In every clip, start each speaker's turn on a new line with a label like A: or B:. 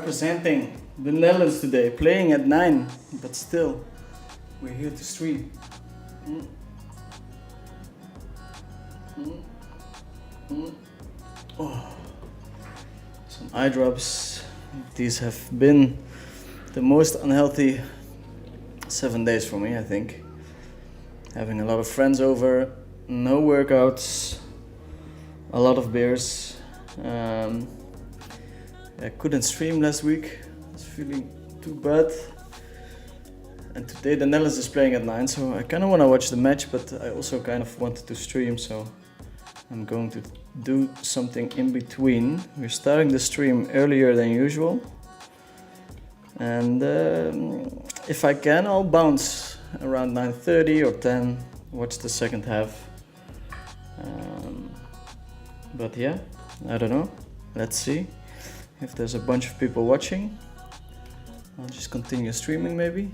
A: representing the Netherlands today, playing at 9, but still, we're here to stream. Oh, some eye drops. These have been the most unhealthy 7 days for me, I think. Having a lot of friends over, no workouts, a lot of beers. I couldn't stream last week. I was feeling too bad. And today the Netherlands is playing at 9, so I kind of want to watch the match, but I also kind of wanted to stream, so I'm going to do something in between. We're starting the stream earlier than usual. And if I can, I'll bounce around 9:30 or 10, watch the second half. But yeah, I don't know. Let's see if there's a bunch of people watching. I'll just continue streaming maybe.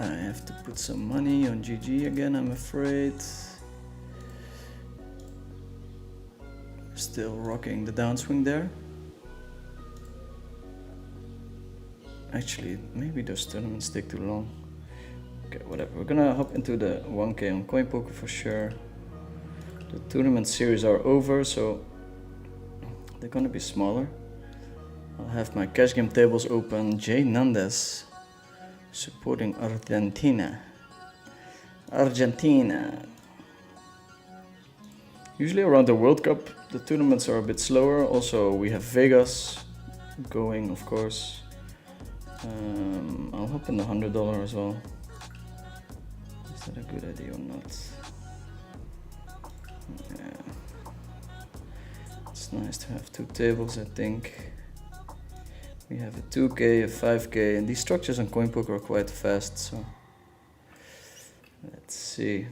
A: I have to put some money on GG again, I'm afraid. Still rocking the downswing there. Actually, maybe those tournaments take too long. Okay, whatever. We're gonna hop into the 1K on CoinPoker for sure. The tournament series are over, so they're gonna be smaller. I'll have my cash game tables open. Jay Nandes supporting Argentina. Usually around the World Cup, the tournaments are a bit slower. Also, we have Vegas going, of course. I'll hop in the $100 as well. Is that a good idea or not? Yeah. It's nice to have two tables, I think. We have a 2K, a 5K, and these structures on CoinPoker are quite fast, so let's see.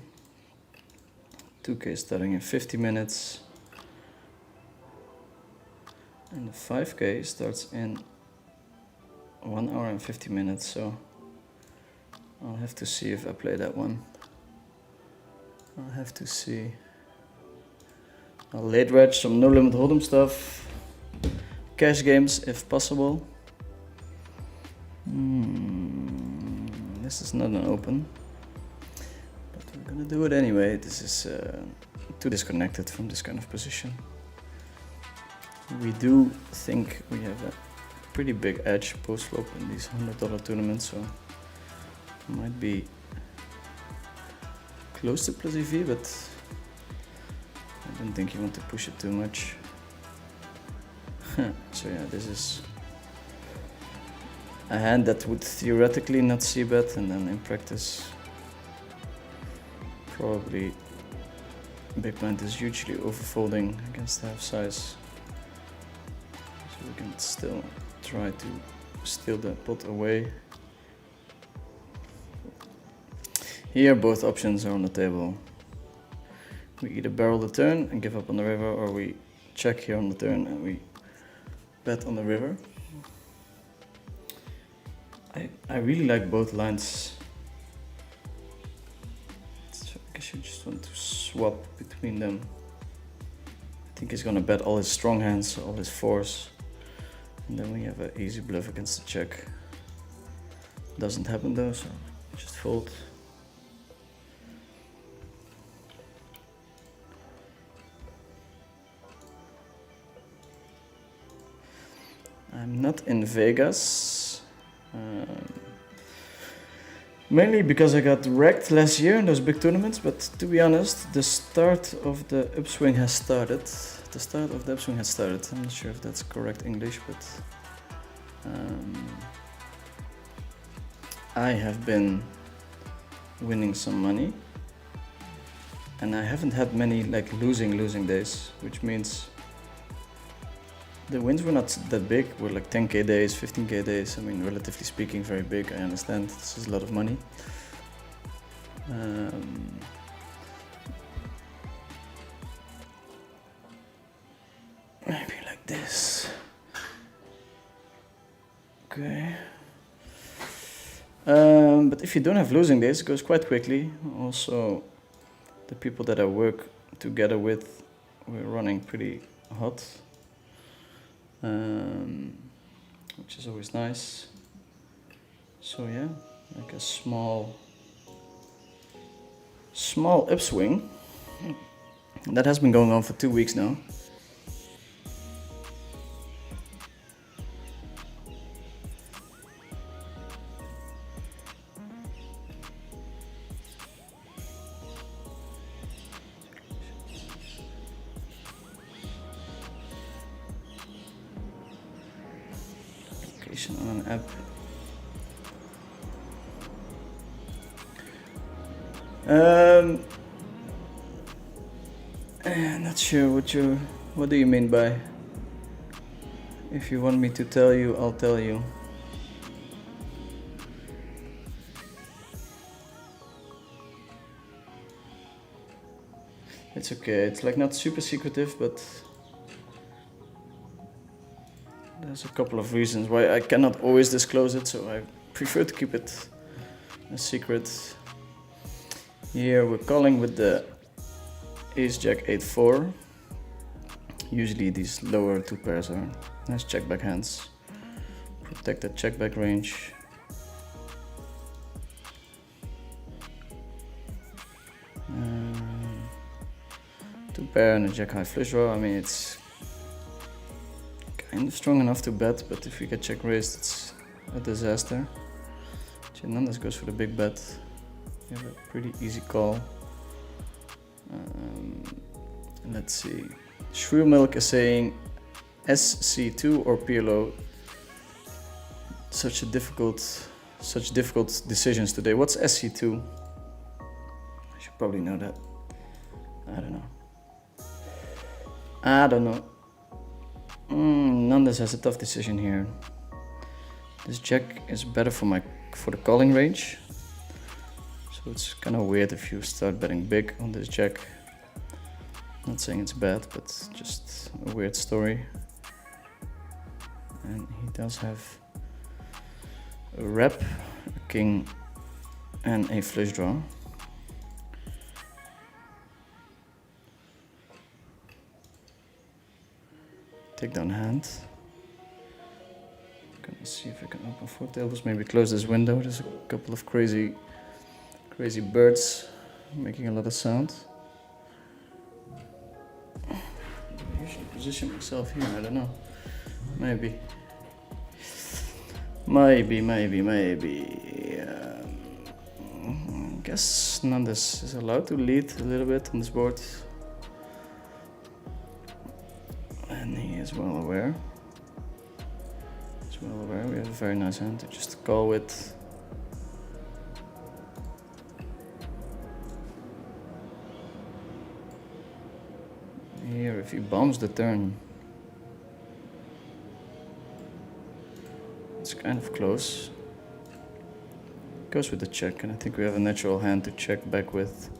A: 2K starting in 50 minutes, and the 5K starts in 1 hour and 50 minutes, so I'll have to see if I play that one. I'll have to see. I'll late reg some no limit hold'em stuff. Cash games if possible. This is not an open, but we're gonna do it anyway. This is too disconnected from this kind of position. We do think we have a pretty big edge post flop in these $100 tournaments, so it might be close to plus EV, but I don't think you want to push it too much. So yeah, this is a hand that would theoretically not see bet, and then in practice probably big blind is hugely overfolding against half size. So we can still try to steal the pot away. Here both options are on the table. We either barrel the turn and give up on the river, or we check here on the turn and we bet on the river. I really like both lines. So I guess you just want to swap between them. I think he's gonna bet all his strong hands, all his fours, and then we have an easy bluff against the check. Doesn't happen though, so just fold. I'm not in Vegas, mainly because I got wrecked last year in those big tournaments, but to be honest, the start of the upswing has started. I'm not sure if that's correct English, but I have been winning some money, and I haven't had many like losing days, which means the wins were not that big. We're like 10K days, 15K days. I mean, relatively speaking, very big. I understand this is a lot of money. Maybe like this. Okay. But if you don't have losing days, it goes quite quickly. Also, the people that I work together with, we're running pretty hot, which is always nice. So yeah, like a small upswing. That has been going on for 2 weeks now. Application on an app. Not sure what do you mean by? If you want me to tell you, I'll tell you. It's okay, it's like not super secretive, but there's a couple of reasons why I cannot always disclose it, so I prefer to keep it a secret. Here we're calling with the Ace Jack 8-4. Usually these lower two pairs are nice check back hands. Protect the check back range. Two pair and a jack high flush draw. I mean, it's kind of strong enough to bet, but if you get check raised, it's a disaster. Hernandez goes for the big bet. You have a pretty easy call. Let's see. Shrew Milk is saying SC2 or PLO. Such difficult decisions today. What's SC2? I should probably know that. I don't know. Nandes has a tough decision here. This jack is better for the calling range. So it's kind of weird if you start betting big on this jack. Not saying it's bad, but just a weird story. And he does have a rep, a king, and a flush draw. Take down hand. Gonna see if I can open 4 tables, maybe close this window. There's a couple of crazy birds making a lot of sound. I usually position myself here, I don't know. Maybe. I guess Nandes is allowed to lead a little bit on this board. And he is well aware. We have a very nice hand to just call with. Here, if he bombs the turn, it's kind of close. Goes with the check, and I think we have a natural hand to check back with.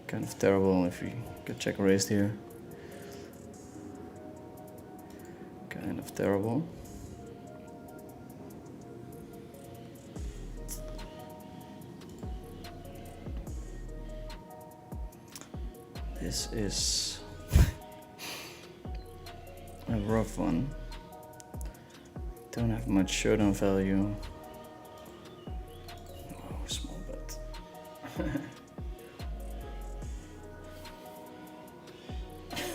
A: Kind of terrible if we get check raised here. Kind of terrible. This is a rough one. Don't have much showdown value. Oh, small bet.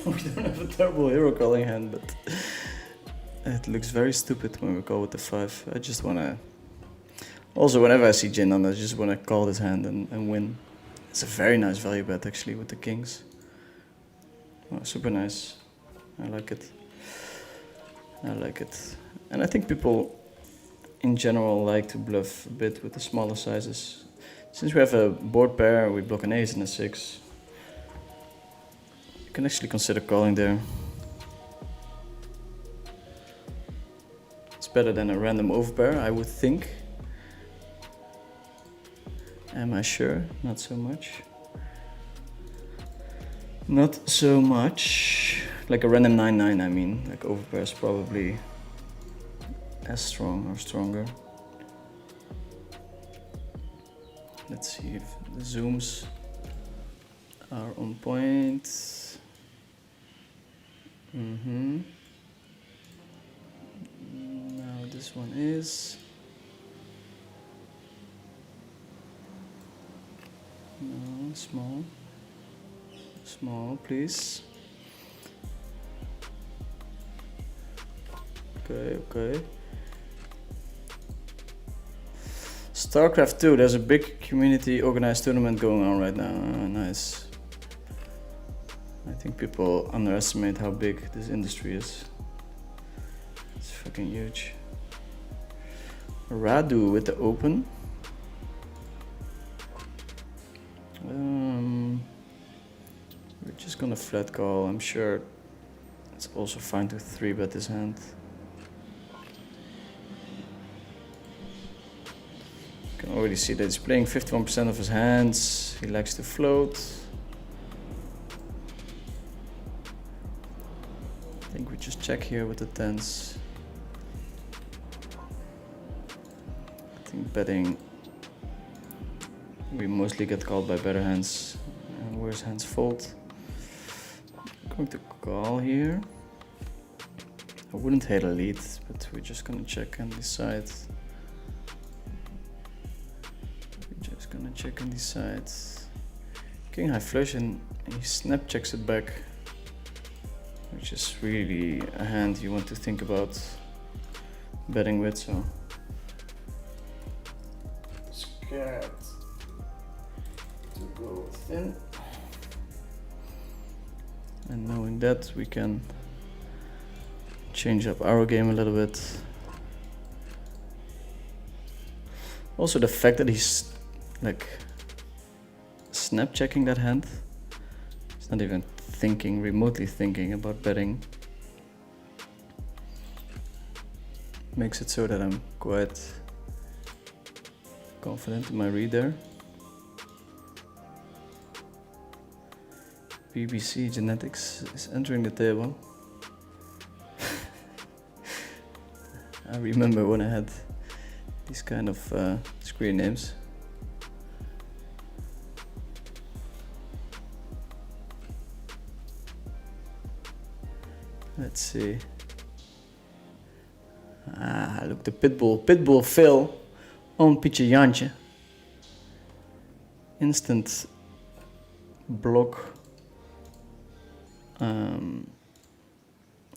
A: We don't have a terrible hero calling hand, but it looks very stupid when we call with the 5. I just wanna... Also, whenever I see Jinan, I just wanna call this hand and win. It's a very nice value bet actually with the kings. Oh, super nice. I like it. And I think people in general like to bluff a bit with the smaller sizes. Since we have a board pair, we block an ace and a 6. You can actually consider calling there. It's better than a random overpair, I would think. Am I sure? Not so much. Not so much. Like a random 9-9, I mean. Like overpair is probably as strong or stronger. Let's see if the zooms are on point. Now this one is... No, small. Small, please. Okay. StarCraft 2, there's a big community organized tournament going on right now. Nice. I think people underestimate how big this industry is. It's fucking huge. Radu with the open. We're just gonna flat call. I'm sure it's also fine to 3-bet this hand. You can already see that he's playing 51% of his hands. He likes to float. I think we just check here with the tens. I think betting, we mostly get called by better hands and worse hands fold. I'm going to call here. I wouldn't hate a lead, but we're just gonna check and decide. King high flush and he snap checks it back, which is really a hand you want to think about betting with, so scared to go thin. And knowing that, we can change up our game a little bit. Also the fact that he's like snap checking that hand, he's not even thinking, remotely thinking about betting, makes it so that I'm quite confident in my read there. BBC Genetics is entering the table. I remember when I had these kind of screen names. Let's see. Look, the Pitbull Phil on Pietje Jantje. Instant block.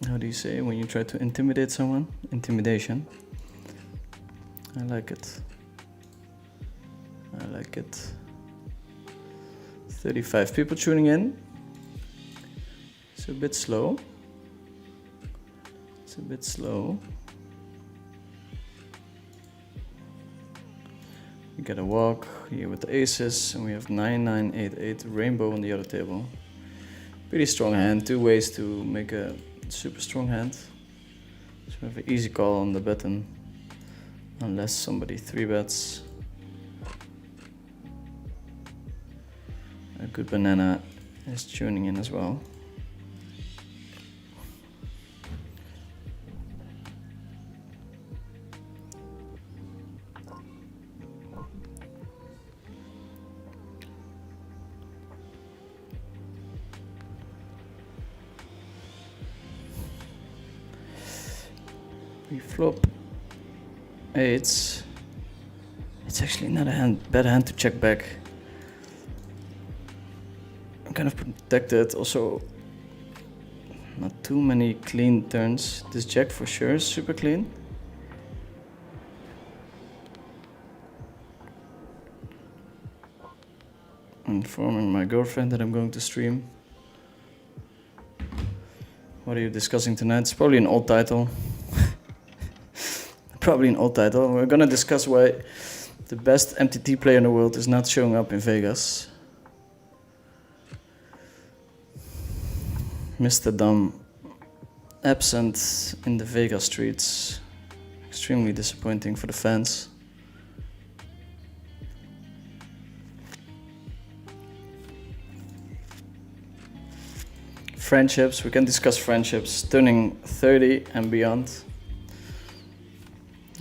A: How do you say when you try to intimidate someone? Intimidation. I like it. 35 people tuning in. It's a bit slow. We get a walk here with the aces, and we have 9, 9, 8, 8 rainbow on the other table. Pretty strong hand, 2 ways to make a super strong hand. So we have an easy call on the button, unless somebody 3-bets. A good banana is tuning in as well. We flop 8s. It's actually not a bad hand to check back. I'm kind of protected. Also, not too many clean turns. This jack for sure is super clean. Informing my girlfriend that I'm going to stream. What are you discussing tonight? It's probably an old title. We're gonna discuss why the best MTT player in the world is not showing up in Vegas. Mr. Dam absent in the Vegas streets. Extremely disappointing for the fans. Friendships, we can discuss friendships, turning 30 and beyond.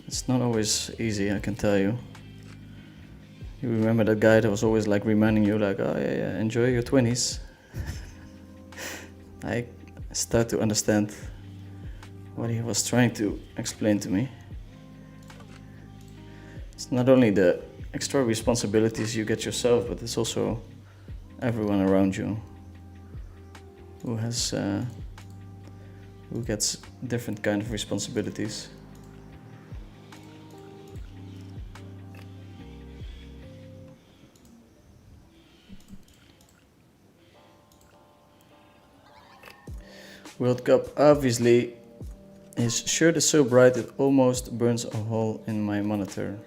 A: It's not always easy, I can tell you. You remember that guy that was always like reminding you like, oh yeah, enjoy your 20s. I start to understand what he was trying to explain to me. It's not only the extra responsibilities you get yourself, but it's also everyone around you who gets different kind of responsibilities. World Cup, obviously. His shirt is so bright it almost burns a hole in my monitor.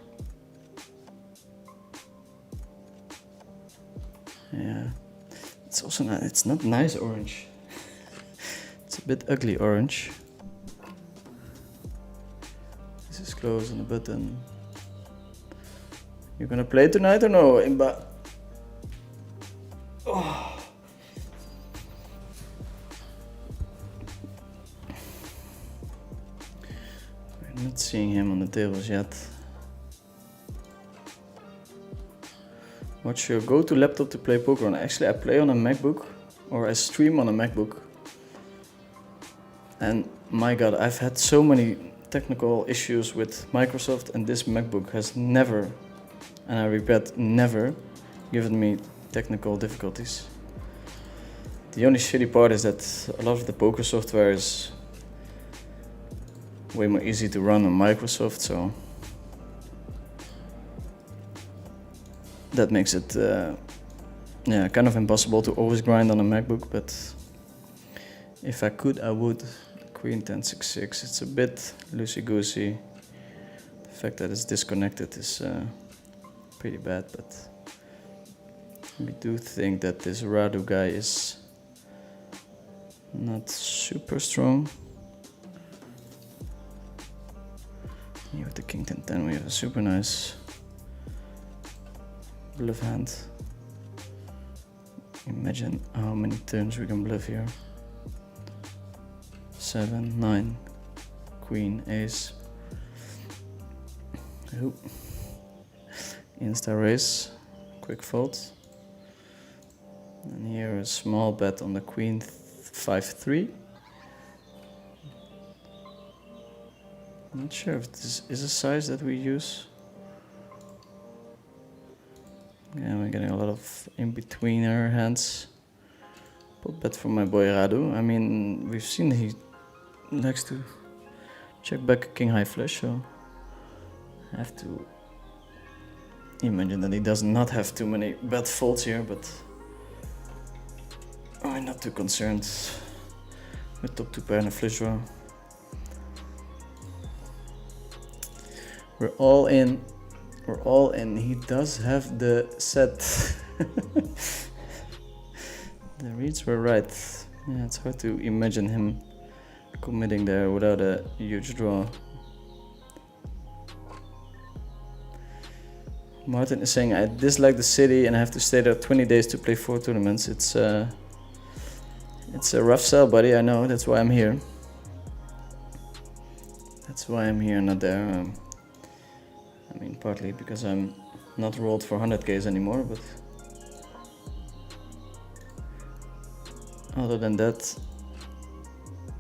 A: Yeah, it's also not, it's not nice orange. It's a bit ugly orange. This is close on the button. You gonna play tonight or no, Imba? Oh. We're not seeing him on the tables yet. What's your go-to laptop to play poker on? Actually, I play on a MacBook, or I stream on a MacBook. And my god, I've had so many technical issues with Microsoft, and this MacBook has never, and I repeat, never given me technical difficulties. The only shitty part is that a lot of the poker software is way more easy to run on Microsoft, so that makes it kind of impossible to always grind on a MacBook, but if I could, I would. Queen 10 6 6, it's a bit loosey-goosey. The fact that it's disconnected is pretty bad, but we do think that this Radu guy is not super strong. Here with the King 10 10 we have a super nice bluff hand. Imagine how many turns we can bluff here. 7, 9, Queen, Ace. Ooh. Insta raise, quick fold. And here a small bet on the Queen 5-3. I'm not sure if this is a size that we use. Yeah, we're getting a lot of in-betweener hands. Put bet for my boy Radu. I mean, we've seen he likes to check back king high flush, so I have to imagine that he does not have too many bad folds here, but I'm not too concerned with top 2 pair and a flush draw. We're all in. We're all in. He does have the set. The reads were right. Yeah, it's hard to imagine him committing there without a huge draw. Martin is saying, I dislike the city and I have to stay there 20 days to play 4 tournaments. It's a rough sell, buddy. I know. That's why I'm here. That's why I'm here, not there. I mean, partly because I'm not rolled for 100Ks anymore, but other than that,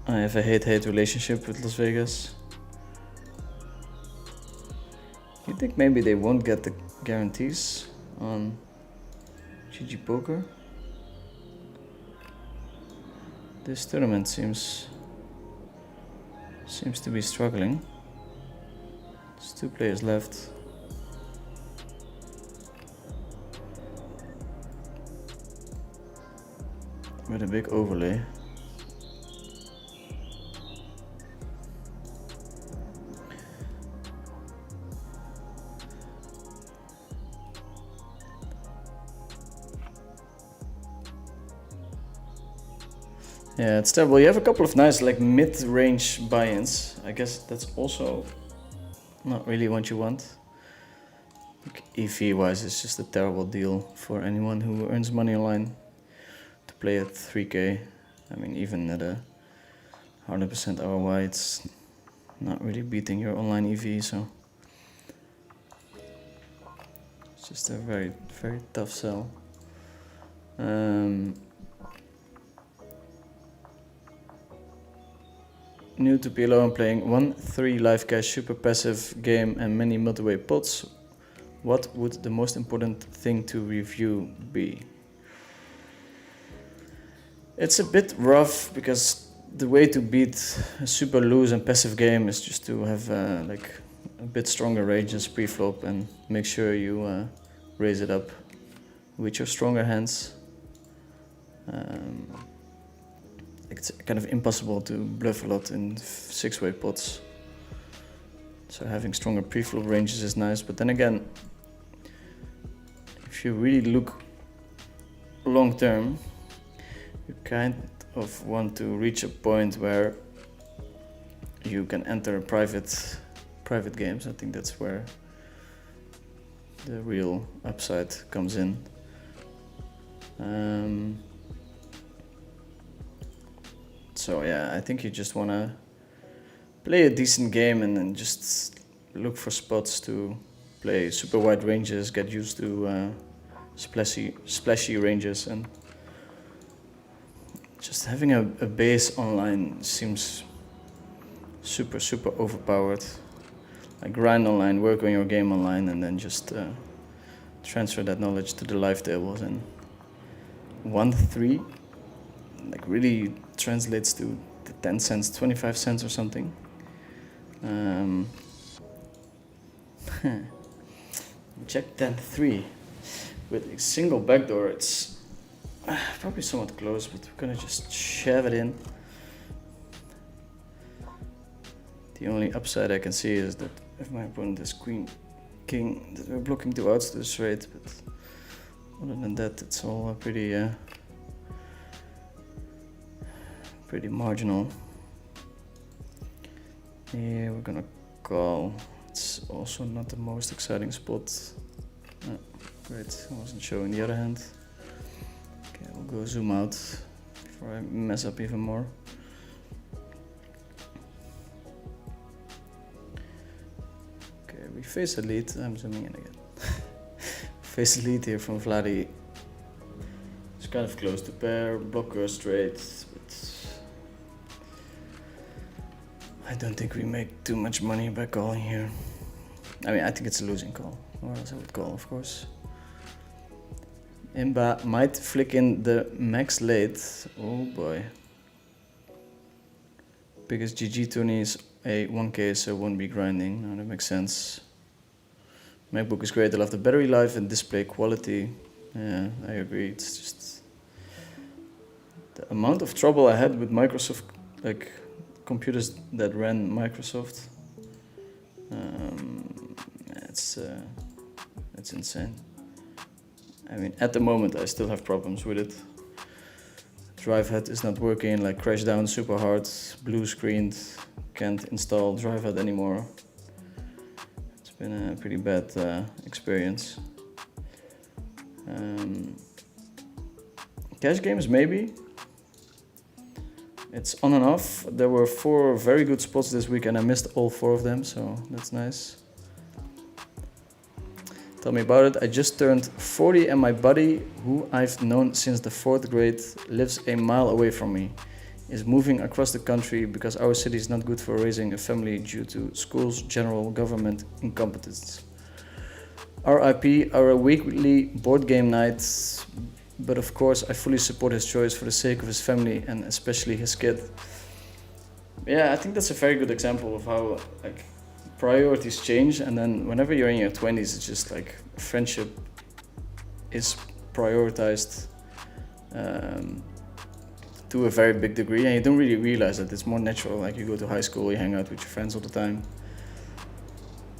A: I have a hate-hate relationship with Las Vegas. You think maybe they won't get the guarantees on GG Poker? This tournament seems to be struggling. There's 2 players left. With a big overlay. Yeah, it's terrible. You have a couple of nice like mid-range buy-ins. I guess that's also not really what you want. Like, EV-wise, it's just a terrible deal for anyone who earns money online to play at 3K. I mean, even at a 100% ROI, it's not really beating your online EV, so it's just a very, very tough sell. new to PLO and playing 1-3 live cash, super passive game and many multi-way pots. What would the most important thing to review be? It's a bit rough because the way to beat a super loose and passive game is just to have like a bit stronger ranges pre-flop and make sure you raise it up with your stronger hands. It's kind of impossible to bluff a lot in 6-way pots. So having stronger pre-flop ranges is nice, but then again, if you really look long term, you kind of want to reach a point where you can enter private games. I think that's where the real upside comes in. So yeah, I think you just want to play a decent game and then just look for spots to play super wide ranges, get used to splashy ranges, and just having a base online seems super overpowered. Like grind online, work on your game online, and then just transfer that knowledge to the live tables. And 1-3 like really translates to the 10 cents, 25 cents or something. Check 10-3 with a single backdoor. It's probably somewhat close, but we're gonna just shove it in. The only upside I can see is that if my opponent has queen, king, that we're blocking two outs to the straight, but other than that, it's all pretty marginal. Yeah, we're gonna call. It's also not the most exciting spot. Great, I wasn't showing the other hand. Okay, we'll go zoom out before I mess up even more. Okay, we face a lead. I'm zooming in again. Face a lead here from Vladi. It's kind of close to pair, blocker straight, but I don't think we make too much money by calling here. I mean, I think it's a losing call, or else I would call, of course. Imba might flick in the max late. Oh boy. Because GG tourney is a 1K, so won't be grinding. No, that makes sense. MacBook is great. I love the battery life and display quality. Yeah, I agree. It's just the amount of trouble I had with Microsoft, like computers that ran Microsoft. It's insane. I mean, at the moment I still have problems with it. Drive head is not working, like crash down super hard, blue screened, can't install drive head anymore. It's been a pretty bad experience. Cash games maybe. It's on and off. There were 4 very good spots this week and I missed all 4 of them, so that's nice. Tell me about it. I just turned 40 and my buddy, who I've known since the 4th grade, lives a mile away from me, is moving across the country because our city is not good for raising a family due to schools' general government incompetence. RIP our weekly board game nights, but of course I fully support his choice for the sake of his family and especially his kid. Yeah, I think that's a very good example of how like priorities change, and then whenever you're in your 20s, it's just like friendship is prioritized to a very big degree, and you don't really realize that it's more natural. Like you go to high school, you hang out with your friends all the time.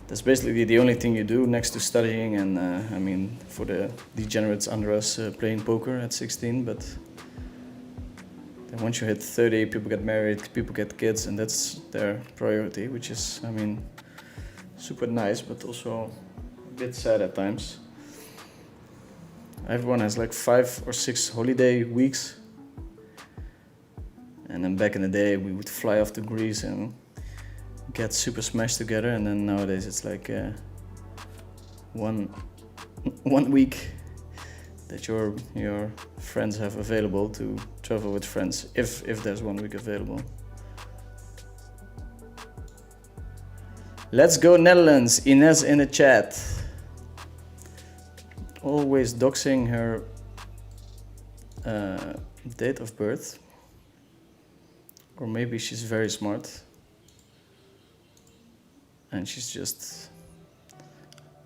A: That's basically the only thing you do next to studying, and I mean, for the degenerates under us, playing poker at 16, but then once you hit 30, people get married, people get kids, and that's their priority, which is, I mean, super nice, but also a bit sad at times. Everyone has like 5 or 6 holiday weeks. And then back in the day, we would fly off to Greece and get super smashed together. And then nowadays it's like one week that your friends have available to travel with friends, if there's 1 week available. Let's go Netherlands. Ines in the chat. Always doxing her date of birth. Or maybe she's very smart. And she's just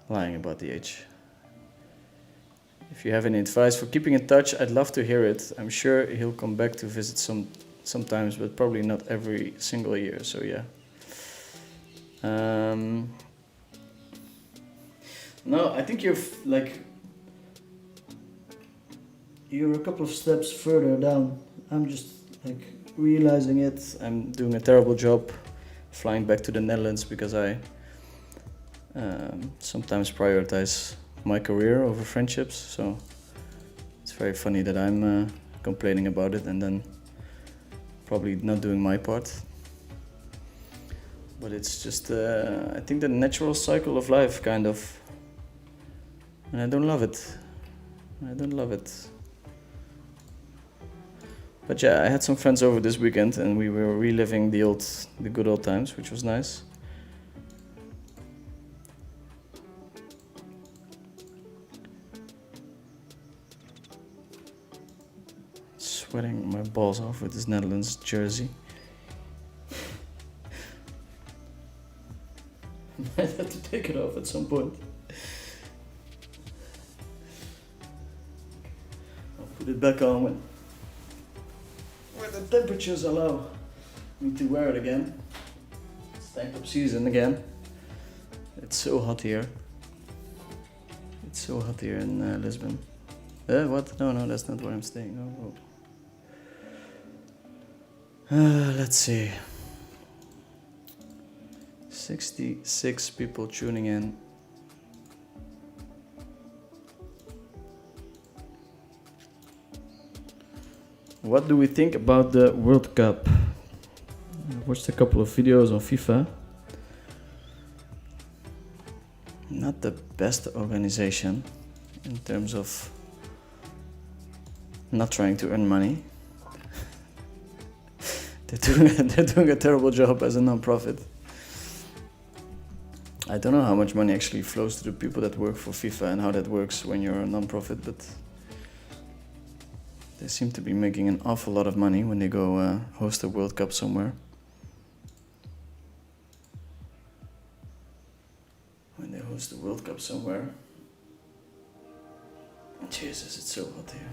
A: lying about the age. If you have any advice for keeping in touch, I'd love to hear it. I'm sure he'll come back to visit sometimes, but probably not every single year, so yeah. No, I think you're a couple of steps further down. I'm just like realizing it. I'm doing a terrible job flying back to the Netherlands because I sometimes prioritize my career over friendships, so it's very funny that I'm complaining about it and then probably not doing my part. But it's just, I think, the natural cycle of life, kind of. And I don't love it. I don't love it. But yeah, I had some friends over this weekend and we were reliving the good old times, which was nice. Sweating my balls off with this Netherlands jersey. I might have to take it off at some point. I'll put it back on when the temperatures allow me to wear it again. It's tank top season again. It's so hot here. It's so hot here in Lisbon. What? No, that's not where I'm staying. No. Let's see. 66 people tuning in. What do we think about the World Cup? I watched a couple of videos on FIFA. Not the best organization in terms of not trying to earn money. They're doing a terrible job as a non-profit. I don't know how much money actually flows to the people that work for FIFA and how that works when you're a non-profit, but they seem to be making an awful lot of money when they go host a World Cup somewhere. When they host a World Cup somewhere. Jesus, it's so hot here.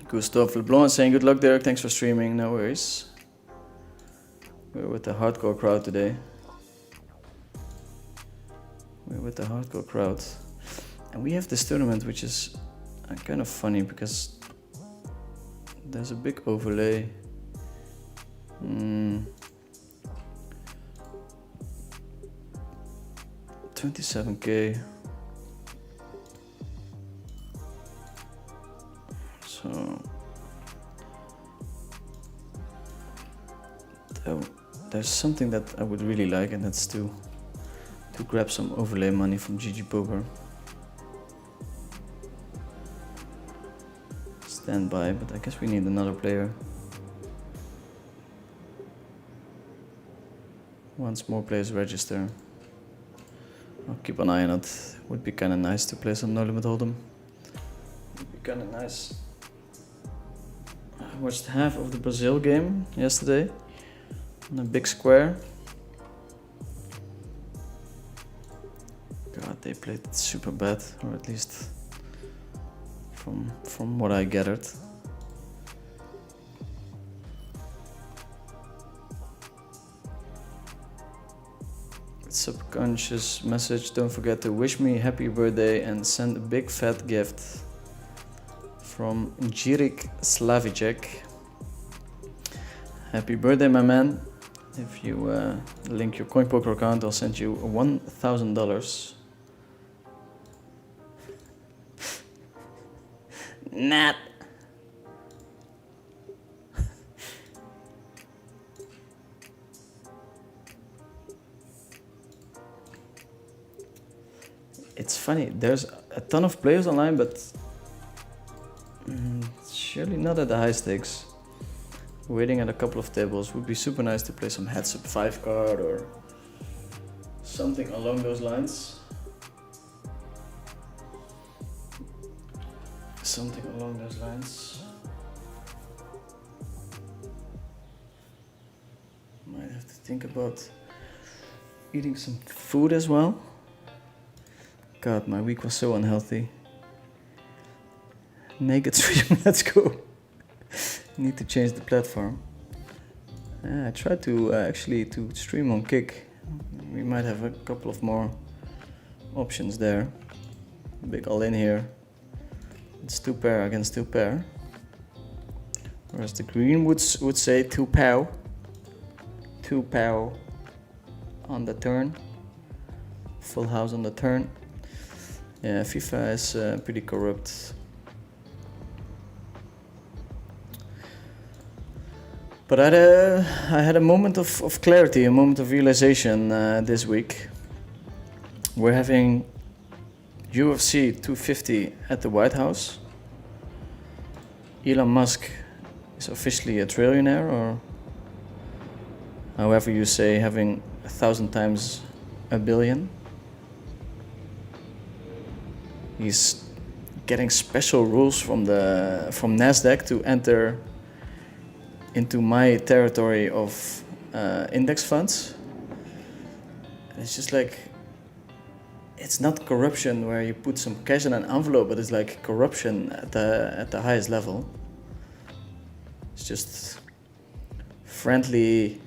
A: Gustav Leblanc is saying good luck, Derek. Thanks for streaming. No worries. We're with the hardcore crowd today. We're with the hardcore crowd. And we have this tournament which is kind of funny because there's a big overlay. 27k. So there's something that I would really like, and that's to grab some overlay money from GG Poker. Stand by, but I guess we need another player. Once more players register, I'll keep an eye on it. Would be kind of nice to play some No Limit Hold'em. Would be kind of nice. I watched half of the Brazil game yesterday on a big square. God, they played it super bad, or at least from what I gathered. Subconscious message: don't forget to wish me happy birthday and send a big fat gift from Jirik Slavicek. Happy birthday, my man. If you link your CoinPoker account, I'll send you $1,000. Nat. It's funny, there's a ton of players online, but surely not at the high stakes. Waiting at a couple of tables would be super nice to play some heads up 5 card or something along those lines. Something along those lines. Might have to think about eating some food as well. God, my week was so unhealthy. Naked stream, let's go. Need to change the platform. I tried to actually to stream on Kick. We might have a couple of more options there. Big all in here. It's 2 pair against 2 pair. Whereas the green would say 2 pow. 2 pow on the turn. Full house on the turn. Yeah, FIFA is pretty corrupt. But I had a moment of clarity, a moment of realization this week. We're having UFC 250 at the White House. Elon Musk is officially a trillionaire, or however you say, having 1,000 times a billion. He's getting special rules from NASDAQ to enter into my territory of index funds. And it's just like, it's not corruption where you put some cash in an envelope, but it's like corruption at the highest level. It's just friendly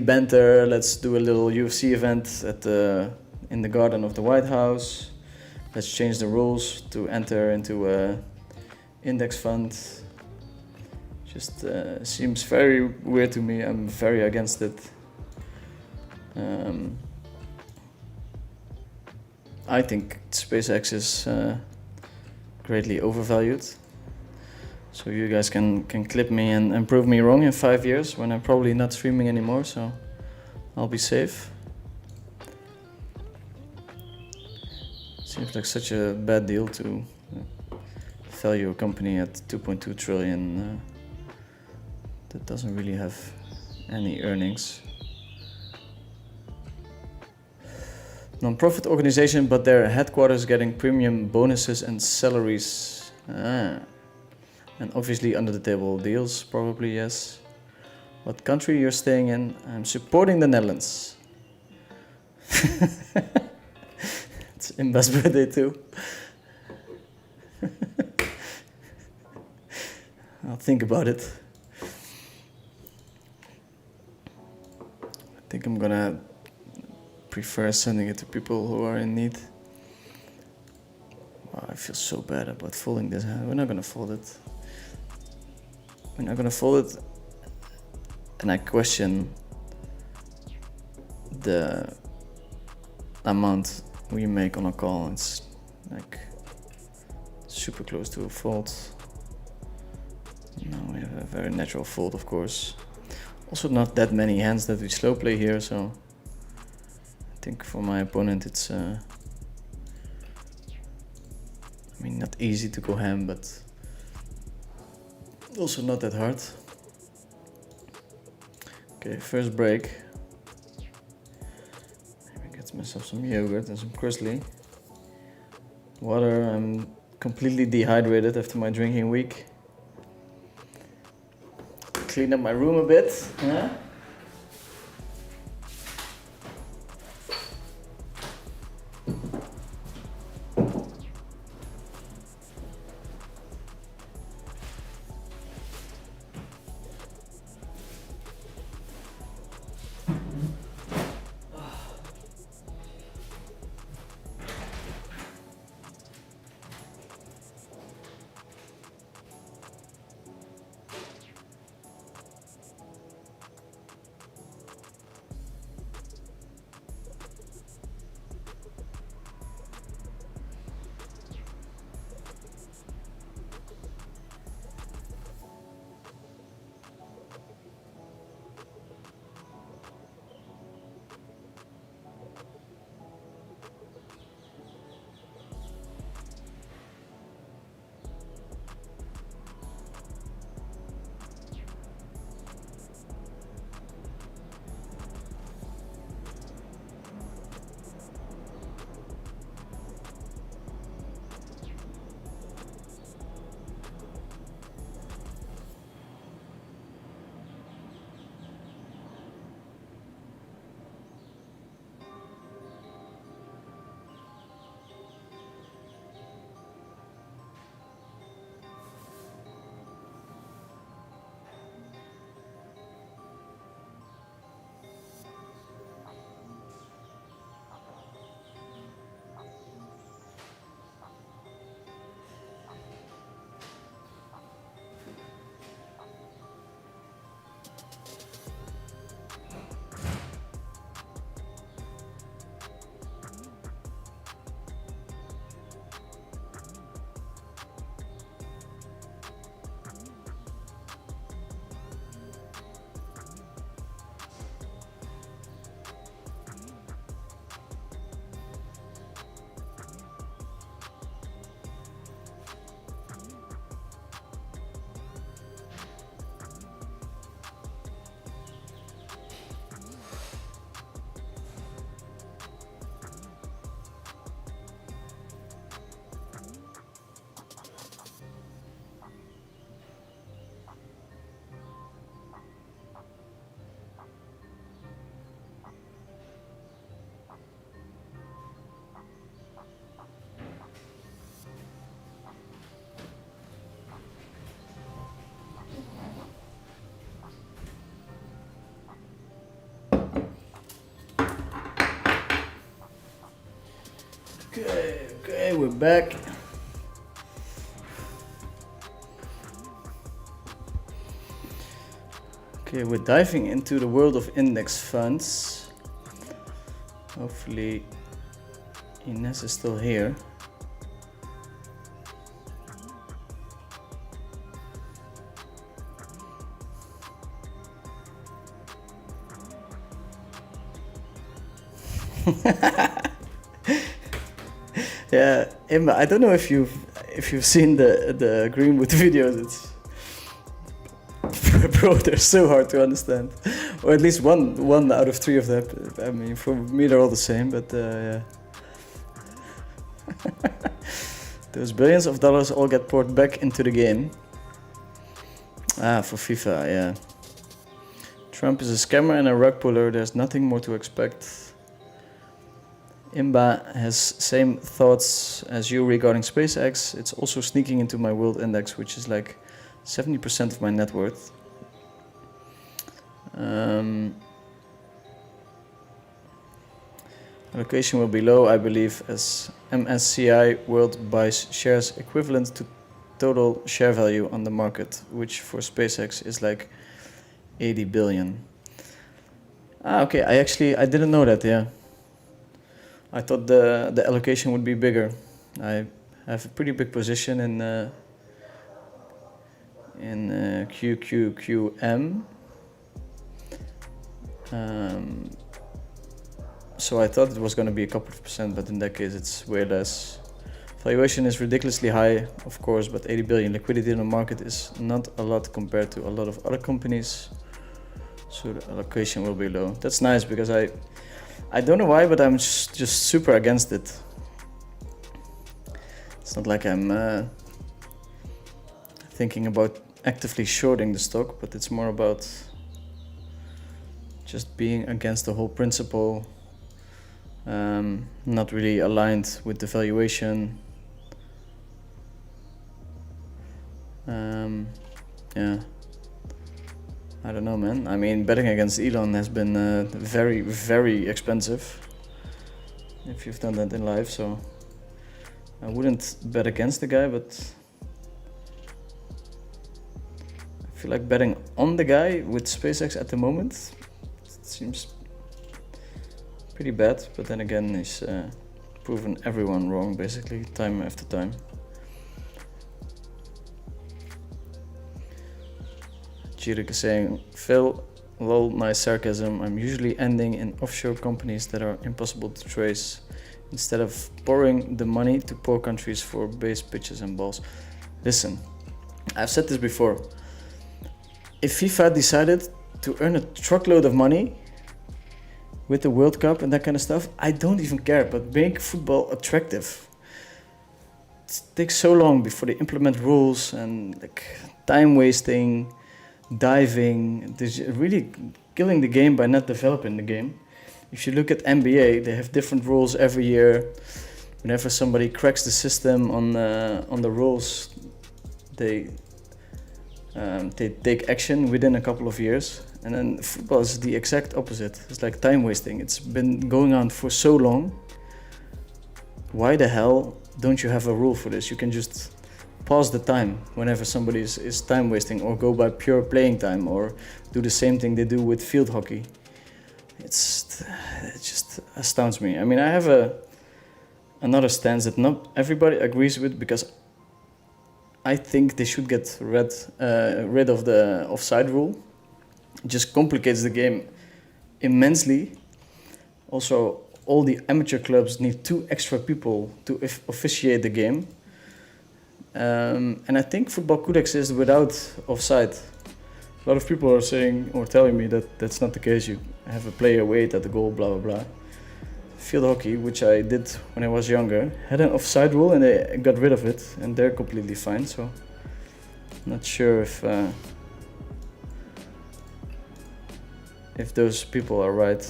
A: banter. Let's do a little UFC event in the garden of the White House. Let's change the rules to enter into a index fund. Just seems very weird to me. I'm very against it. I think SpaceX is greatly overvalued. So you guys can clip me and prove me wrong in 5 years when I'm probably not streaming anymore, so I'll be safe. Seems like such a bad deal to value a company at 2.2 trillion that doesn't really have any earnings. Non-profit organization, but their headquarters getting premium bonuses and salaries. And obviously under the table deals, probably, yes. What country you're staying in? I'm supporting the Netherlands. It's Imba's birthday too. I'll think about it. I think I'm gonna prefer sending it to people who are in need. Wow, I feel so bad about folding this hand. We're not gonna fold it. We're not gonna fold it. And I question the amount we make on a call. It's like super close to a fold. Now we have a very natural fold, of course. Also not that many hands that we slow play here, so I think for my opponent it's I mean, not easy to go ham, but also not that hard. Okay, first break. Maybe get myself some yogurt and some Crisley. Water, I'm completely dehydrated after my drinking week. Clean up my room a bit. Huh? Okay, we're back. Okay, we're diving into the world of index funds. Hopefully Ines is still here. Yeah, Emma, I don't know if you've seen the Greenwood videos. It's bro, they're so hard to understand, or at least one out of three of them. I mean, for me they're all the same, but yeah. Those billions of dollars all get poured back into the game. For FIFA, yeah. Trump is a scammer and a rug puller. There's nothing more to expect. Imba has same thoughts as you regarding SpaceX. It's also sneaking into my world index, which is like 70% of my net worth. Allocation will be low, I believe, as MSCI World buys shares equivalent to total share value on the market, which for SpaceX is like 80 billion. Okay, I didn't know that, yeah. I thought the allocation would be bigger. I have a pretty big position in QQQM. So I thought it was going to be a couple of percent, but in that case it's way less. Valuation is ridiculously high, of course, but 80 billion liquidity in the market is not a lot compared to a lot of other companies. So the allocation will be low. That's nice, because I don't know why, but I'm just super against it. It's not like I'm thinking about actively shorting the stock, but it's more about just being against the whole principle, not really aligned with the valuation. Yeah, I don't know, man. I mean, betting against Elon has been very, very expensive, if you've done that in life, so I wouldn't bet against the guy, but I feel like betting on the guy with SpaceX at the moment. It seems pretty bad, but then again, he's proven everyone wrong, basically, time after time. Jirik is saying, Phil, lol, nice sarcasm. I'm usually ending in offshore companies that are impossible to trace, instead of borrowing the money to poor countries for base pitches and balls. Listen, I've said this before. If FIFA decided to earn a truckload of money with the World Cup and that kind of stuff, I don't even care, but make football attractive. It takes so long before they implement rules and like time wasting, diving. There's really killing the game by not developing the game. If you look at NBA, they have different rules every year. Whenever somebody cracks the system on the rules, they take action within a couple of years. And then football is the exact opposite. It's like time wasting. It's been going on for so long. Why the hell don't you have a rule for this? You can just pause the time whenever somebody is time wasting, or go by pure playing time, or do the same thing they do with field hockey. It just astounds me. I mean, I have another stance that not everybody agrees with, because I think they should get rid of the offside rule. It just complicates the game immensely. Also, all the amateur clubs need 2 extra people to officiate the game. And I think football could exist without offside. A lot of people are saying or telling me that that's not the case. You have a player wait at the goal, blah blah blah. Field hockey, which I did when I was younger, had an offside rule and they got rid of it, and they're completely fine. So I'm not sure if those people are right.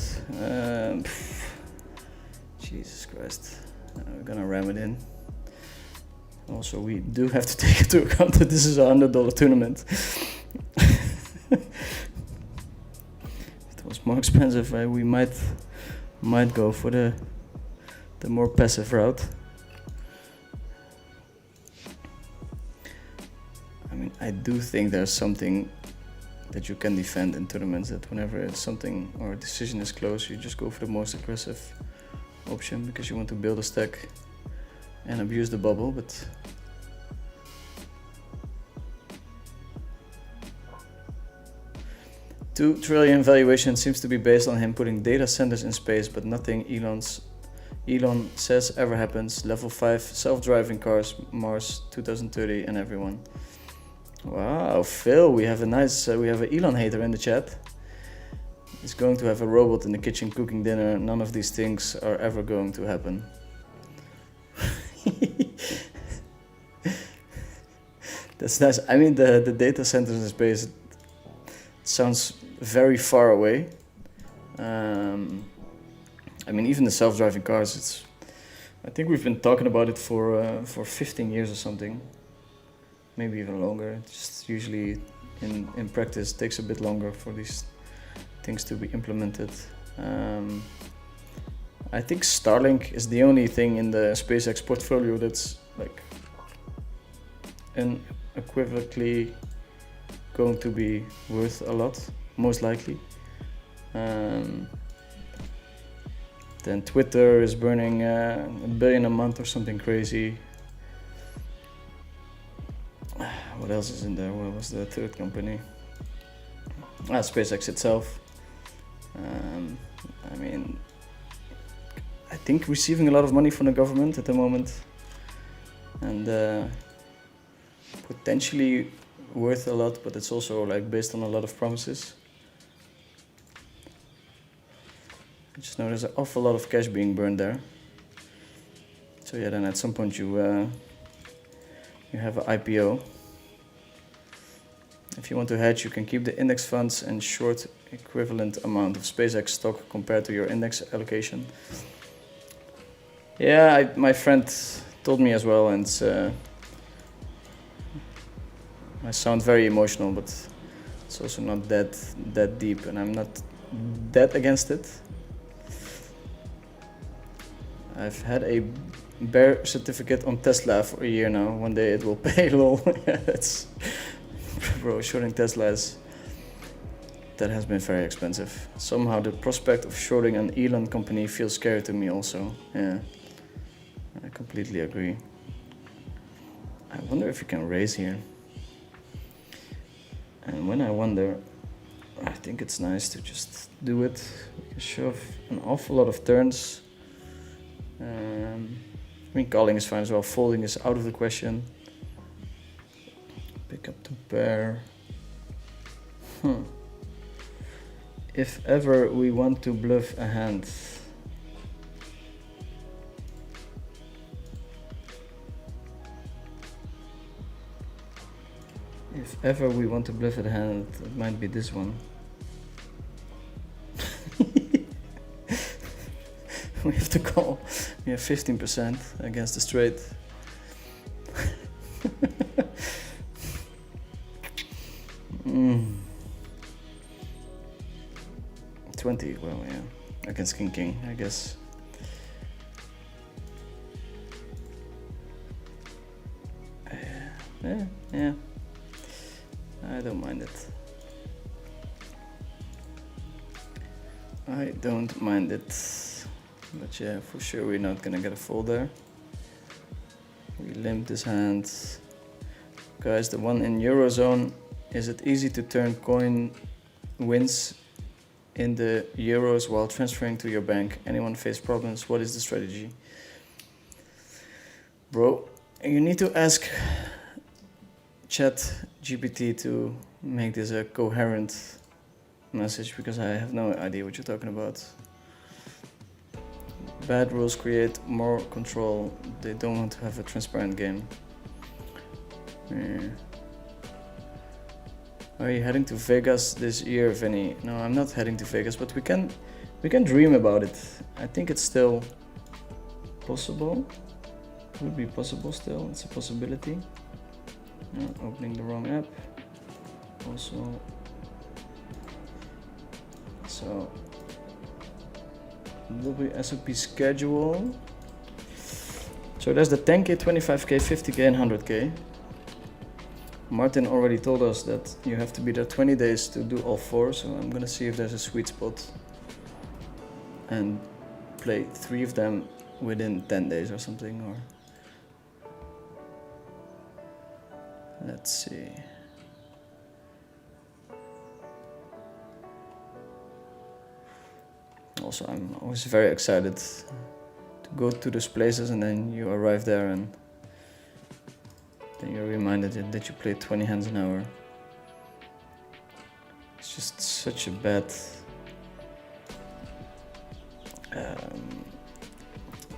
A: Jesus Christ, we're gonna ram it in. Also, we do have to take into account that this is a $100 tournament. If it was more expensive, we might go for the the more passive route. I mean, I do think there's something that you can defend in tournaments, that whenever it's something or a decision is close, you just go for the most aggressive option because you want to build a stack and abuse the bubble. But $2 trillion valuation seems to be based on him putting data centers in space, but nothing Elon says ever happens. Level 5 self-driving cars, Mars 2030, and everyone. Wow, Phil, we have an Elon hater in the chat. He's going to have a robot in the kitchen cooking dinner. None of these things are ever going to happen. That's nice. I mean, the data centers in space sounds very far away. I mean, even the self-driving cars, I think we've been talking about it for 15 years or something. Maybe even longer. It's just usually in practice takes a bit longer for these things to be implemented. I think Starlink is the only thing in the SpaceX portfolio that's like unequivocally going to be worth a lot, most likely. Then Twitter is burning $1 billion a month or something crazy. What else is in there? What was the third company? SpaceX itself. I mean, I think receiving a lot of money from the government at the moment, and potentially worth a lot, but it's also like based on a lot of promises. I just know there's an awful lot of cash being burned there. So yeah, then at some point you have an IPO. If you want to hedge, you can keep the index funds and short equivalent amount of SpaceX stock compared to your index allocation. Yeah, my friend told me as well, and I sound very emotional, but it's also not that deep, and I'm not that against it. I've had a bear certificate on Tesla for a year now. One day it will pay, lol. Yeah, that's... Bro, shorting Teslas, that has been very expensive. Somehow the prospect of shorting an Elon company feels scary to me also. Yeah, I completely agree. I wonder if you can raise here. And when I wonder, I think it's nice to just do it. We can shove an awful lot of turns. I mean, calling is fine as well. Folding is out of the question. Pick up the pair. If ever we want to bluff a hand. If ever we want to bluff a hand, it might be this one. We have to call. We have 15% against the straight. 20, well, yeah, against King, I guess. Yeah, I don't mind it. I don't mind it. But yeah, for sure we're not gonna get a fold there. We limp this hand. Guys, the one in Eurozone, is it easy to turn coin wins in the euros while transferring to your bank? Anyone face problems? What is the strategy? Bro, you need to ask ChatGPT to make this a coherent message, because I have no idea what you're talking about. Bad rules create more control. They don't want to have a transparent game. Yeah. Are you heading to Vegas this year, Vinny? No, I'm not heading to Vegas, but we can dream about it. I think it's still possible. It would be possible still. It's a possibility. Opening the wrong app. Also. So WSOP schedule. So there's the 10k, 25k, 50k and 100k. Martin already told us that you have to be there 20 days to do all 4, so I'm gonna see if there's a sweet spot and play 3 of them within 10 days or something, or let's see. Also, I'm always very excited to go to those places, and then you arrive there and then you're reminded that you play 20 hands an hour. It's just such a bad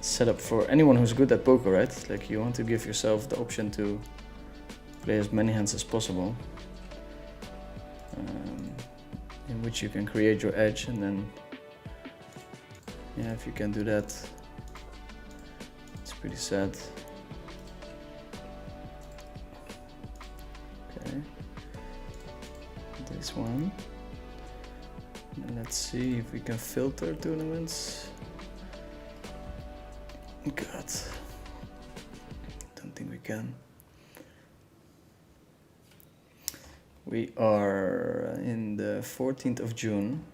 A: setup for anyone who's good at poker, right? Like, you want to give yourself the option to play as many hands as possible, in which you can create your edge, and then yeah, if you can do that, it's pretty sad. Okay, this one. And let's see if we can filter tournaments. God, don't think we can. We are in the 14th of June.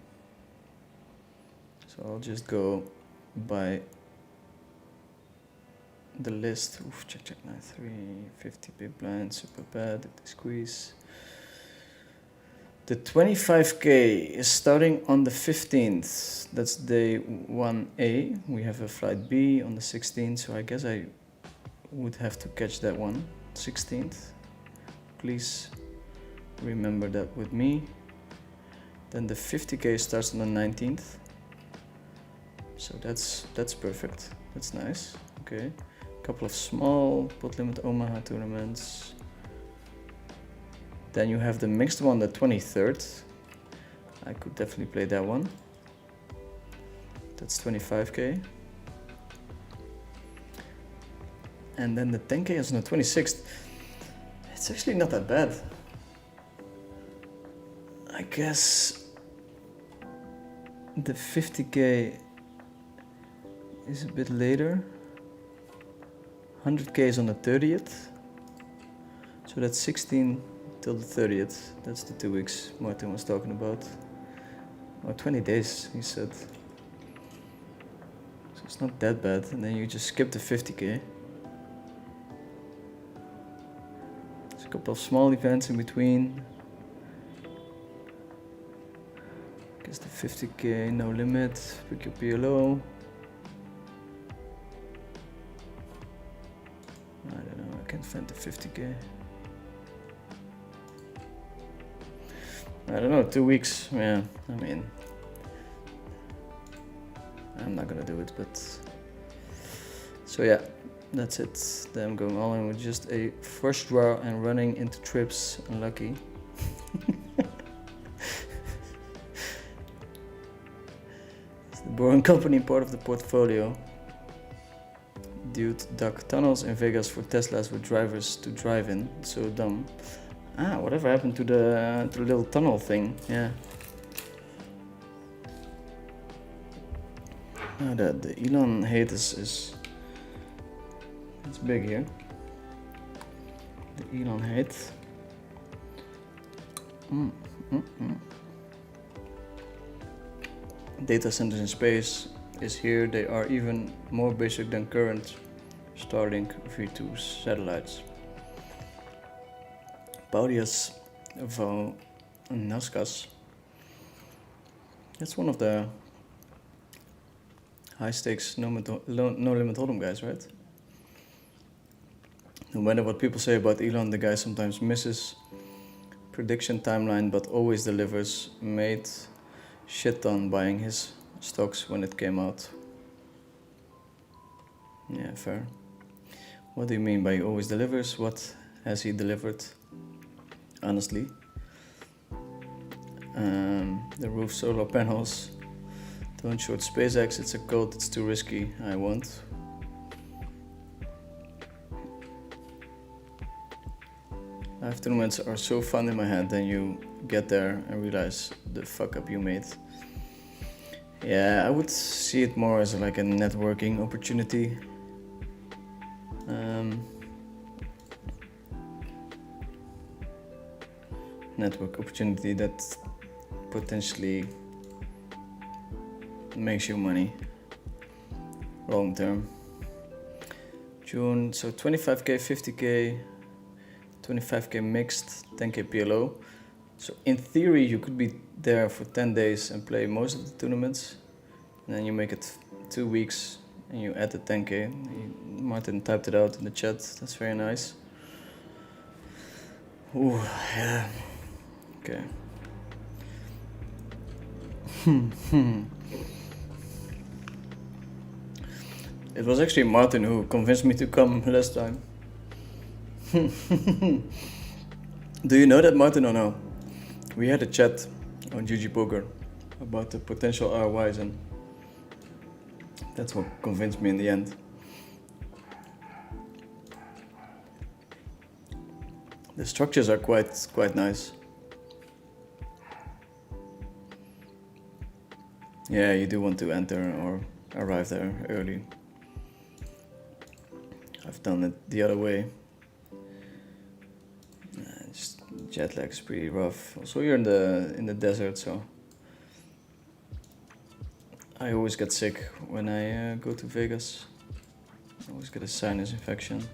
A: So I'll just go by the list. Oof, check, 9-3, 50 big blind, super bad, squeeze. The 25k is starting on the 15th. That's day 1A. We have a flight B on the 16th, so I guess I would have to catch that one, 16th. Please remember that with me. Then the 50k starts on the 19th. So that's perfect. That's nice. Okay. A couple of small pot limit Omaha tournaments. Then you have the mixed one, the 23rd. I could definitely play that one. That's 25k. And then the 10k is on the 26th. It's actually not that bad. I guess the 50k is a bit later. 100k is on the 30th. So that's 16 till the 30th. That's the 2 weeks Martin was talking about. Or 20 days, he said. So it's not that bad. And then you just skip the 50k. There's a couple of small events in between. I guess the 50k, no limit, pick your PLO. I don't know, I can't find the 50k. I don't know, 2 weeks, yeah, I mean, I'm not gonna do it, but, so yeah, that's it. Then I'm going all in with just a first draw and running into trips, unlucky. It's the boring company part of the portfolio. Dude dug tunnels in Vegas for Teslas with drivers to drive in. So dumb. Ah, whatever happened to the little tunnel thing? Yeah. Ah, the Elon hate is it's big here. The Elon hate. Data centers in space is here. They are even more basic than current Starlink V2 satellites. Paulius van Naskas. That's one of the high stakes no limit hold'em guys, right? No matter what people say about Elon, the guy sometimes misses prediction timeline but always delivers. Made shit ton buying his stocks when it came out. Yeah, fair. What do you mean by he always delivers? What has he delivered? Honestly. The roof solar panels. Don't short SpaceX, it's a code, it's too risky. I won't. Live tournaments are so fun in my head, then you get there and realize the fuck up you made. Yeah, I would see it more as like a networking opportunity. Network opportunity that potentially makes you money long term. June, so 25k, 50k, 25k mixed, 10k PLO. So in theory you could be there for 10 days and play most of the tournaments, and then you make it 2 weeks and you add the 10k. Martin typed it out in the chat, that's very nice. Ooh, yeah. Okay. It was actually Martin who convinced me to come last time. Do you know that, Martin, or no? We had a chat on GG Poker about the potential ROIs, and that's what convinced me in the end. The structures are quite nice. Yeah, you do want to enter or arrive there early. I've done it the other way. Just jet lag is pretty rough. Also, you're in the desert, so I always get sick when I go to Vegas. I always get a sinus infection.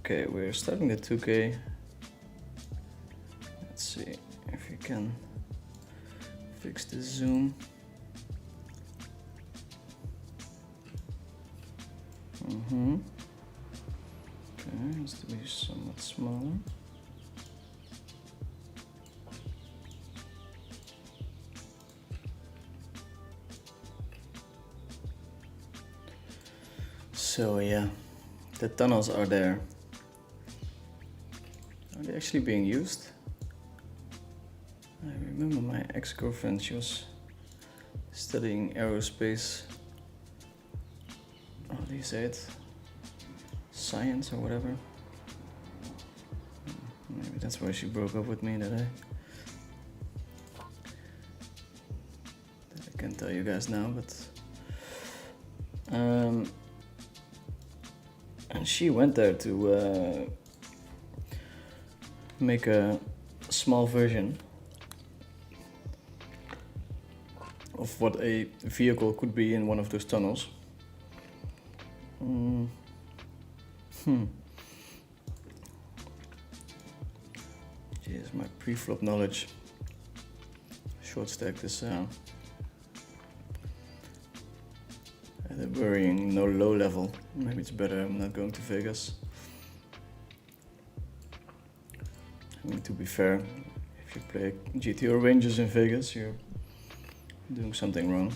A: Okay, we're starting the 2K. Let's see if we can fix the zoom. Okay, has to be somewhat smaller. So yeah, the tunnels are there. Are they actually being used? I remember my ex-girlfriend, she was studying aerospace. How do you say it? Science or whatever. Maybe that's why she broke up with me that I can't tell you guys now, but and she went there to make a small version of what a vehicle could be in one of those tunnels. Jeez, my pre-flop knowledge. Short stack this at a worrying low level. Maybe it's better I'm not going to Vegas. I mean, to be fair, if you play GTO Rangers in Vegas, you're doing something wrong.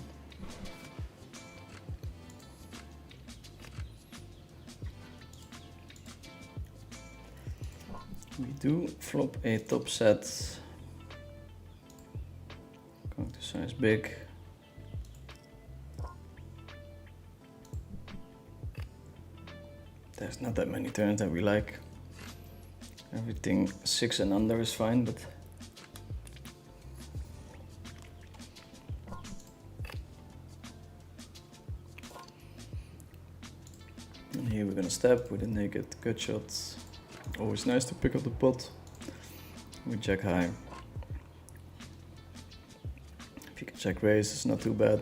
A: We do flop a top set. Going to size big. There's not that many turns that we like. Everything 6 and under is fine, but and here we're gonna step with a naked gut shot. Always nice to pick up the pot. We jack high. If you can check raise, it's not too bad.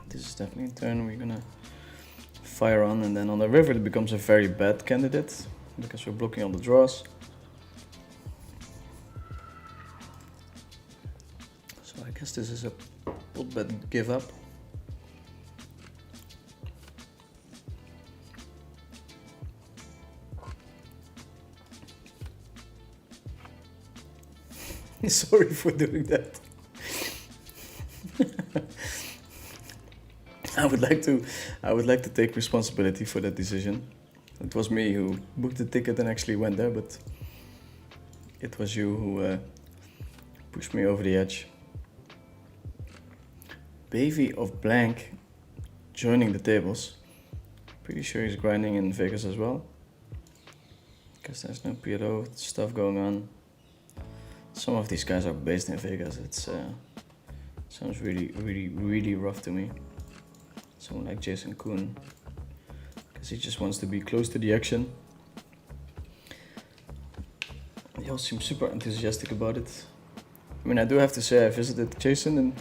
A: This is definitely a turn we're gonna fire on, and then on the river it becomes a very bad candidate because we're blocking all the draws. So I guess this is a pot bet give up. Sorry for doing that. I would like to take responsibility for that decision. It was me who booked the ticket and actually went there, but it was you who pushed me over the edge. Bavy of Blank joining the tables. Pretty sure he's grinding in Vegas as well, because there's no PLO stuff going on. Some of these guys are based in Vegas. It's sounds really rough to me. someone like Jason Koon, because he just wants to be close to the action. He all seems super enthusiastic about it. I mean, I do have to say I visited Jason in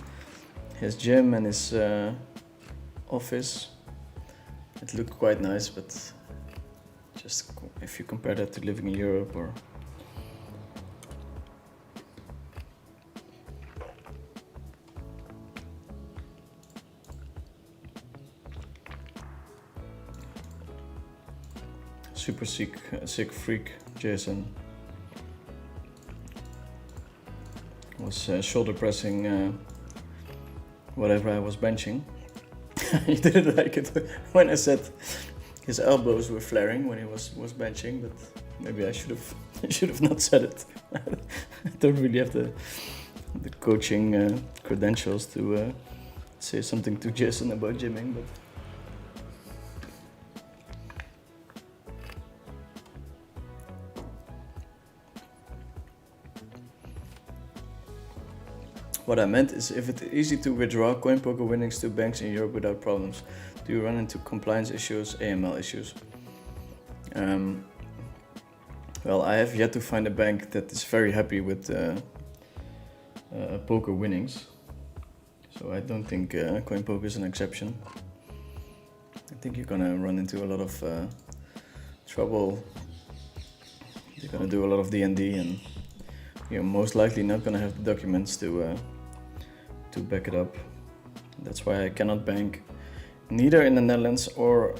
A: his gym and his office. It looked quite nice, but just if you compare that to living in Europe or super sick freak Jason was shoulder pressing whatever I was benching. He didn't like it when I said his elbows were flaring when he was benching, but maybe I should have not said it. I don't really have the coaching credentials to say something to Jason about gymming, but what I meant is, if it's easy to withdraw coin poker winnings to banks in Europe without problems, do you run into compliance issues, AML issues? Well, I have yet to find a bank that is very happy with poker winnings, so I don't think coin poker is an exception. I think you're gonna run into a lot of trouble. You're gonna do a lot of D&D, and you're most likely not gonna have the documents to back it up. That's why I cannot bank neither in the Netherlands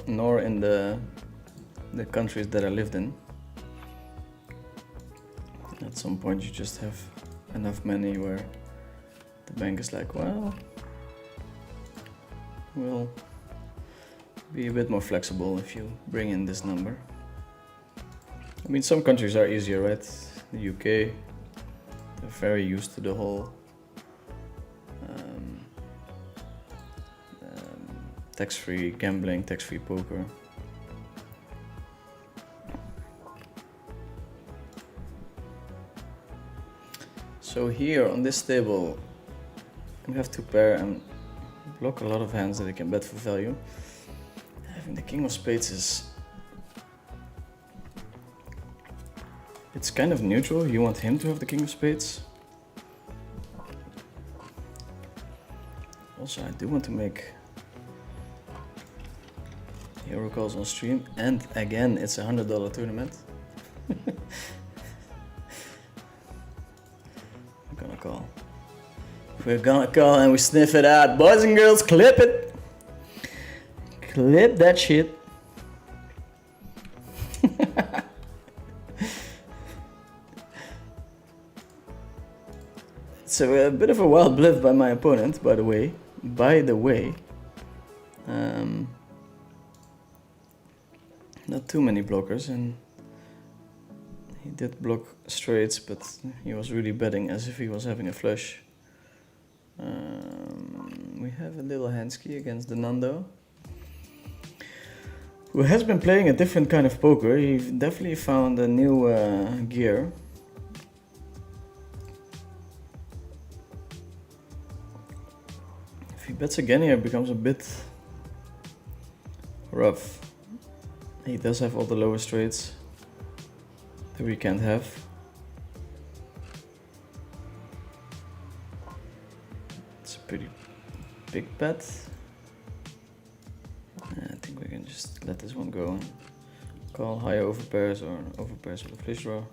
A: nor in the countries that I lived in. At some point you just have enough money where the bank is like, well, we'll be a bit more flexible if you bring in this number. I mean, some countries are easier, right? The UK, they're very used to the whole tax-free gambling, tax-free poker. So here on this table, you have to pair and block a lot of hands that I can bet for value. Having the king of spades it's kind of neutral. You want him to have the king of spades. Also, I do want to make hero calls on stream, and again, it's a $100 tournament. We're gonna call and we sniff it out. Boys and girls, clip it. Clip that shit. It's a bit of a wild bluff by my opponent, by the way. Not too many blockers, and he did block straights, but he was really betting as if he was having a flush. We have a little Hansky against the Nando, who has been playing a different kind of poker. He definitely found a new gear. If he bets again here, it becomes a bit rough. He does have all the lower straights that we can't have. It's a pretty big bet. I think we can just let this one go and call higher overpairs or overpairs with a flush draw.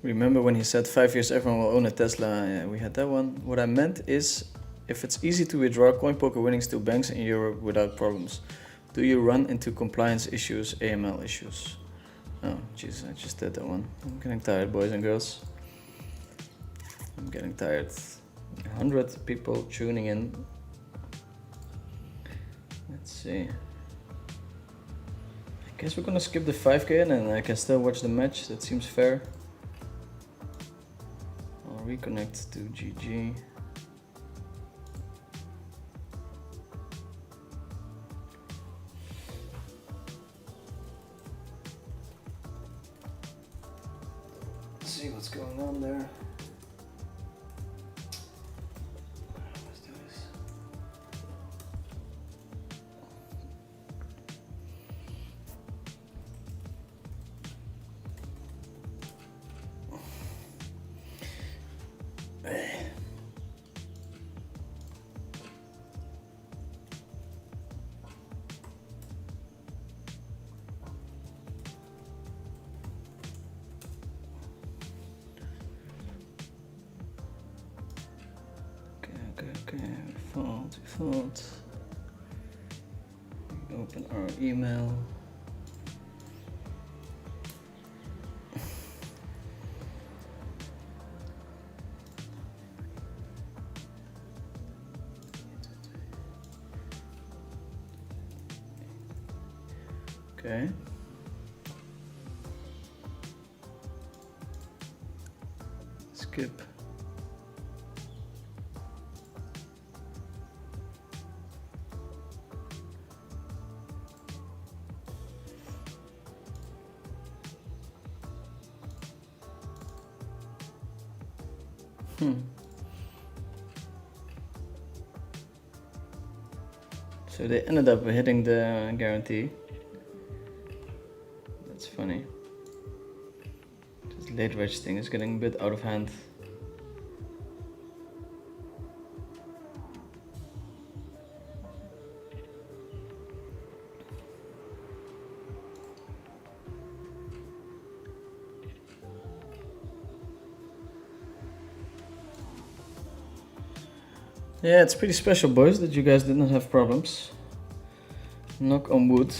A: Remember when he said 5 years everyone will own a Tesla? Yeah, we had that one. What I meant is, if it's easy to withdraw coin poker winnings to banks in Europe without problems, do you run into compliance issues, AML issues? Oh, jeez, I just did that one. I'm getting tired, boys and girls. I'm getting tired. 100 people tuning in. Let's see. I guess we're gonna skip the 5K and then I can still watch the match. That seems fair. I'll reconnect to GG. see what's going on there. Let's do this. Okay, default. Open our email. Okay. Skip. So they ended up hitting the guarantee. That's funny. This late reg thing is getting a bit out of hand. Yeah, it's pretty special, boys, that you guys did not have problems. Knock on wood.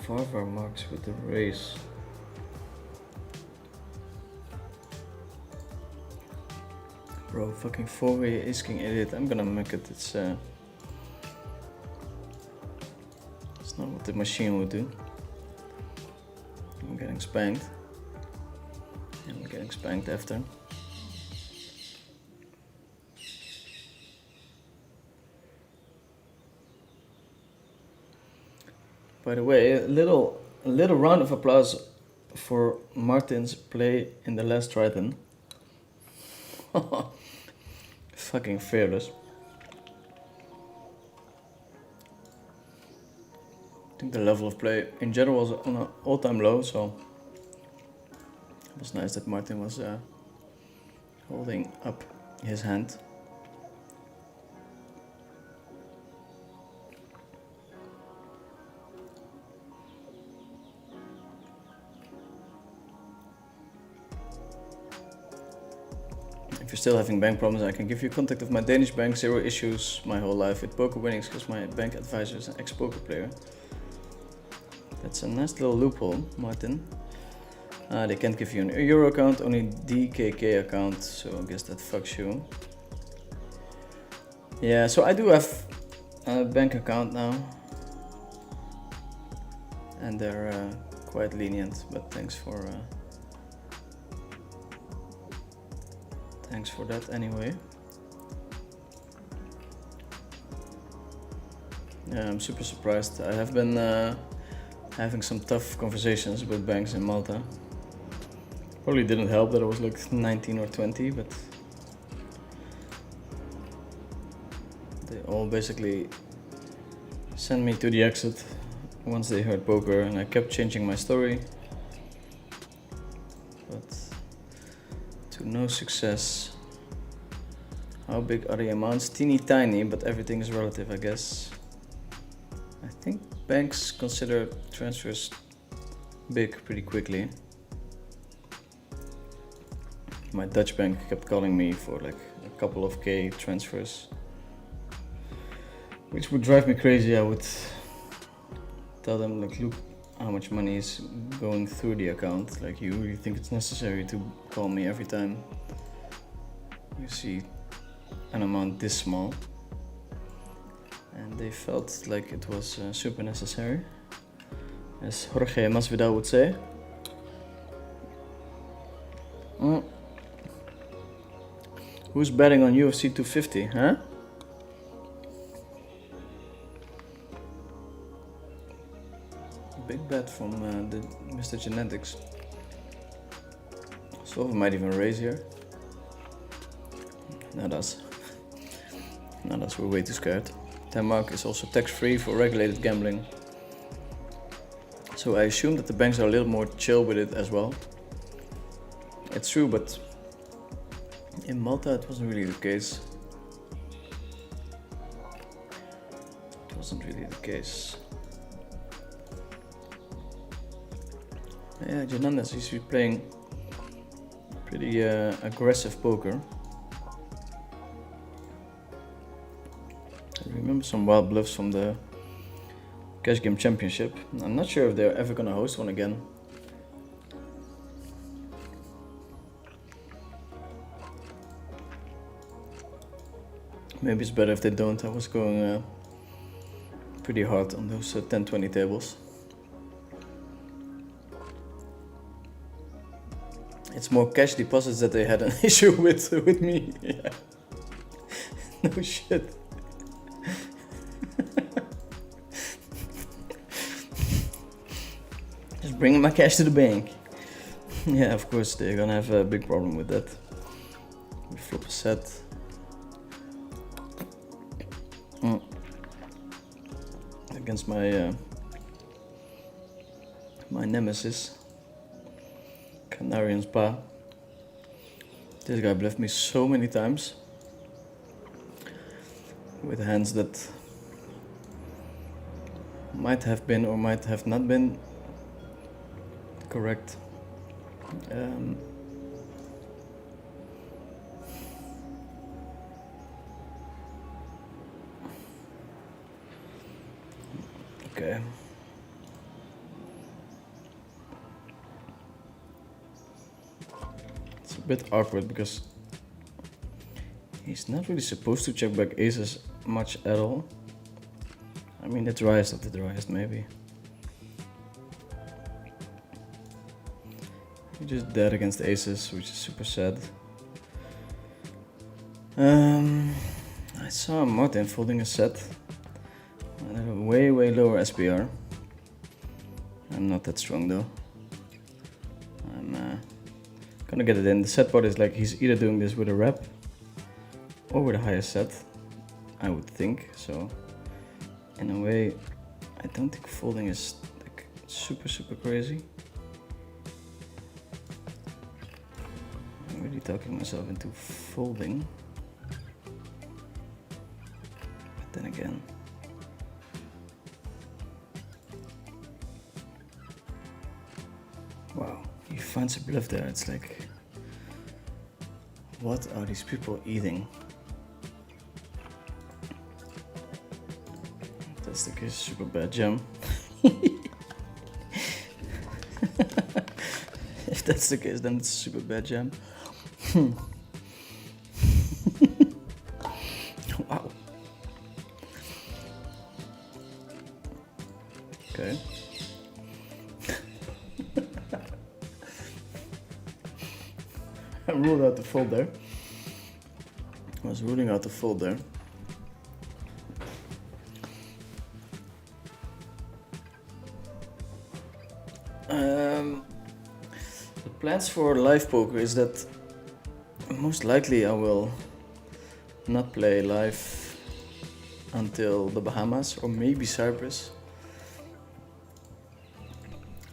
A: Farvar marks with the race. Bro, fucking 4-way ace king idiot. I'm gonna make it. It's not what the machine would do. I'm getting spanked. And I'm getting spanked after. By the way, a little round of applause for Martin's play in the last Triton. Fucking fearless. I think the level of play in general was on an all-time low, so it was nice that Martin was holding up his hand. If you're still having bank problems, I can give you contact of my Danish bank. 0 issues my whole life with poker winnings because my bank advisor is an ex-poker player. That's a nice little loophole, Martin. They can't give you an Euro account, only DKK account, so I guess that fucks you. Yeah, so I do have a bank account now. And they're quite lenient, but thanks for that anyway. Yeah, I'm super surprised. I have been having some tough conversations with banks in Malta. Probably didn't help that I was like 19 or 20, but they all basically sent me to the exit once they heard poker, and I kept changing my story, but to no success. How big are the amounts? Teeny tiny, but everything is relative, I guess. I think banks consider transfers big pretty quickly. My Dutch bank kept calling me for like a couple of K transfers, which would drive me crazy. I would tell them, like, look how much money is going through the account. Like, you really think it's necessary to call me every time you see an amount this small? and they felt like it was super necessary, as Jorge Masvidal would say. Who's betting on UFC 250, huh? Big bet from the Mr. Genetics. Solver might even raise here. Not us. Not us, we're way too scared. Denmark is also tax-free for regulated gambling. So I assume that the banks are a little more chill with it as well. It's true, but in Malta it wasn't really the case. It wasn't really the case. Yeah, Janandas, he's playing pretty aggressive poker. I remember some wild bluffs from the Cash Game Championship. I'm not sure if they're ever gonna host one again. Maybe it's better if they don't. I was going pretty hard on those 10-20 tables. It's more cash deposits that they had an issue with me. Yeah. No shit. Just bringing my cash to the bank. Yeah, of course they're gonna have a big problem with that. We flop a set. Against my my nemesis. Canarian Spa. This guy bluffed me so many times with hands that might have been or might have not been correct. Okay. It's a bit awkward because he's not really supposed to check back aces much at all. I mean, the driest of the driest, maybe. He just dead against aces, which is super sad. I saw Martin folding a set and have a way lower SPR. I'm not that strong though. I'm gonna get it in. The set part is like he's either doing this with a rep or with a higher set, I would think. So in a way, I don't think folding is like super crazy. I'm really talking myself into folding. But then again, wow, he finds a bluff there. It's like, what are these people eating? If that's the case, super bad jam. If that's the case, then it's a super bad jam. Wow. Okay. I ruled out the fold there. I was ruling out the fold there. The plans for live poker is that most likely I will not play live until the Bahamas or maybe Cyprus.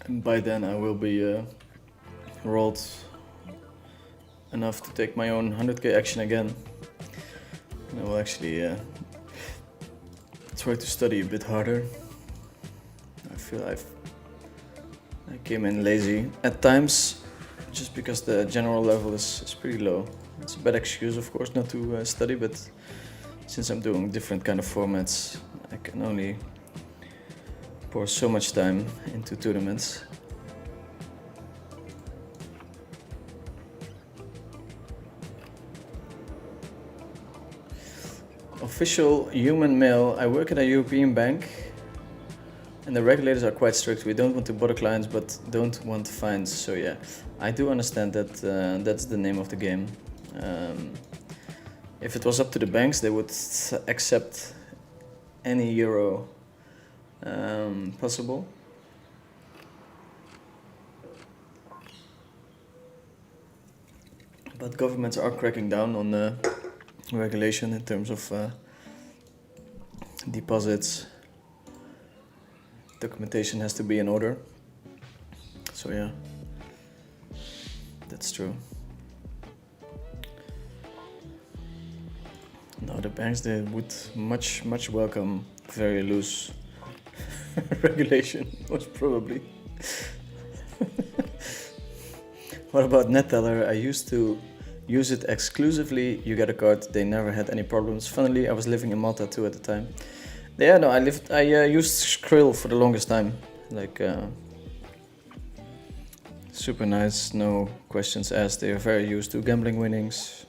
A: And by then I will be rolled enough to take my own 100k action again. And I will actually try to study a bit harder. I feel I came in lazy at times just because the general level is pretty low. It's a bad excuse, of course, not to study, but since I'm doing different kind of formats, I can only pour so much time into tournaments. Official human mail. I work at a European bank and the regulators are quite strict. We don't want to bother clients but don't want fines. So yeah, I do understand that that's the name of the game. If it was up to the banks, they would accept any euro possible. But governments are cracking down on the regulation in terms of deposits. Documentation has to be in order. So yeah, that's true. No, the banks, they would much welcome very loose regulation, most probably. What about NetTeller? I used to use it exclusively. You get a card. They never had any problems. Funnily, I was living in Malta too at the time. Yeah, no, I used Skrill for the longest time. Like, super nice, no questions asked. They are very used to gambling winnings.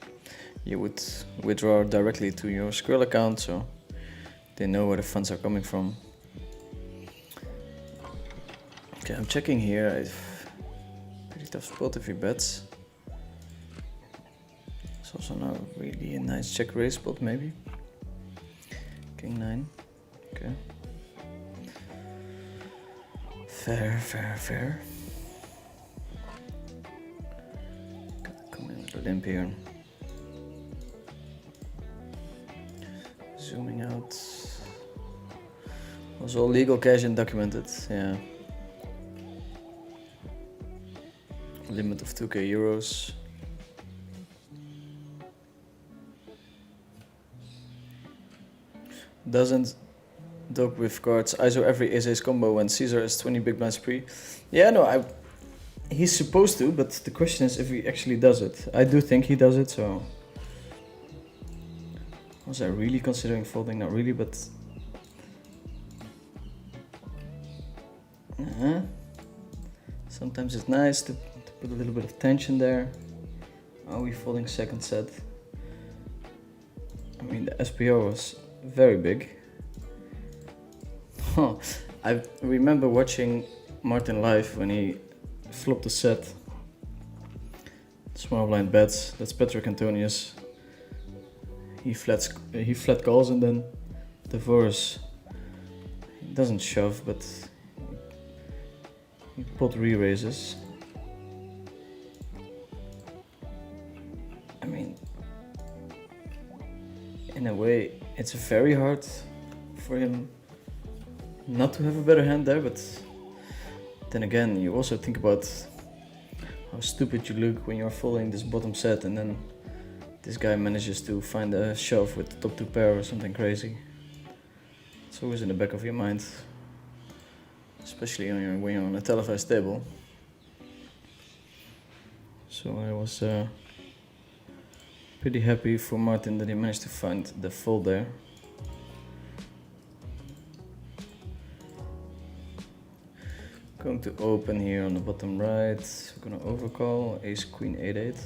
A: You would withdraw directly to your Skrill account, so they know where the funds are coming from. Okay, I'm checking here. Pretty tough spot if he bets. It's also not really a nice check raise spot, maybe. King 9. Okay. Fair. Come in with a limp here. Zooming out. Was all legal cash and documented, yeah. Limit of 2k euros. Doesn't dock with cards. ISO every ace-ace combo when Caesar is 20 big blinds pre. Yeah, no, he's supposed to, but the question is if he actually does it. I do think he does it, so... Was I really considering folding? Not really, but... Sometimes it's nice to put a little bit of tension there. Are we folding second set? I mean, the SPO was very big. I remember watching Martin live when he flopped the set. Small blind bets. That's Patrick Antonius. He flat calls and then divorce. He doesn't shove, but he pot re-raises. I mean, in a way, it's very hard for him not to have a better hand there, but then again, you also think about how stupid you look when you're folding this bottom set and then this guy manages to find a shove with the top 2 pair or something crazy. It's always in the back of your mind, especially when you're on a televised table. So I was pretty happy for Martin that he managed to find the fold there. Going to open here on the bottom right. We're gonna overcall ace queen 8-8.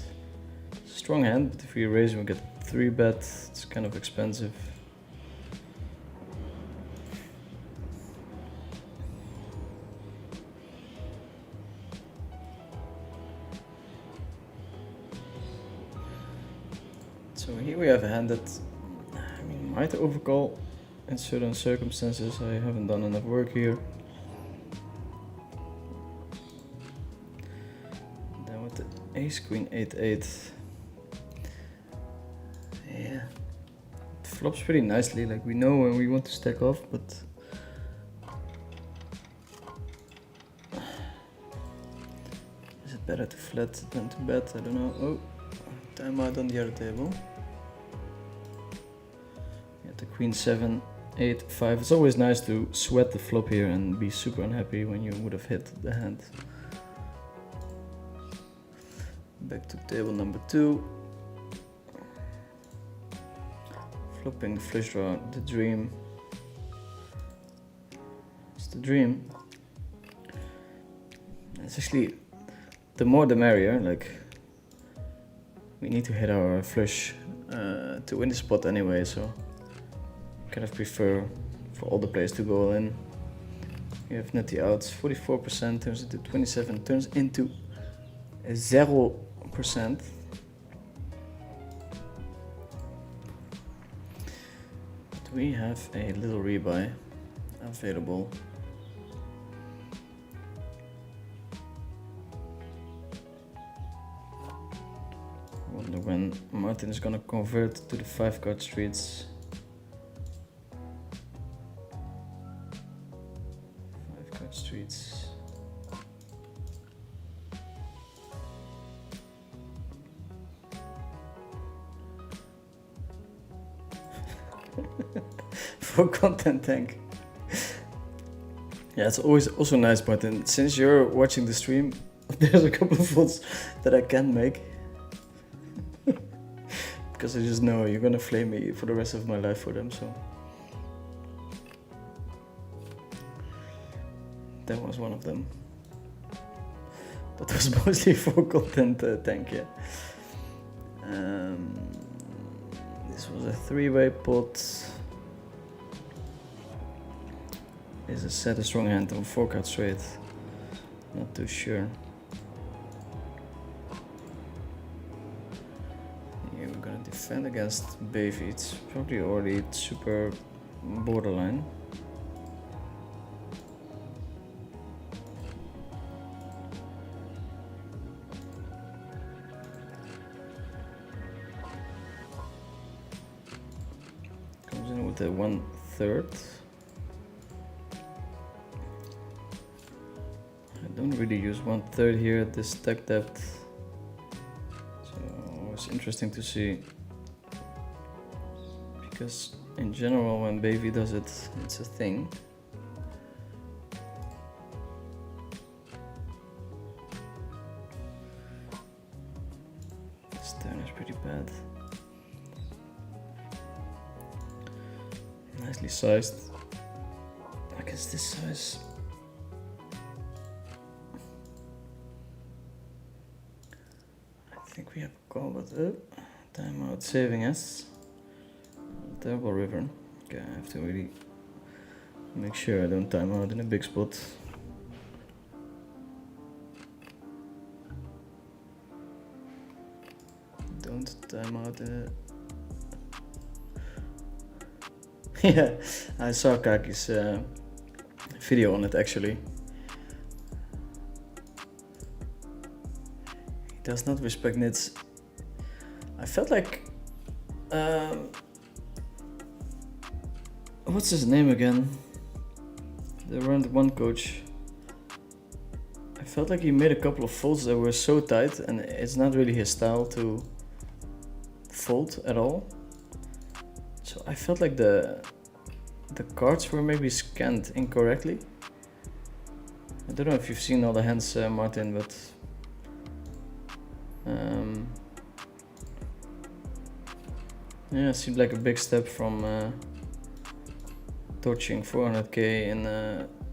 A: Strong hand, but if we raise we get 3-bet. It's kind of expensive. So here we have a hand that might overcall in certain circumstances. I haven't done enough work here. Then with the ace queen 8-8. Yeah, it flops pretty nicely. Like, we know when we want to stack off, but is it better to flat than to bet? I don't know. Oh, timeout on the other table. The queen 7, 8, 5. It's always nice to sweat the flop here and be super unhappy when you would have hit the hand. Back to table number 2. Flopping flush draw, the dream. It's the dream. It's actually, the more the merrier. Like, we need to hit our flush to win the spot anyway, so kind of prefer for all the players to go all in. You have nutty outs, 44% turns into 27, turns into 0%. But we have a little rebuy available. I wonder when Martin is gonna convert to the 5-card streets. 5-card streets. For content tank. Yeah, it's always also nice, Martin. Since you're watching the stream, there's a couple of folds that I can make. Because I just know you're gonna flame me for the rest of my life for them, so. That was one of them. That was mostly for content tank, yeah. This was a 3-way pot. Is a set a strong hand on 4-card straight? Not too sure. Yeah, we're gonna defend against Baby. It's probably already super borderline. Comes in with a 1/3. I don't really use 1/3 here at this stack depth, so it's interesting to see, because in general when Baby does it, it's a thing. This turn is pretty bad. Nicely sized. I guess this size. I think we have a call, but timeout saving us. Terrible river. Okay, I have to really make sure I don't time out in a big spot. Don't time out in a... Yeah, I saw Kaki's video on it actually. Does not respect nits. I felt like what's his name again? The round 1 coach. I felt like he made a couple of folds that were so tight, and it's not really his style to fold at all. So I felt like the cards were maybe scanned incorrectly. I don't know if you've seen all the hands, Martin, but yeah, it seemed like a big step from torching 400k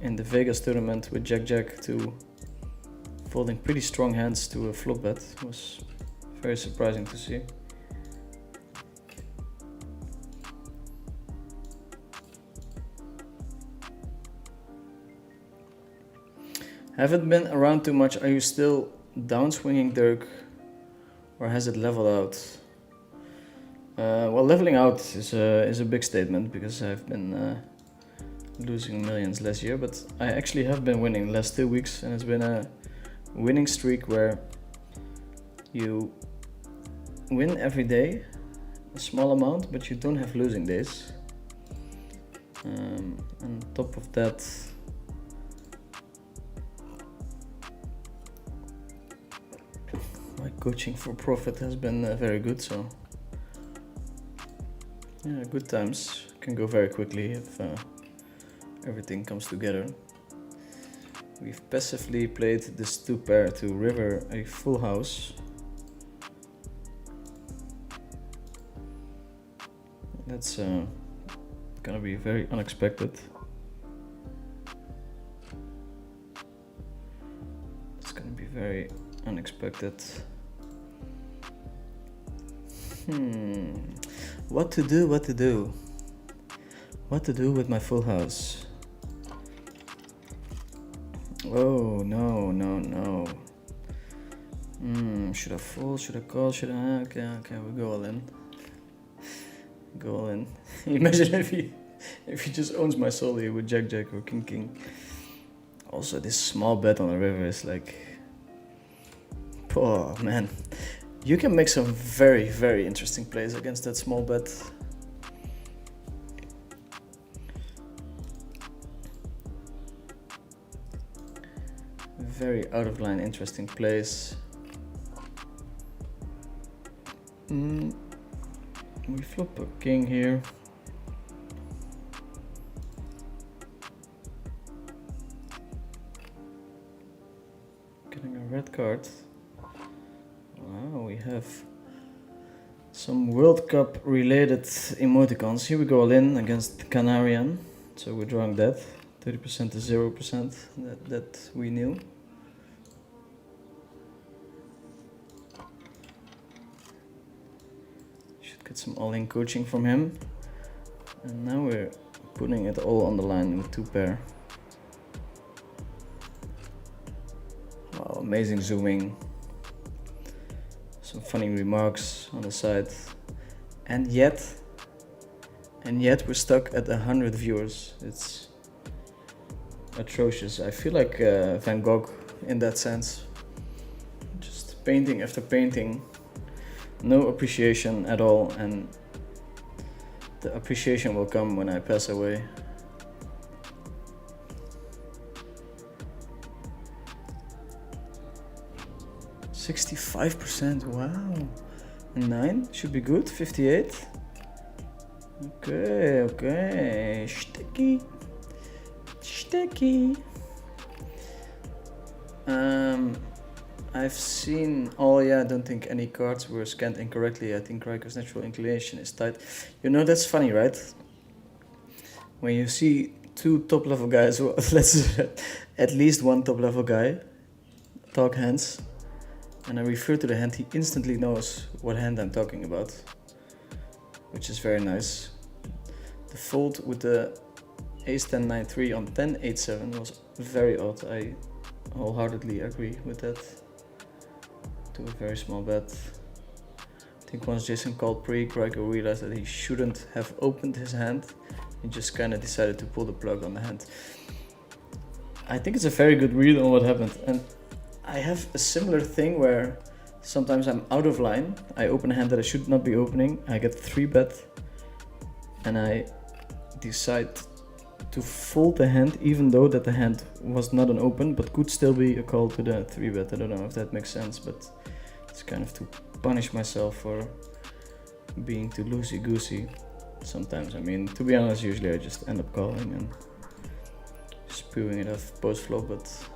A: in the Vegas tournament with Jack to folding pretty strong hands to a flop bet. It was very surprising to see. Haven't been around too much. Are you still downswinging, Dirk, or has it leveled out? Well, leveling out is a big statement, because I've been losing millions last year, but I actually have been winning the last 2 weeks, and it's been a winning streak where you win every day, a small amount, but you don't have losing days. On top of that, my coaching for profit has been very good, so yeah, good times can go very quickly if everything comes together. We've passively played this 2 pair to river a full house. That's gonna be very unexpected. It's gonna be very unexpected. What to do? What to do with my full house? Oh, no, no, no. Should I fold? Should I call? Should I? Okay, we go all in. Go all in. Imagine if he just owns my solely with Jack or King. Also, this small bet on the river is like, oh man, you can make some very, very interesting plays against that small bet. Very out of line, interesting plays. We flop a king here. Getting a red card. Wow, we have some World Cup related emoticons. Here we go all in against Canarian. So we're drawing that. 30% to 0%. That we knew. Get some all-in coaching from him, and now we're putting it all on the line with 2 pair. Wow, amazing zooming, some funny remarks on the side, and yet we're stuck at 100 viewers. It's atrocious. I feel like Van Gogh in that sense, just painting after painting. No appreciation at all, and the appreciation will come when I pass away. %65%, wow. And 9 should be good. 58. Okay. Sticky. I've seen, I don't think any cards were scanned incorrectly. I think Riker's natural inclination is tight. You know, that's funny, right? When you see 2 top level guys, well, let's at least 1 top level guy talk hands, and I refer to the hand, he instantly knows what hand I'm talking about, which is very nice. The fold with the ace 10 9 3 on 10 8 7 was very odd. I wholeheartedly agree with that. To a very small bet. I think once Jason called pre, Riker realized that he shouldn't have opened his hand. He just kind of decided to pull the plug on the hand. I think it's a very good read on what happened, and I have a similar thing where sometimes I'm out of line. I open a hand that I should not be opening. I get 3 bet, and I decide to fold the hand, even though that the hand was not an open, but could still be a call to the 3 bet. I don't know if that makes sense, but it's kind of to punish myself for being too loosey-goosey sometimes. I mean, to be honest, usually I just end up calling and spewing it off post-flop, but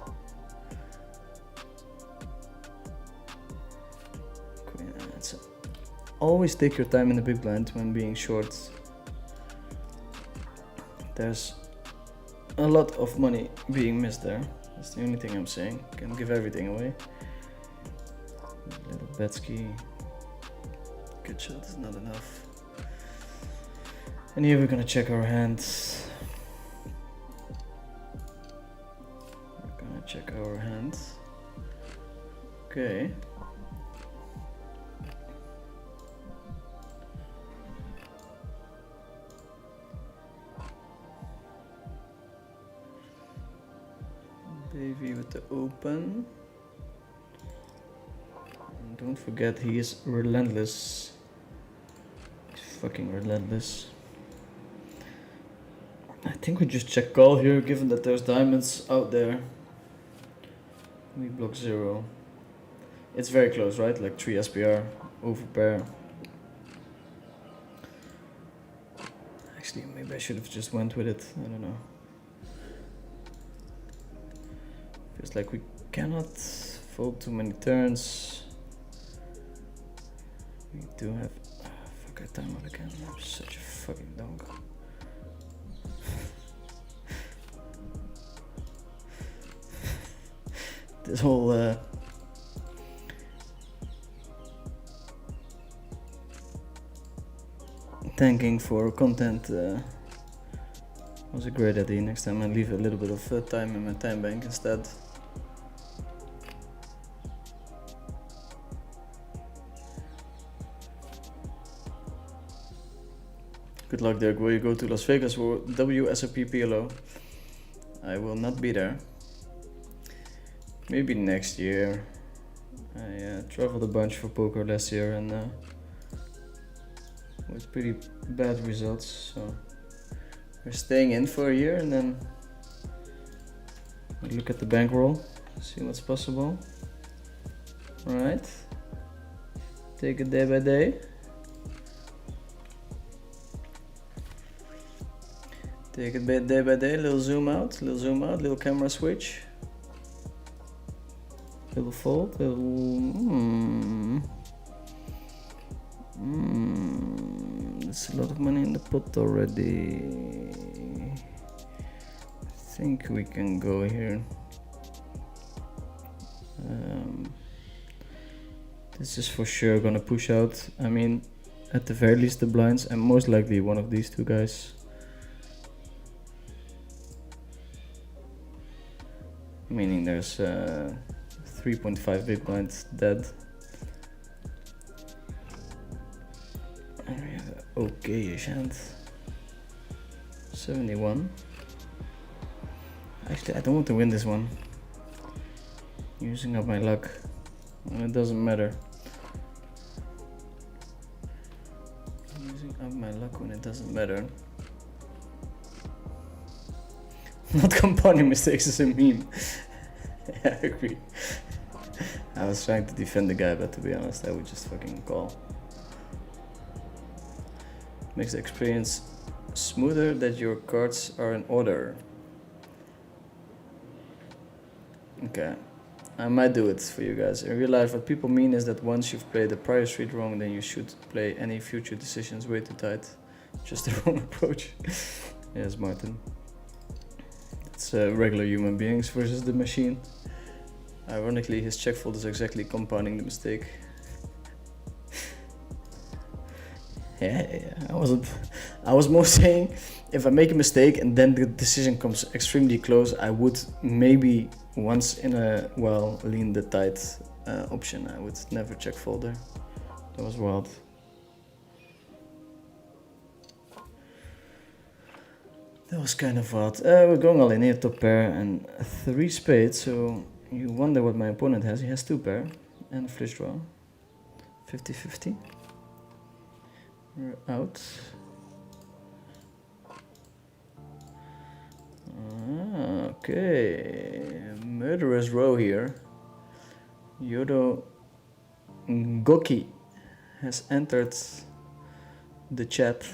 A: always take your time in the big blind when being short. There's a lot of money being missed there. That's the only thing I'm saying. Can't give everything away. Little Betsky. Good shot is not enough. And here we're gonna check our hands. We're gonna check our hands. Okay. Davey with the open. And don't forget, he is relentless. He's fucking relentless. I think we just check call here, given that there's diamonds out there. We block 0. It's very close, right? Like 3 SPR, over pair. Actually, maybe I should have just went with it. I don't know. Feels like we cannot fold too many turns. We do have... fuck, I time out again. I'm such a fucking donk. This whole... thanking for content Was a great idea. Next time I leave a little bit of time in my time bank instead. Good luck, Dirk. Will you go to Las Vegas for WSOP PLO? I will not be there. Maybe next year. I traveled a bunch for poker last year and with pretty bad results. So we're staying in for a year and then we look at the bankroll, see what's possible. Alright. Take it day by day. Take it day by day, little zoom out, little camera switch. Little fold, There's a lot of money in the pot already. I think we can go here. This is for sure gonna push out. I mean, at the very least the blinds, and most likely one of these two guys. Meaning there's 3.5 big blinds dead. And we have an okay-ish hand. 71. Actually, I don't want to win this one. Using up my luck. And it doesn't matter. Using up my luck when it doesn't matter. Not compounding mistakes is a meme. Yeah, I agree. I was trying to defend the guy, but to be honest, I would just fucking call. Makes the experience smoother that your cards are in order. Okay, I might do it for you guys. In real life, what people mean is that once you've played the prior street wrong, then you should play any future decisions way too tight. Just the wrong approach. Yes, Martin. It's regular human beings versus the machine. Ironically, his check fold is exactly compounding the mistake. Yeah, I was more saying, if I make a mistake and then the decision comes extremely close, I would maybe once in a while lean the tight option. I would never check fold there. That was wild. That was kind of wild. We're going all in here, top pair and 3 spades, so you wonder what my opponent has. He has 2 pair and a flush draw. 50-50. We're out. Okay, murderous row here. Yodo Goki has entered the chat.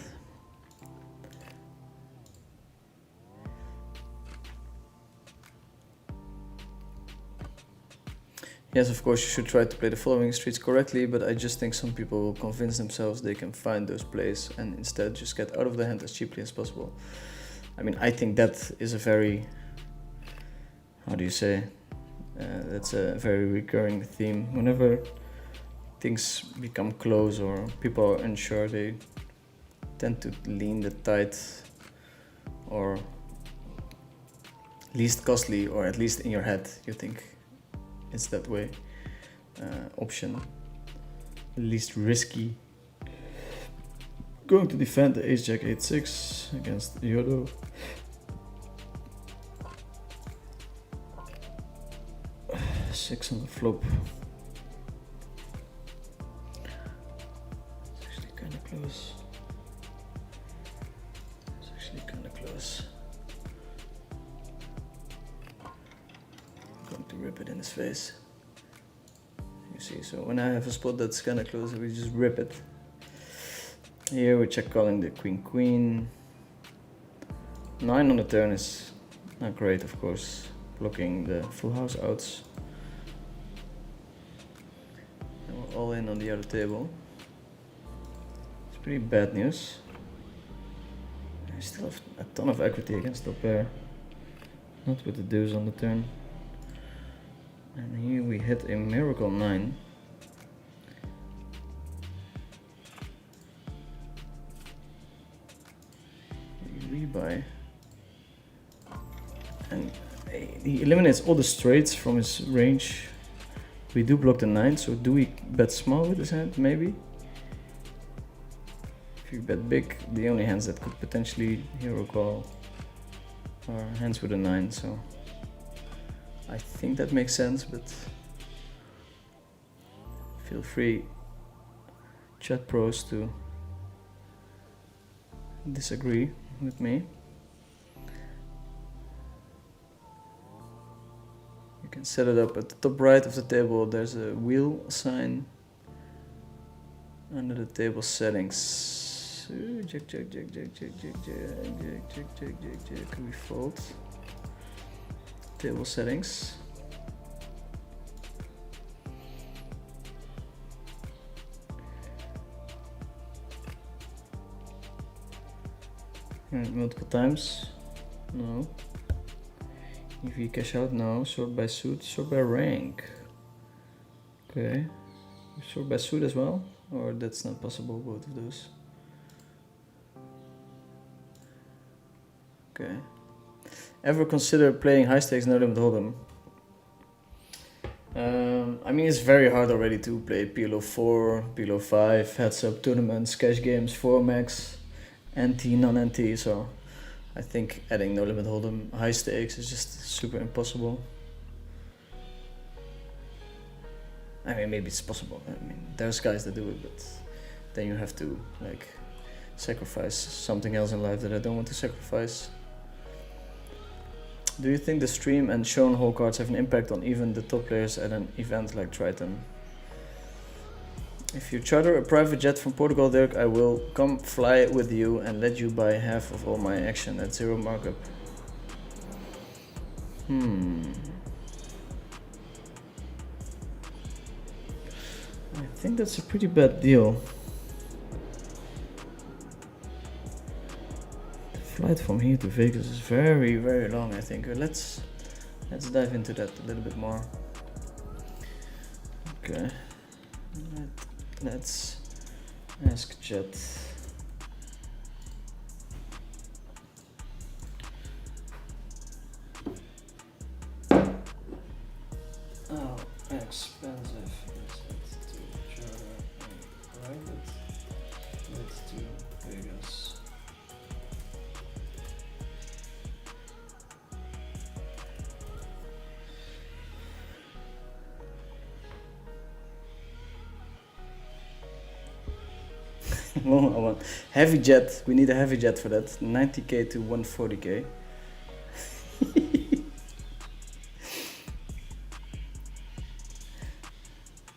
A: Yes, of course, you should try to play the following streets correctly, but I just think some people will convince themselves they can find those plays and instead just get out of the hand as cheaply as possible. I mean, I think that is a very, how do you say, that's a very recurring theme. Whenever things become close or people are unsure, they tend to lean the tight or least costly, or at least in your head you think it's that way, option, least risky. Going to defend the ace jack 8-6 against Yodo. Six on the flop. It's actually kind of close. It's actually kind of close. I'm going to rip it in his face. You see, so when I have a spot that's kind of close, we just rip it. Here we check calling the queen. 9 on the turn is not great, of course, blocking the full house outs. And we're all in on the other table. It's pretty bad news. I still have a ton of equity against top pair. Not with the deuce on the turn. And here we hit a miracle 9. We rebuy. And he eliminates all the straights from his range. We do block the 9, so do we bet small with his hand? Maybe. If you bet big, the only hands that could potentially hero call are hands with a 9, so I think that makes sense, but feel free, chat pros, to disagree with me. You can set it up at the top right of the table. There's a wheel sign under the table settings. Check, check, check, check, check, check, check, check, check, check, check. We fold. Table settings. Multiple times. No. EV cash out, no. Sort by suit, sort by rank. Okay. Sort by suit as well? Or that's not possible, both of those. Okay. Ever consider playing high stakes no limit hold'em? I mean, it's very hard already to play PLO 4, PLO 5, heads up tournaments, cash games, 4 max, NT, non-NT, so I think adding no limit hold'em high stakes is just super impossible. I mean, maybe it's possible. I mean, there's guys that do it, but then you have to like sacrifice something else in life that I don't want to sacrifice. Do you think the stream and shown hole cards have an impact on even the top players at an event like Triton? If you charter a private jet from Portugal, Dirk, I will come fly with you and let you buy half of all my action at 0 markup. I think that's a pretty bad deal. Flight from here to Vegas is very, very long, I think. Let's dive into that a little bit more. Okay. Let's ask chat. How expensive is it to charter a private jet to Vegas? Well, heavy jet, we need a heavy jet for that. 90k to 140k.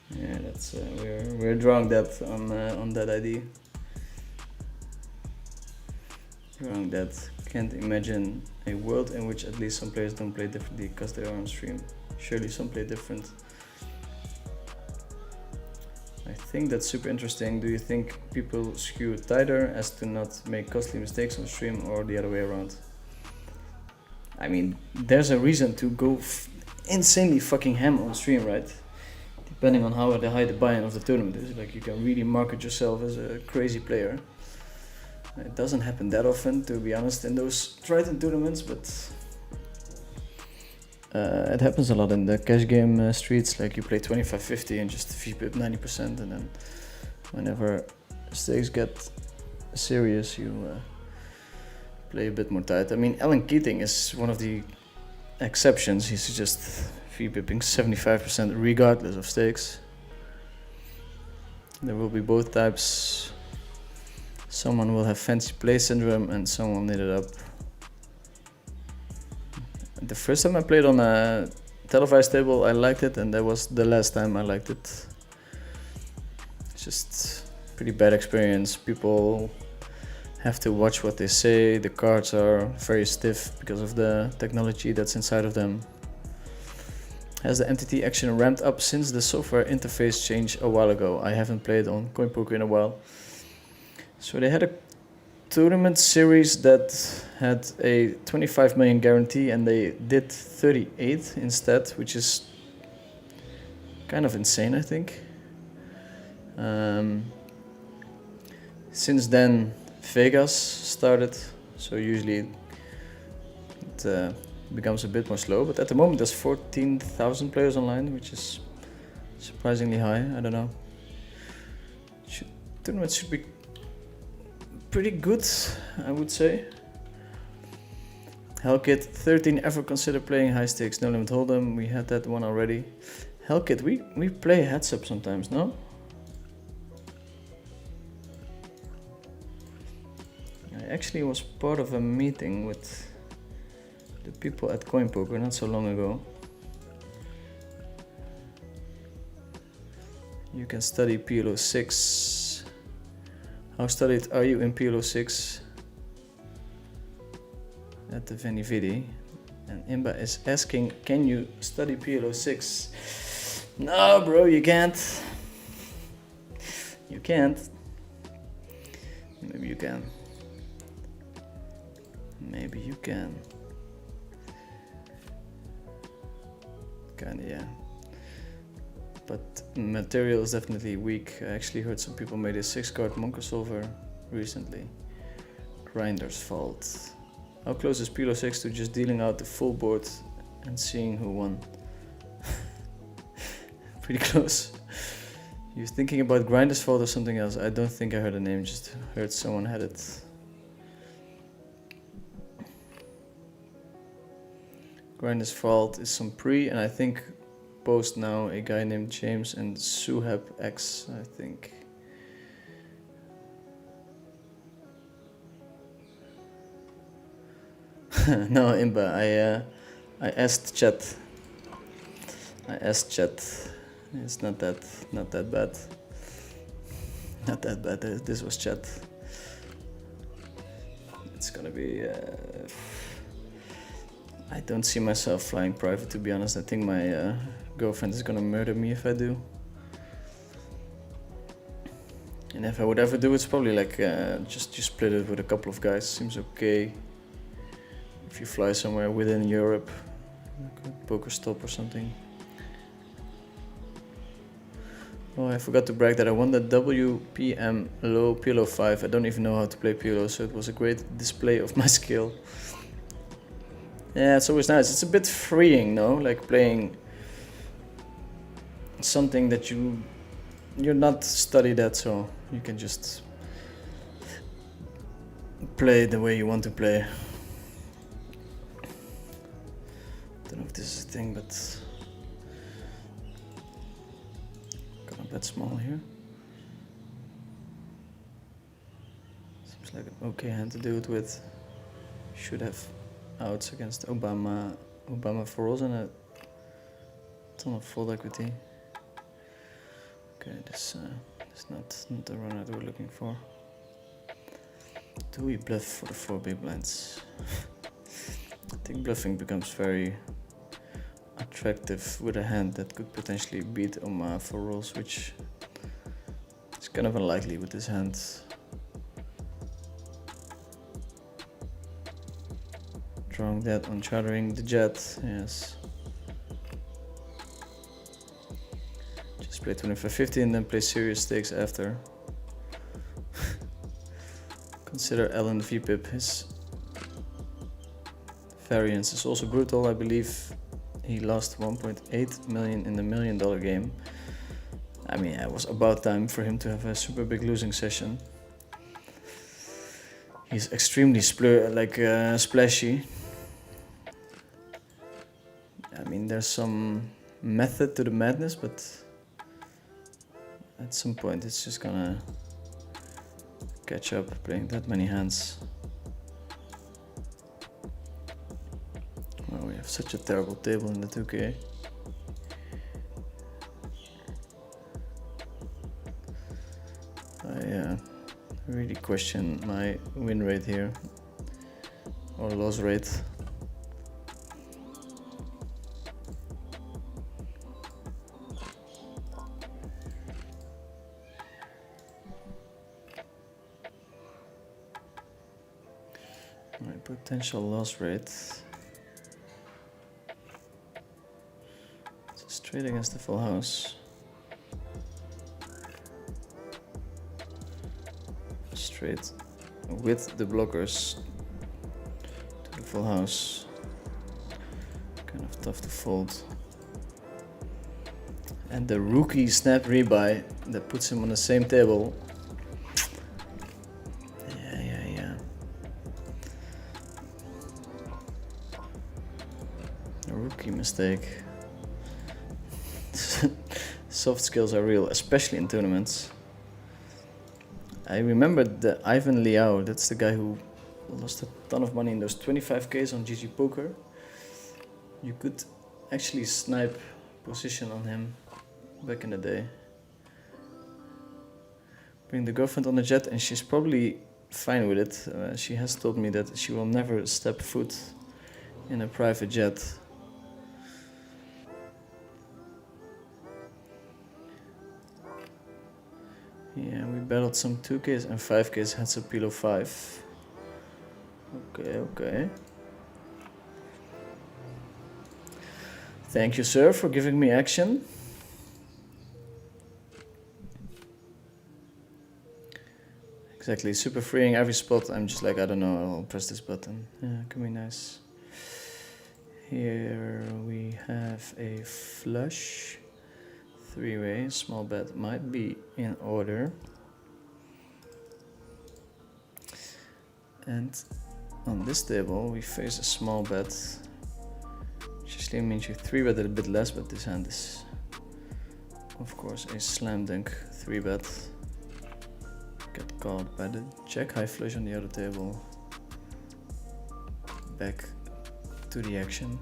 A: Yeah, that's we're drawing that on that ID. Drawing that. Can't imagine a world in which at least some players don't play differently because they are on stream. Surely some play different. I think that's super interesting. Do you think people skew tighter as to not make costly mistakes on stream, or the other way around? I mean, there's a reason to go insanely fucking ham on stream, right? Depending on how high the buy-in of the tournament is. Like, you can really market yourself as a crazy player. It doesn't happen that often, to be honest, in those Triton tournaments, but it happens a lot in the cash game streets. Like, you play 25-50 and just VP up 90%, and then whenever stakes get serious, you play a bit more tight. I mean, Alan Keating is one of the exceptions. He's just VPing 75% regardless of stakes. There will be both types. Someone will have fancy play syndrome and someone will knit it up. The first time I played on a televised table, I liked it, and that was the last time I liked it. It's just pretty bad experience. People have to watch what they say. The cards are very stiff because of the technology that's inside of them. Has the MTT action ramped up since the software interface changed a while ago? I haven't played on CoinPoker in a while. So they had a tournament series that had a 25 million guarantee, and they did 38 instead, which is kind of insane, I think. Since then, Vegas started, so usually becomes a bit more slow. But at the moment there's 14,000 players online, which is surprisingly high. I don't know. Tournament should be pretty good, I would say. Hellkit 13, ever consider playing high stakes no limit hold'em? We had that one already. Hellkit, we play heads up sometimes, no? I actually was part of a meeting with the people at Coin Poker not so long ago. You can study PLO 6. How studied are you in PLO 6? At the Veni Vidi. And Imba is asking, can you study PLO 6? No, bro, you can't. You can't. Maybe you can. Maybe you can. Kinda, yeah. But material is definitely weak. I actually heard some people made a 6-card Monka solver recently. Grinder's Fault. How close is PLO 6 to just dealing out the full board and seeing who won? Pretty close. You're thinking about Grinder's Fault or something else? I don't think I heard the name, just heard someone had it. Grinder's Fault is some pre, and I think post now a guy named James and Suhab X, I think. No, Imba, I asked chat. It's not that bad. Not that bad. This was chat. It's gonna be. I don't see myself flying private, to be honest. I think my girlfriend is gonna murder me if I do. And if I would ever do, it's probably like just you split it with a couple of guys. Seems okay. If you fly somewhere within Europe, like a poker stop or something. Oh, I forgot to brag that I won the WPM low PLO 5. I don't even know how to play PLO, so it was a great display of my skill. Yeah, it's always nice. It's a bit freeing, no? Like playing something that you're not studied at, so you can just play the way you want to play. Don't know if this is a thing, but gonna bet small here. Seems like an okay hand to do it with. Should have outs against Obama for rolls and a ton of fold equity. Okay, this is not the run that we're looking for. Do we bluff for the 4 big blinds? I think bluffing becomes very attractive with a hand that could potentially beat Oma for rolls, which is kind of unlikely with this hand. Drawing that on chartering the jet, yes. Just play 25-50 and then play serious stakes after. Consider Alan VPIP. His variance is also brutal. I believe he lost 1.8 million in the $1 million game. I mean, it was about time for him to have a super big losing session. He's extremely splashy. I mean, there's some method to the madness, but at some point it's just gonna catch up playing that many hands. Well, we have such a terrible table in the 2K. I really question my win rate here, or loss rate. My potential loss rate. It's a straight against the full house. Straight with the blockers to the full house. Kind of tough to fold. And the rookie snap rebuy that puts him on the same table. Yeah. A rookie mistake. Soft skills are real, especially in tournaments. I remember the Ivan Liao, that's the guy who lost a ton of money in those 25Ks on GG Poker. You could actually snipe position on him back in the day. Bring the girlfriend on the jet and she's probably fine with it. She has told me that she will never step foot in a private jet. Yeah, we battled some 2Ks and 5Ks, heads up below 5. Okay. Thank you, sir, for giving me action. Exactly, super freeing every spot. I'm just like, I don't know, I'll press this button. Yeah, it can be nice. Here we have a flush. 3-way, small bet might be in order. And on this table we face a small bet. Which actually means you 3-bet it a bit less, but this hand is of course a slam dunk 3-bet. Get called by the jack high flush on the other table. Back to the action.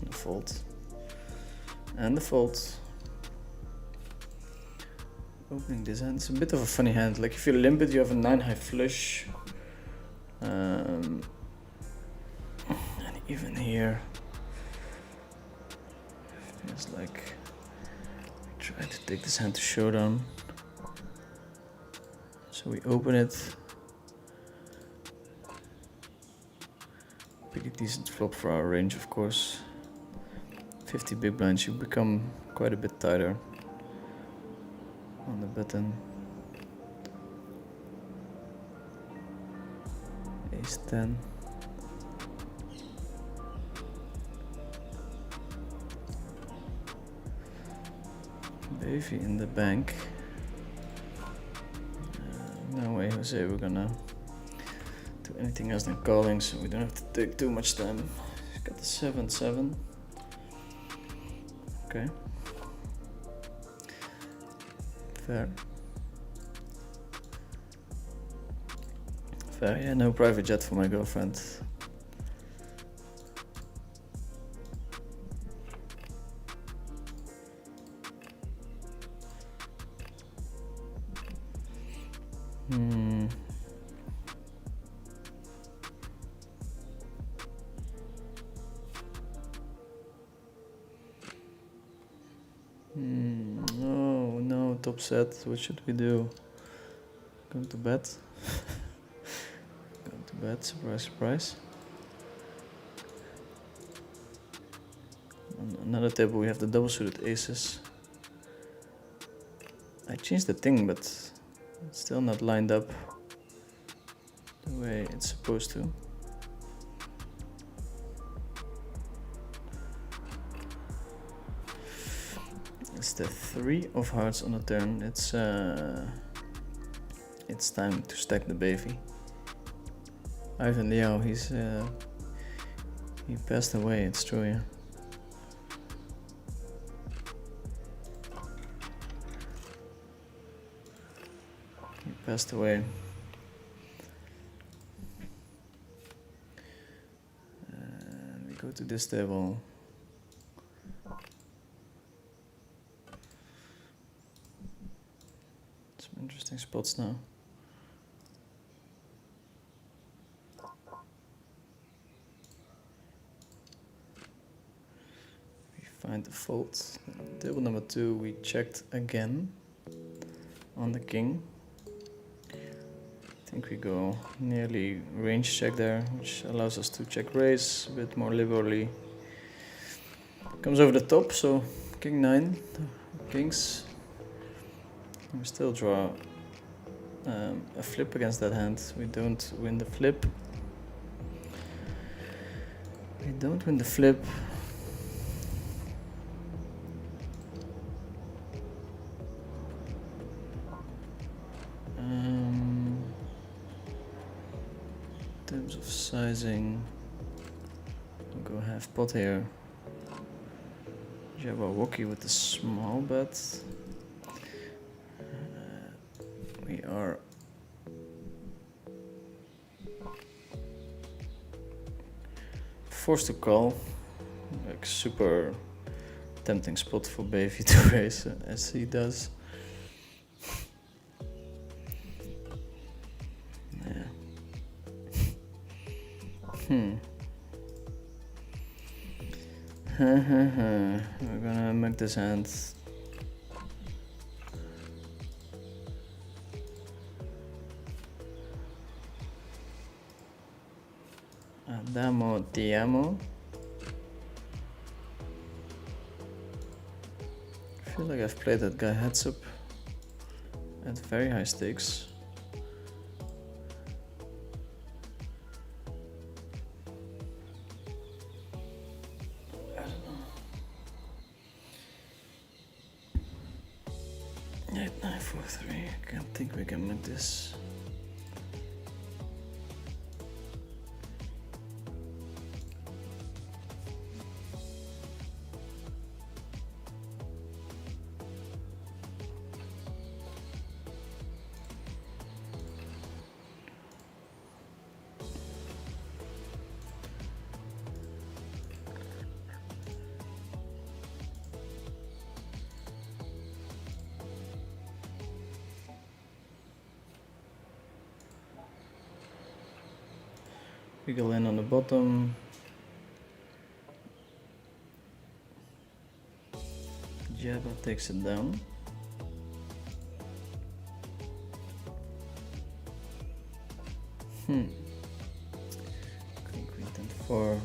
A: The fold. And the fold. Opening this hand. It's a bit of a funny hand. Like if you limp it, you have a 9 high flush. And even here, feels like we try to take this hand to showdown. So we open it. Pretty decent flop for our range, of course. 50 big blinds, you become quite a bit tighter on the button. Ace 10. Baby in the bank. No way, Jose, we're gonna do anything else than calling, so we don't have to take too much time. He's got the 7-7. Okay. Fair. Fair, yeah, no private jet for my girlfriend. Oh no, top set. What should we do? Going to bed? Going to bed, surprise, surprise. On another table we have the double suited aces. I changed the thing, but it's still not lined up the way it's supposed to. It's the 3 of hearts on the turn. It's time to stack the baby. Ivan Liao, he passed away. It's true, yeah. He passed away. We go to this table. Interesting spots now. We find the fold. Table number 2 we checked again on the king. I think we go nearly range check there, which allows us to check raise a bit more liberally. Comes over the top, so king 9, kings. We still draw a flip against that hand. We don't win the flip. We don't win the flip. In terms of sizing, I'll go half pot here. Jabberwocky with the small bet. We are forced to call. Like super tempting spot for Baby to raise as he does. Yeah. We're gonna make this hand. Adamo ti amo. I feel like I've played that guy heads up at very high stakes. I don't know. 8-9-4-3. I can't think we can make this. Wiggle in on the bottom. Jabba takes it down. Queen, queen, 10-4.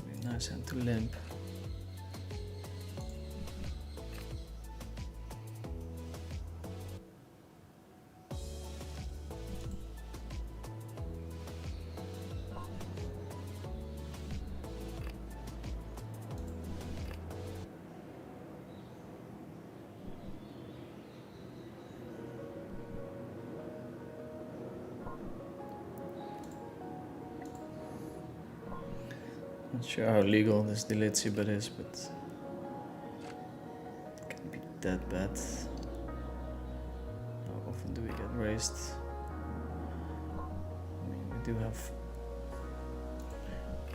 A: Be nice hand to limp. Not sure how legal this delayed c-bet is, but it can't be that bad. How often do we get raised? I mean, we do have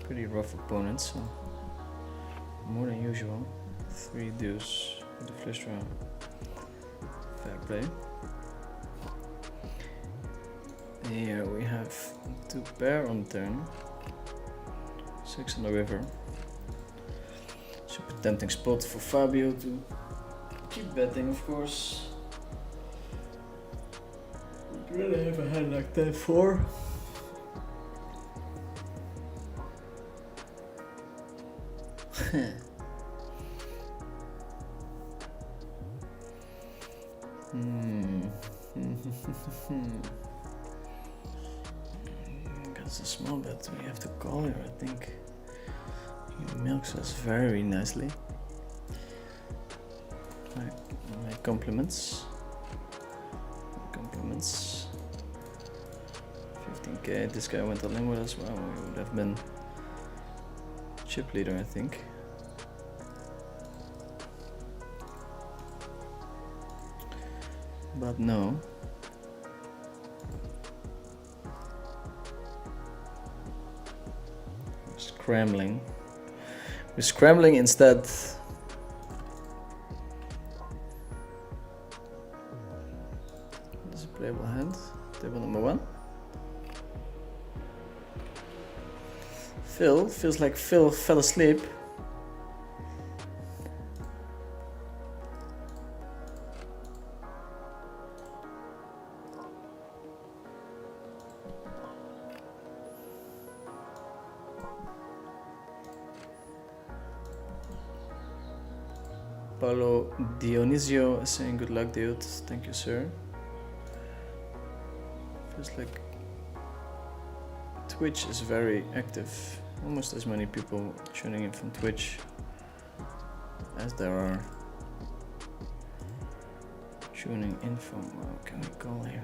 A: pretty rough opponents, so more than usual. 3 deuce with the flush draw. Fair play. Here we have 2 pair on turn. 6 on the river. Super tempting spot for Fabio to keep betting, of course. Would really have a hand like 10-4. That's a small bet. We have to call here, I think. He milks us very nicely. My compliments. Compliments. 15k. This guy went all in with us. Wow, we would have been chip leader, I think. But no. Scrambling. We're scrambling instead. This is a playable hand. Table number 1. Phil. Feels like Phil fell asleep. Paulo Dionisio is saying good luck, dude. Thank you, sir. Feels like Twitch is very active almost as many people tuning in from Twitch as there are tuning in from, what can we call here?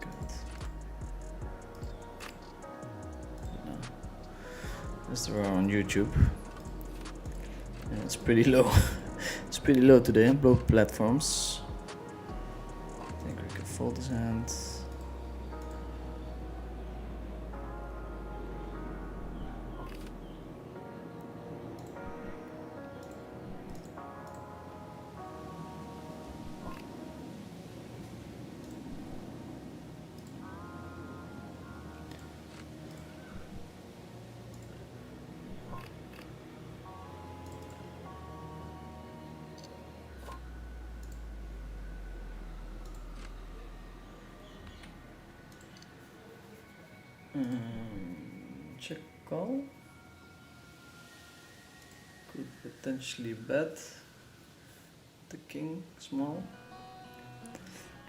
A: God. No. As there are on YouTube. And it's pretty low. It's pretty low today on both platforms. I think we can fold his hand. Check call. Could potentially bet the king small.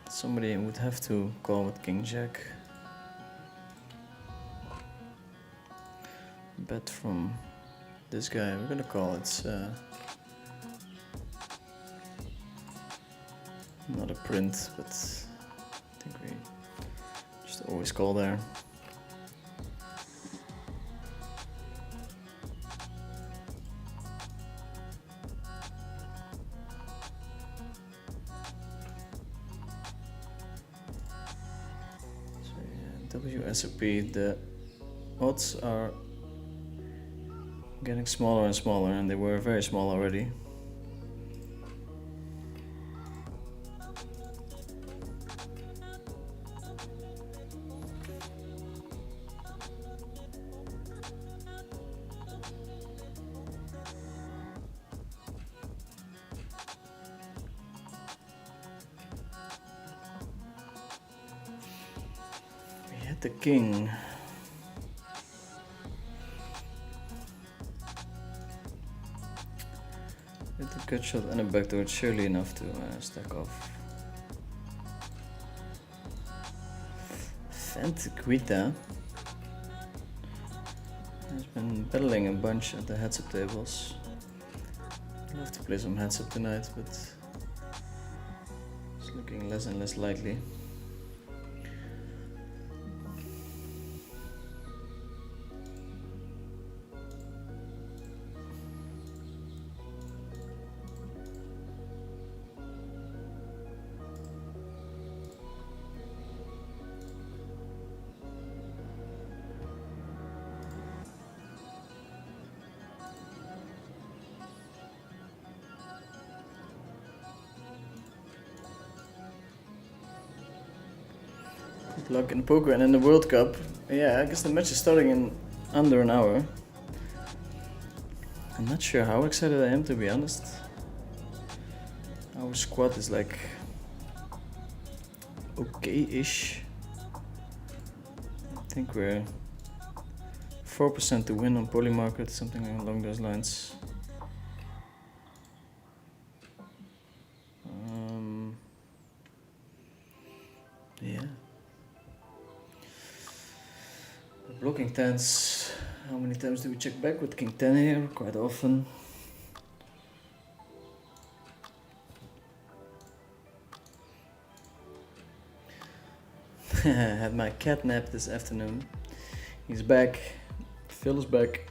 A: Somebody would have to call with king jack. Bet from this guy. We're gonna call. It's not a print, but I think we just always call there. WSOP, the odds are getting smaller and smaller, and they were very small already. The king. With a gut shot and a backdoor, it's surely enough to stack off. Fantiguita has been battling a bunch at the heads-up tables. I'd love to play some heads-up tonight, but it's looking less and less likely. Luck in poker and in the World Cup. Yeah, I guess the match is starting in under an hour. I'm not sure how excited I am, to be honest. Our squad is like okay-ish. I think we're 4% to win on Polymarket, something along those lines. Yeah. Blocking tens. How many times do we check back with king 10 here? Quite often. Had my cat nap this afternoon. He's back. Phil is back.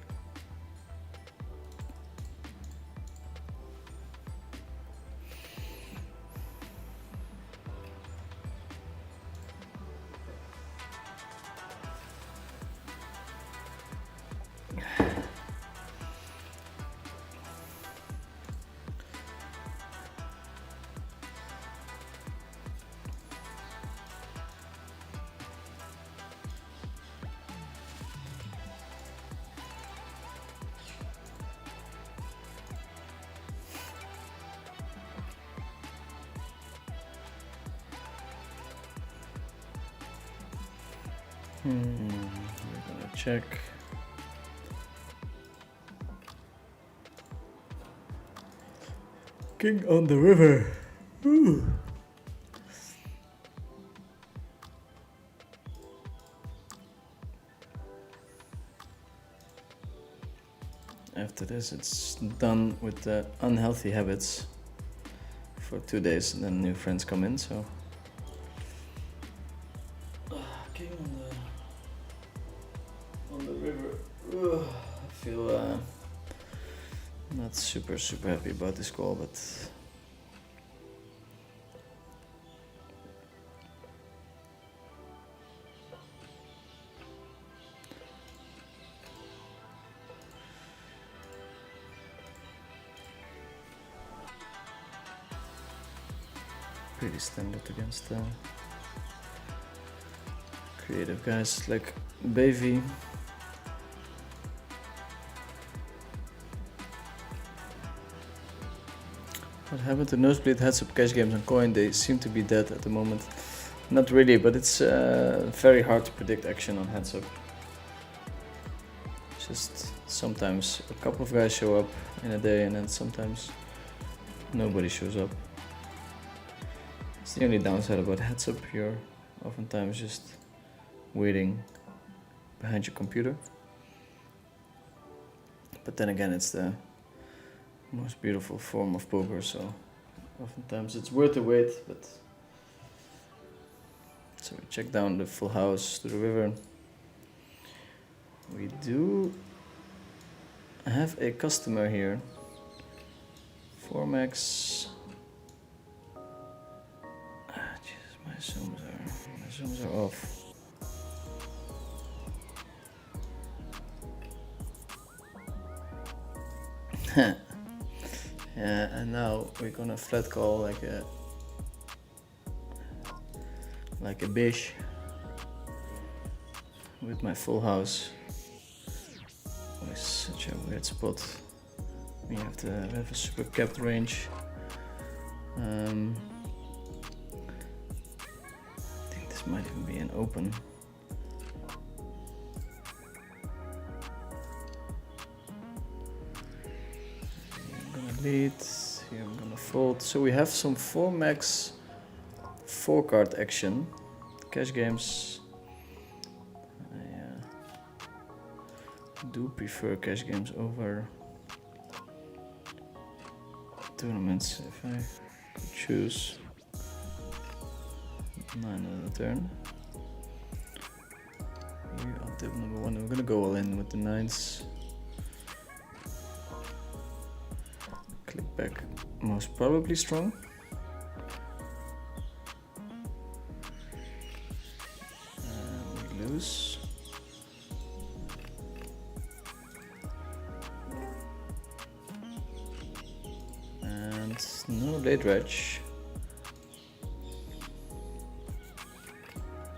A: We're gonna check. King on the river. Ooh. after this it's done with the unhealthy habits for 2 days, and then new friends come in, so came on the river. I feel not super happy about this call, but pretty standard against creative guys like Bavy. What happened to Nosebleed heads up cash games on coin? They seem to be dead at the moment. Not really, but it's very hard to predict action on heads up. Just sometimes a couple of guys show up in a day, and then sometimes nobody shows up. It's the only downside about heads up. You're oftentimes just waiting behind your computer. But then again, it's the most beautiful form of poker, so oftentimes it's worth the wait. But so we check down the full house to the river. We do have a customer here. 4max. Jesus, my zooms are off. Yeah, and now we're gonna flat call like a bish with my full house. Oh, it's such a weird spot. We have to have a super capped range. I think this might even be an open. Lead, here I'm gonna fold. So we have some 4max 4-card action. Cash games. I do prefer cash games over tournaments if I could choose. 9 on the turn. Here on table number 1, we're gonna go all in with the 9s. Click back, most probably strong. And we lose. And no late reg.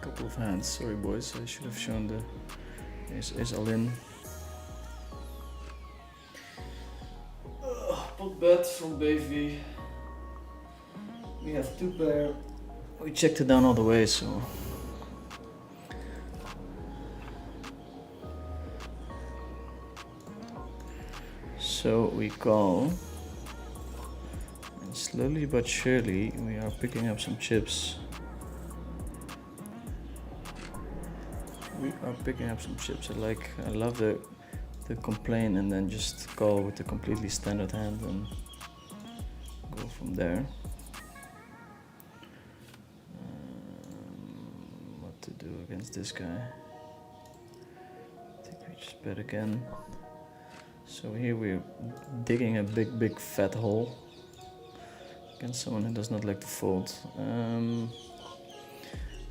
A: Couple of hands, sorry boys, I should have shown the ace all in. Pot bet from Bavy. We have 2 pair. We checked it down all the way, so we call, and slowly but surely we are picking up some chips. I love the complain and then just call with a completely standard hand and go from there. What to do against this guy? I think we just bet again. So here we're digging a big fat hole against someone who does not like to fold.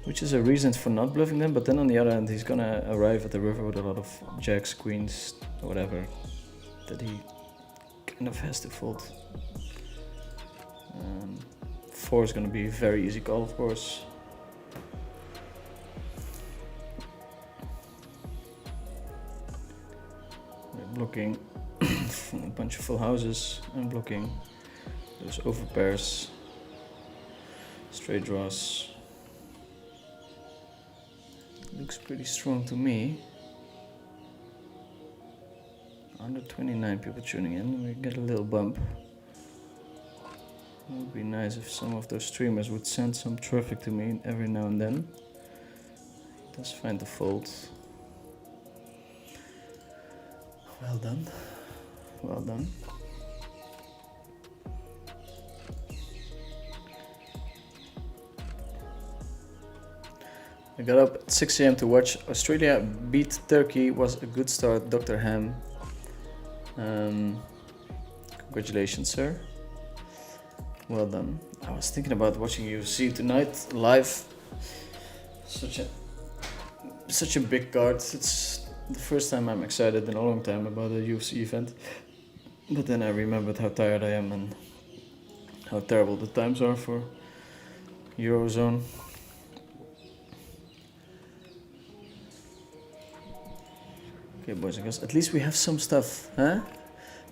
A: Which is a reason for not bluffing them, but then on the other hand, he's gonna arrive at the river with a lot of jacks, queens, whatever, that he kind of has to fold. 4 is gonna be a very easy call, of course. We're blocking a bunch of full houses. I'm blocking those overpairs, straight draws. Looks pretty strong to me. 129 people tuning in. We get a little bump. It would be nice if some of those streamers would send some traffic to me every now and then. Let's find the fold. Well done. Well done. I got up at 6 AM to watch Australia beat Turkey. Was a good start, Dr. Ham. Congratulations, sir. Well done. I was thinking about watching UFC tonight live. Such a big card. It's the first time I'm excited in a long time about a UFC event. But then I remembered how tired I am and how terrible the times are for Eurozone. Okay, boys and girls, at least we have some stuff, huh?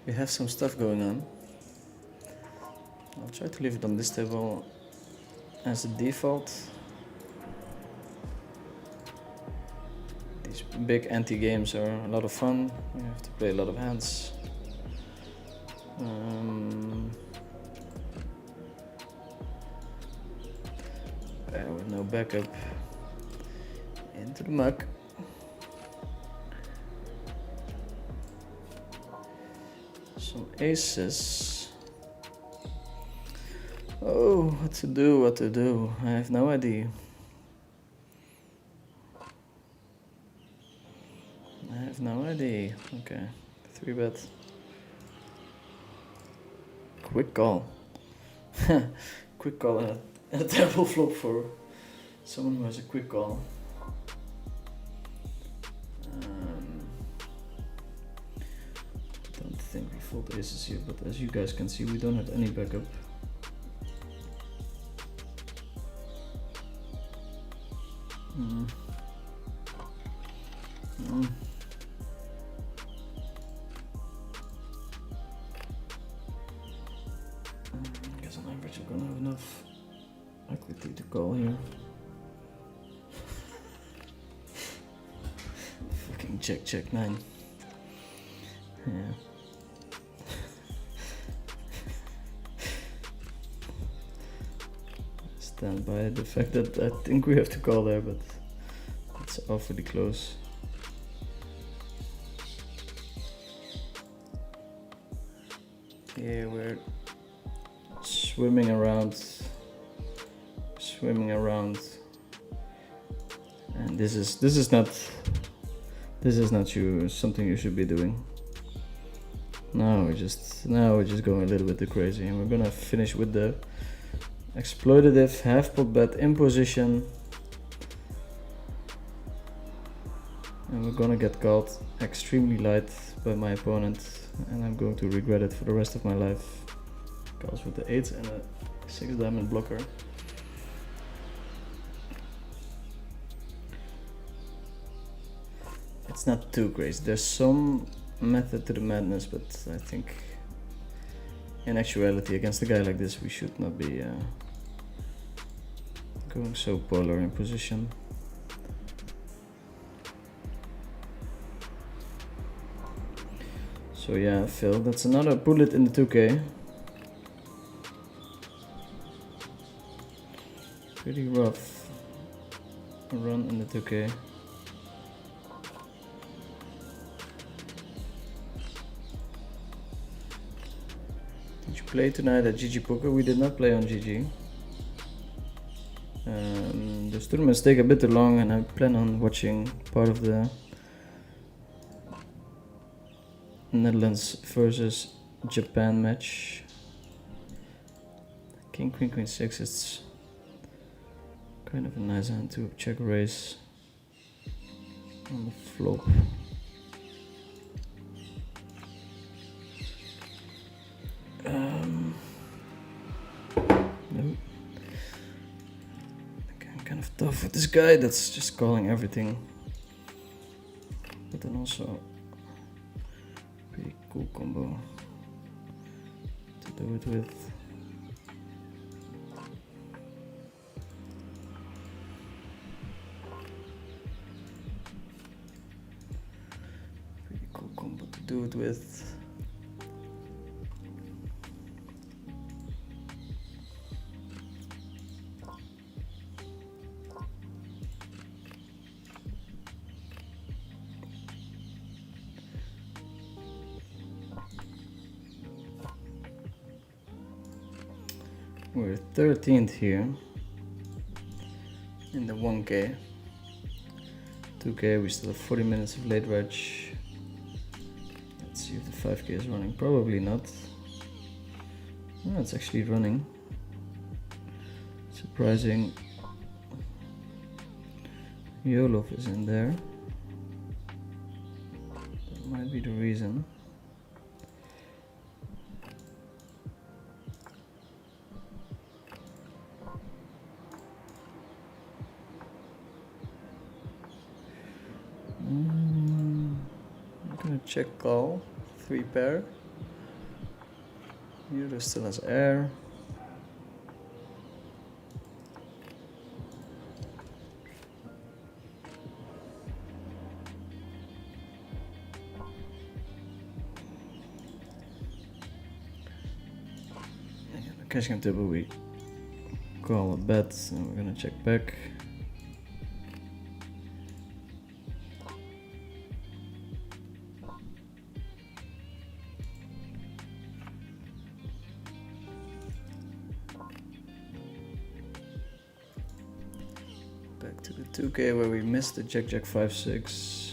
A: We have some stuff going on. I'll try to leave it on this table as a default. These big anti-games are a lot of fun. You have to play a lot of hands. With no backup. Into the muck. Some aces. Oh, what to do? I have no idea. Okay, 3-bet. Quick call. Quick call and a terrible flop for someone who has a quick call. Don't think we fold aces here, but as you guys can see, we don't have any backup. I guess on average we're gonna have enough equity to call here. Fucking check 9. Yeah. Stand by the fact that I think we have to call there, but it's awfully close. Here we're swimming around, and this is not something you should be doing. Now we're just going a little bit too crazy, and we're gonna finish with the exploitative half pot bet in position, and we're gonna get called extremely light by my opponent, and I'm going to regret it for the rest of my life. Calls with the 8 and a 6 diamond blocker. It's not too crazy. There's some method to the madness, but I think in actuality against a guy like this we should not be going so polar in position. So yeah, Phil, that's another bullet in the 2K. Pretty rough run in the 2K. Did you play tonight at GG Poker? We did not play on GG. Those tournaments take a bit too long, and I plan on watching part of the Netherlands versus Japan match. King, Queen, Queen 6, it's kind of a nice hand to check raise on the flop. No. Again, kind of tough with this guy that's just calling everything, but then also pretty cool combo to do it with. Pretty cool combo to do it with. We're 13th here in the 1K. 2K, we still have 40 minutes of late reg. Let's see if the 5K is running. Probably not. No, it's actually running. Surprising. Yolov is in there. That might be the reason. I'm gonna check call. 3 pair. Yolov still has air. Cash game table, we call a bet and we're gonna check back. Back to the 2K where we missed the Jack 5-6.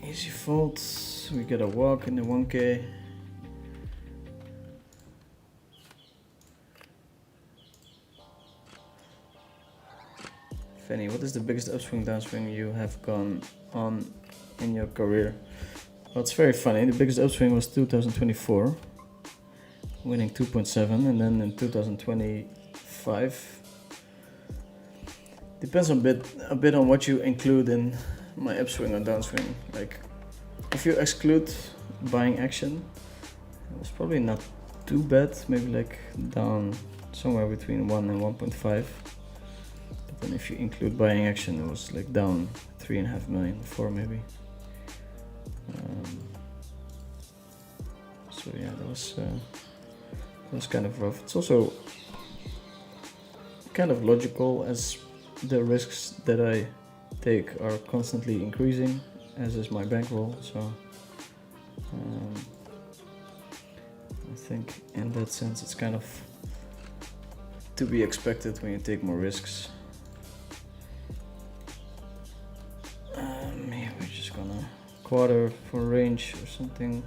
A: Easy fold, we get a walk in the 1K. Fanny, what is the biggest upswing, downswing you have gone on in your career? Well, it's very funny. The biggest upswing was 2024, winning 2.7, and then in 2025, depends a bit on what you include in my upswing or downswing. Like, if you exclude buying action, it was probably not too bad. Maybe like down somewhere between 1 and 1.5. But then if you include buying action, it was like down 3.5 million, 4 maybe. So yeah, that was kind of rough. It's also kind of logical as the risks that I take are constantly increasing, as is my bankroll. So I think in that sense it's kind of to be expected when you take more risks. Yeah, we're just gonna quarter for range or something.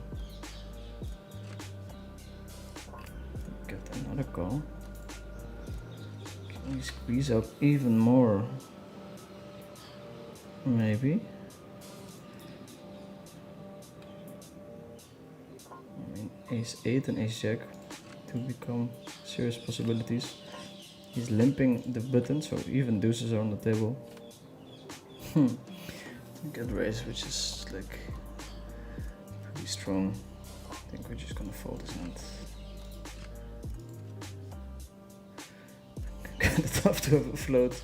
A: Get another call. Can we squeeze up even more? Maybe. I mean, ace 8 and ace jack to become serious possibilities. He's limping the button, so even deuces are on the table. Get raise, which is like pretty strong. I think we're just gonna fold his hand. Kinda tough to have a float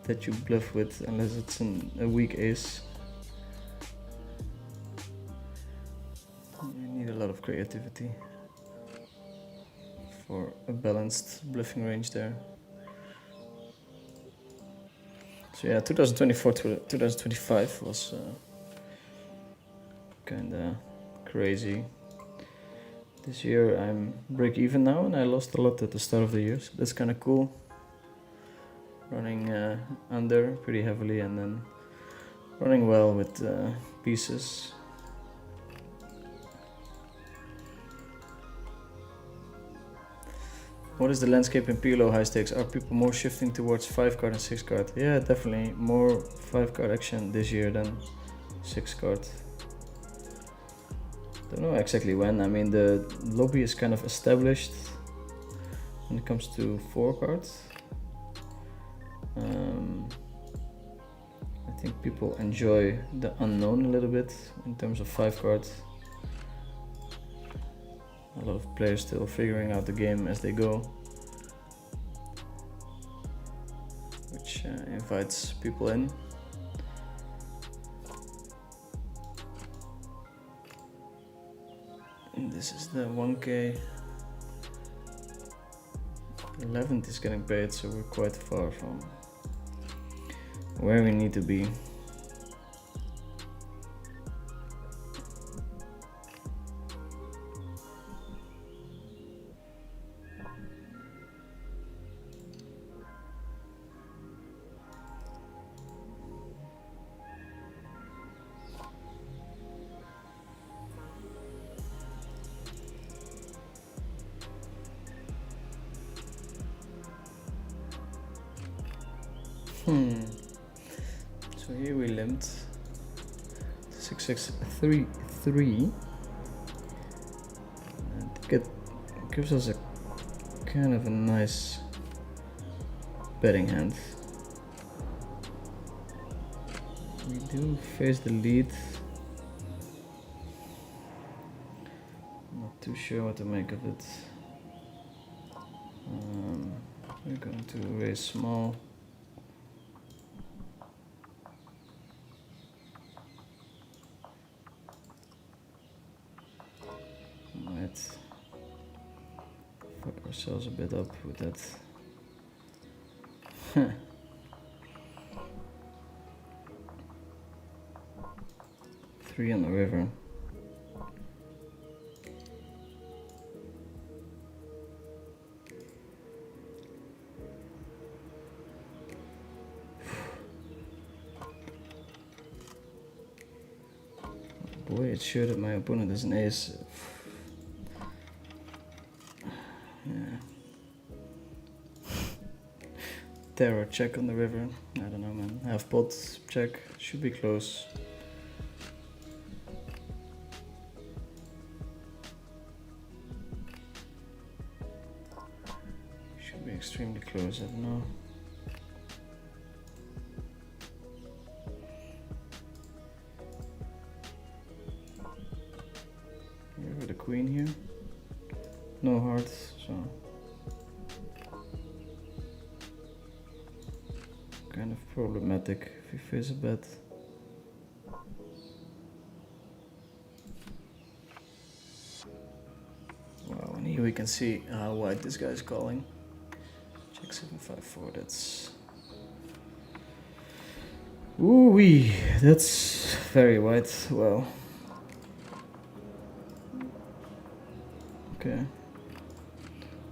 A: that you bluff with unless it's a weak ace. You need a lot of creativity for a balanced bluffing range there. So yeah, 2024 to 2025 was kinda crazy. This year I'm break even now, and I lost a lot at the start of the year, so that's kinda cool. Running under pretty heavily and then running well with pieces. What is the landscape in PLO high stakes? Are people more shifting towards 5 card and 6 card? Yeah, definitely more 5 card action this year than 6 card. Don't know exactly when. I mean, the lobby is kind of established when it comes to 4 cards. I think people enjoy the unknown a little bit in terms of 5 cards. A lot of players still figuring out the game as they go, which invites people in. And this is the 1K. 11th is getting paid, so we're quite far from where we need to be. So here we limped 6633, and it gives us a kind of a nice betting hand. We do face the lead. Not too sure what to make of it. We're going to raise small. Might fuck ourselves a bit up with that. 3 on the river. Boy, it's sure that my opponent is an ace. Yeah. Terror check on the river. I don't know, man. Half pot check. Should be close. Should be extremely close. I don't know. With the queen here. No hearts, so kind of problematic if you face a bet. Wow, and here we can see how wide this guy is calling. Check 754, that's... Ooh-wee, that's very wide, wow. Okay,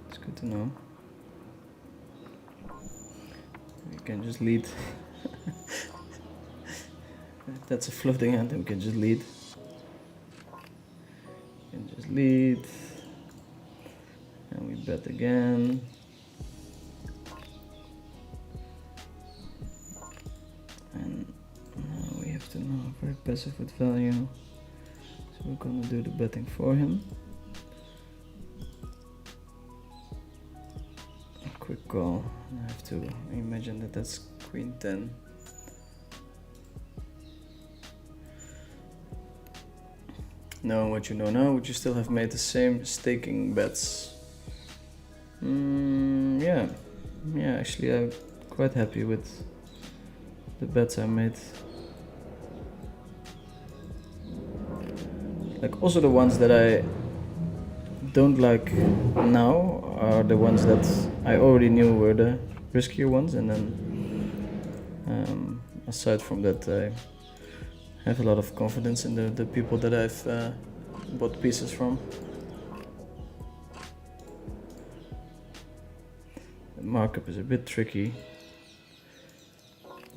A: it's good to know. We can just lead. If that's a floating hand, then we can just lead. We can just lead. And we bet again. And now we have to know very passive with value. So we're gonna do the betting for him. Quick call. I have to imagine that that's queen 10. Knowing what you know now, would you still have made the same staking bets? Yeah, actually I'm quite happy with the bets I made. Like also the ones that I don't like now are the ones that I already knew were the riskier ones, and then aside from that I have a lot of confidence in the people that I've bought pieces from. The markup is a bit tricky,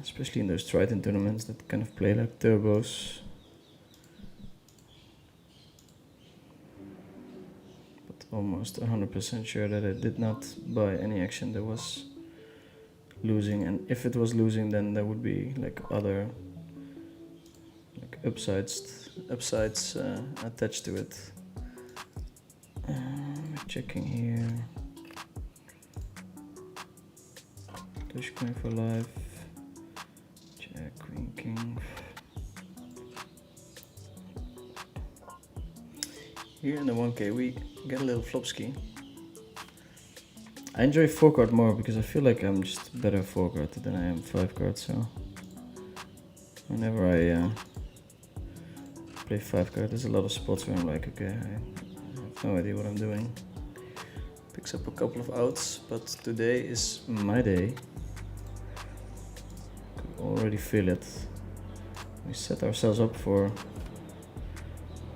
A: especially in those Triton tournaments that kind of play like turbos. Almost 100% sure that I did not buy any action that was losing, and if it was losing, then there would be like other like upsides attached to it. We're checking here. Push queen for life. Jack, queen, king. Here in the 1K we get a little flopski. I enjoy 4-card more because I feel like I'm just better 4-card than I am 5-card, so whenever I play 5-card there's a lot of spots where I'm like, okay, I have no idea what I'm doing. Picks up a couple of outs, but today is my day. Could already feel it. We set ourselves up for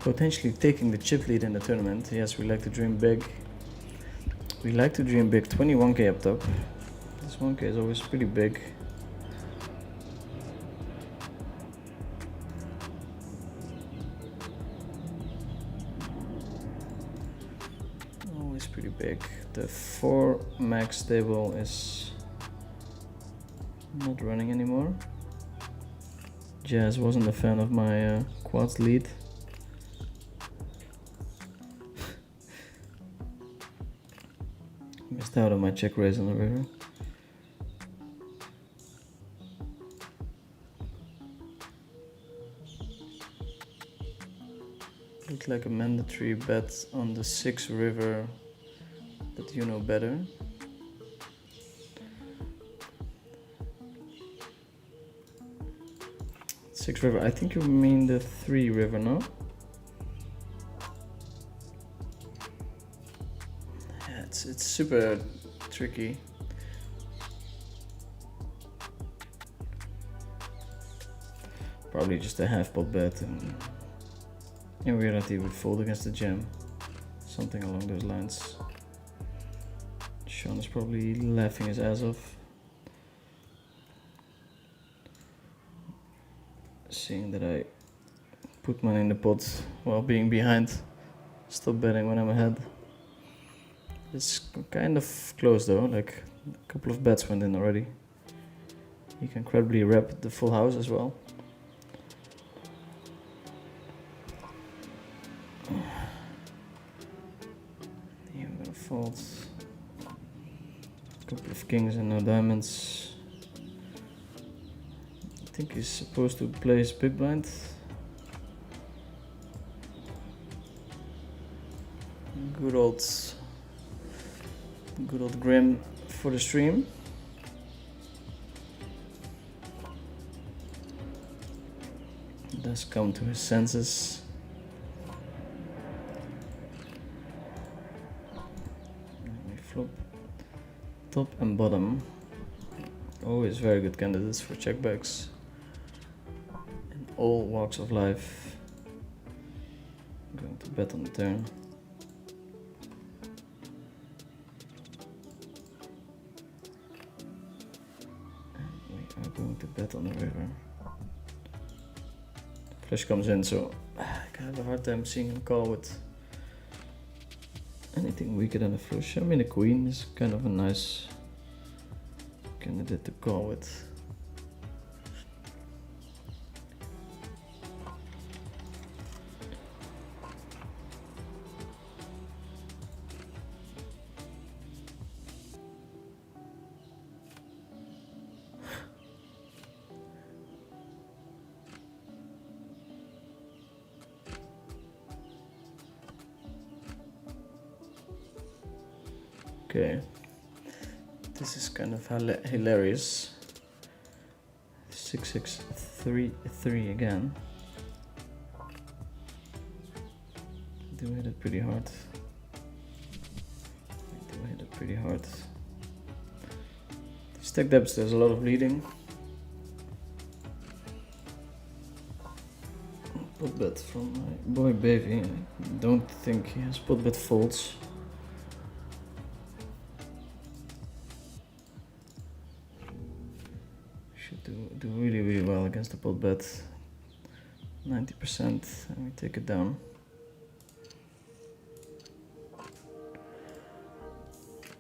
A: potentially taking the chip lead in the tournament. Yes, we like to dream big. We like to dream big. 21k up top. This 1k is always pretty big. Always pretty big. The 4 max table is not running anymore. Jazz wasn't a fan of my quads lead. Missed out on my check raise on the river. Looked like a mandatory bet on the 6 river, but you know better. Six river, I think you mean the 3 river, no? Yeah, it's super tricky. Probably just a half pot bet, and in reality would fold against the jam. Something along those lines. Sean is probably laughing his ass off, seeing that I put money in the pot while being behind. Stop betting when I'm ahead. It's kind of close though, like a couple of bets went in already. He can credibly wrap the full house as well. Yeah, we're gonna fold. A couple of kings and no diamonds. I think he's supposed to place big blind. Good old Grim for the stream. Does come to his senses. We flop top and bottom. Always very good candidates for checkbacks in all walks of life. I'm going to bet on the turn. And we are going to bet on the river. Flush comes in, so I have a hard time seeing him call with anything weaker than a flush. I mean, a queen is kind of a nice candidate to call with. Okay, this is kind of hilarious. 6-6-3-3 again. Do hit it pretty hard. Stack depths, there's a lot of leading. Pot bet from my boy Baby. I don't think he has pot bet folds. Do really well against the pot bet. 90%, and we take it down.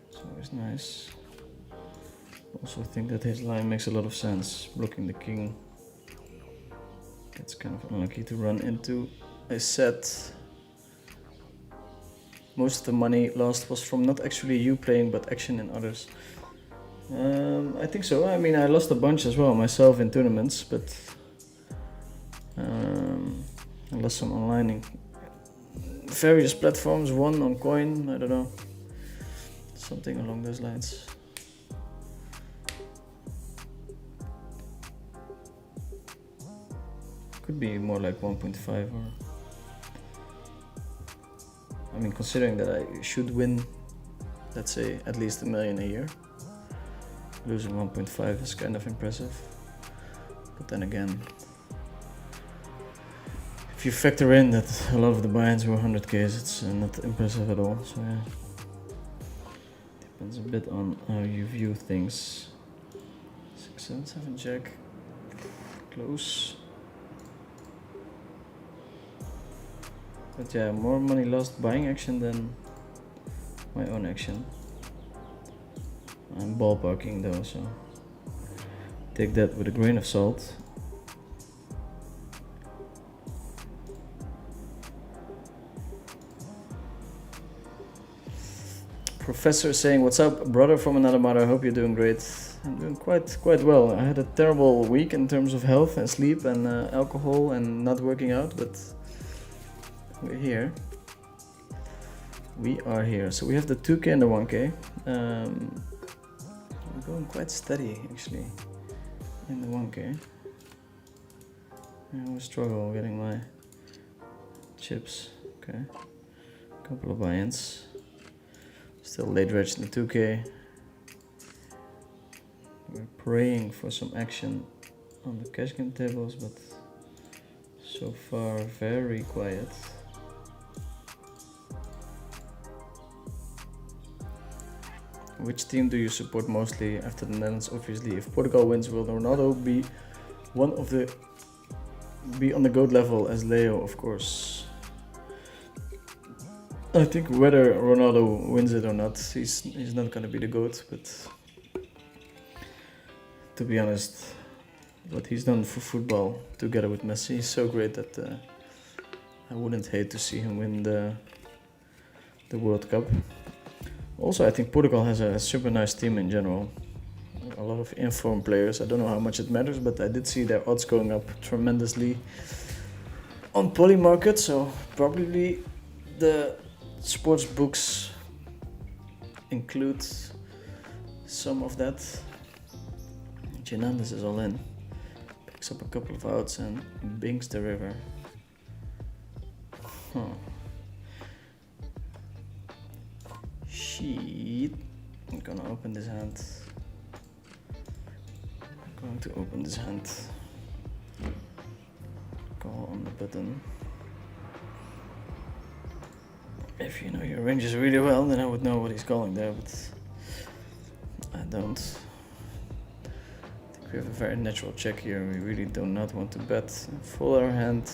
A: It's always nice. Also think that his line makes a lot of sense. Blocking the king. It's kind of unlucky to run into a set. Most of the money lost was from not actually you playing, but action in others. I think so. I mean, I lost a bunch as well myself in tournaments, but I lost some online in various platforms, one on coin, I don't know, something along those lines. Could be more like 1.5 or, I mean, considering that I should win let's say at least $1 million a year. Losing 1.5 is kind of impressive. But then again, if you factor in that a lot of the buy-ins were 100Ks, it's not impressive at all. So yeah, depends a bit on how you view things. 6, 7, 7 jack, close. But yeah, more money lost buying action than my own action. I'm ballparking though, so take that with a grain of salt. Professor saying, "What's up, brother from another mother? I hope you're doing great." I'm doing quite well. I had a terrible week in terms of health and sleep and alcohol and not working out, but we're here. We are here. So we have the 2K and the 1K. I'm going quite steady actually in the 1K. I always struggle getting my chips. Okay, couple of buy-ins. Still late reg in the 2K. We're praying for some action on the cash game tables, but so far very quiet. Which team do you support mostly after the Netherlands? Obviously, if Portugal wins, will Ronaldo be on the GOAT level as Leo? Of course. I think whether Ronaldo wins it or not, he's not gonna be the GOAT. But to be honest, what he's done for football together with Messi is so great that I wouldn't hate to see him win the World Cup. Also, I think Portugal has a super nice team in general. A lot of informed players. I don't know how much it matters, but I did see their odds going up tremendously on Poly Market, so probably the sports books include some of that. Hernandez is all in. Picks up a couple of outs and binks the river. Huh. Shit. I'm gonna open this hand. Call on the button. If you know your ranges really well, then I would know what he's calling there, but I don't. I think we have a very natural check here. We really do not want to bet. Full our hand.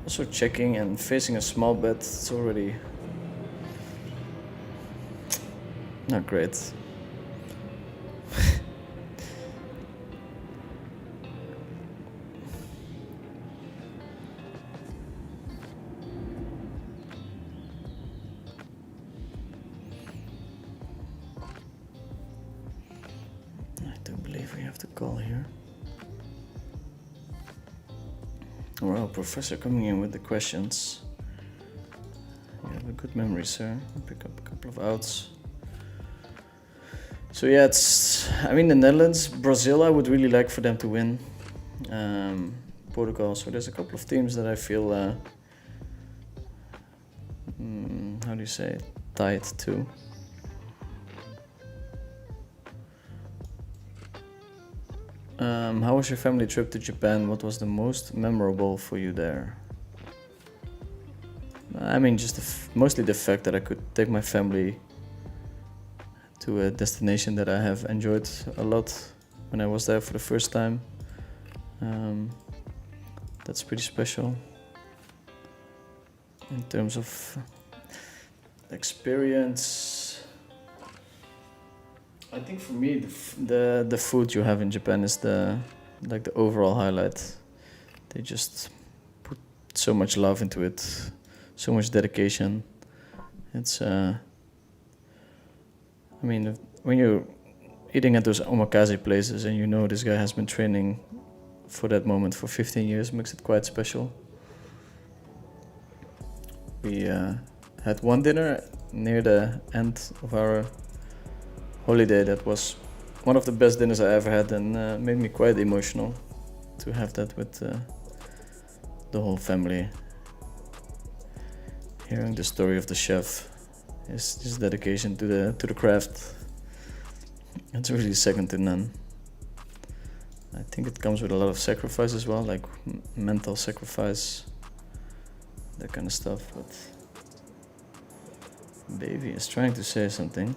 A: Also checking and facing a small bet. It's already not great. I do believe we have to call here. Well, Professor coming in with the questions. You have a good memory, sir. Pick up a couple of outs. So yeah, the Netherlands, Brazil, I would really like for them to win. Portugal, so there's a couple of teams that I feel, how do you say it, tied to. How was your family trip to Japan? What was the most memorable for you there? I mean, just mostly the fact that I could take my family to a destination that I have enjoyed a lot when I was there for the first time. That's pretty special. In terms of experience, I think for me the food you have in Japan is the overall highlight. They just put so much love into it, so much dedication. It's when you're eating at those omakase places and you know this guy has been training for that moment for 15 years, makes it quite special. We had one dinner near the end of our holiday that was one of the best dinners I ever had and made me quite emotional to have that with the whole family. Hearing the story of the chef, his dedication to the craft. It's really second to none. I think it comes with a lot of sacrifice as well, like mental sacrifice, that kind of stuff. But baby is trying to say something,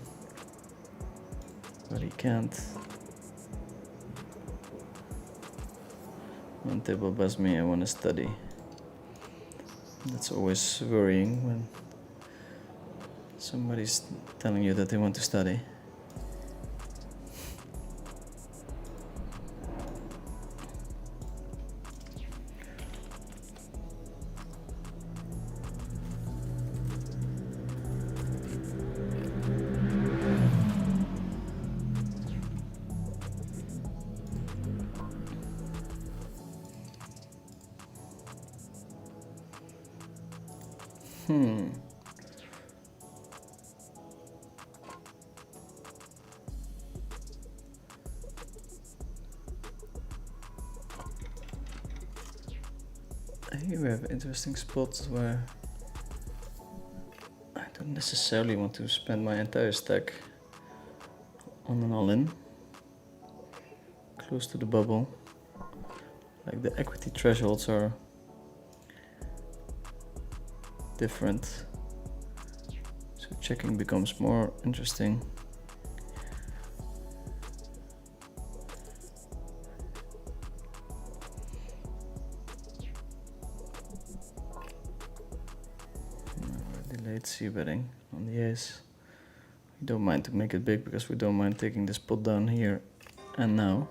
A: but he can't. One table buys me, I want to study. That's always worrying when somebody's telling you that they want to study. Here we have interesting spots where I don't necessarily want to spend my entire stack on an all-in. Close to the bubble. Like the equity thresholds are different. So checking becomes more interesting. Delayed c-betting on the ace. We don't mind to make it big because we don't mind taking this pot down here and now.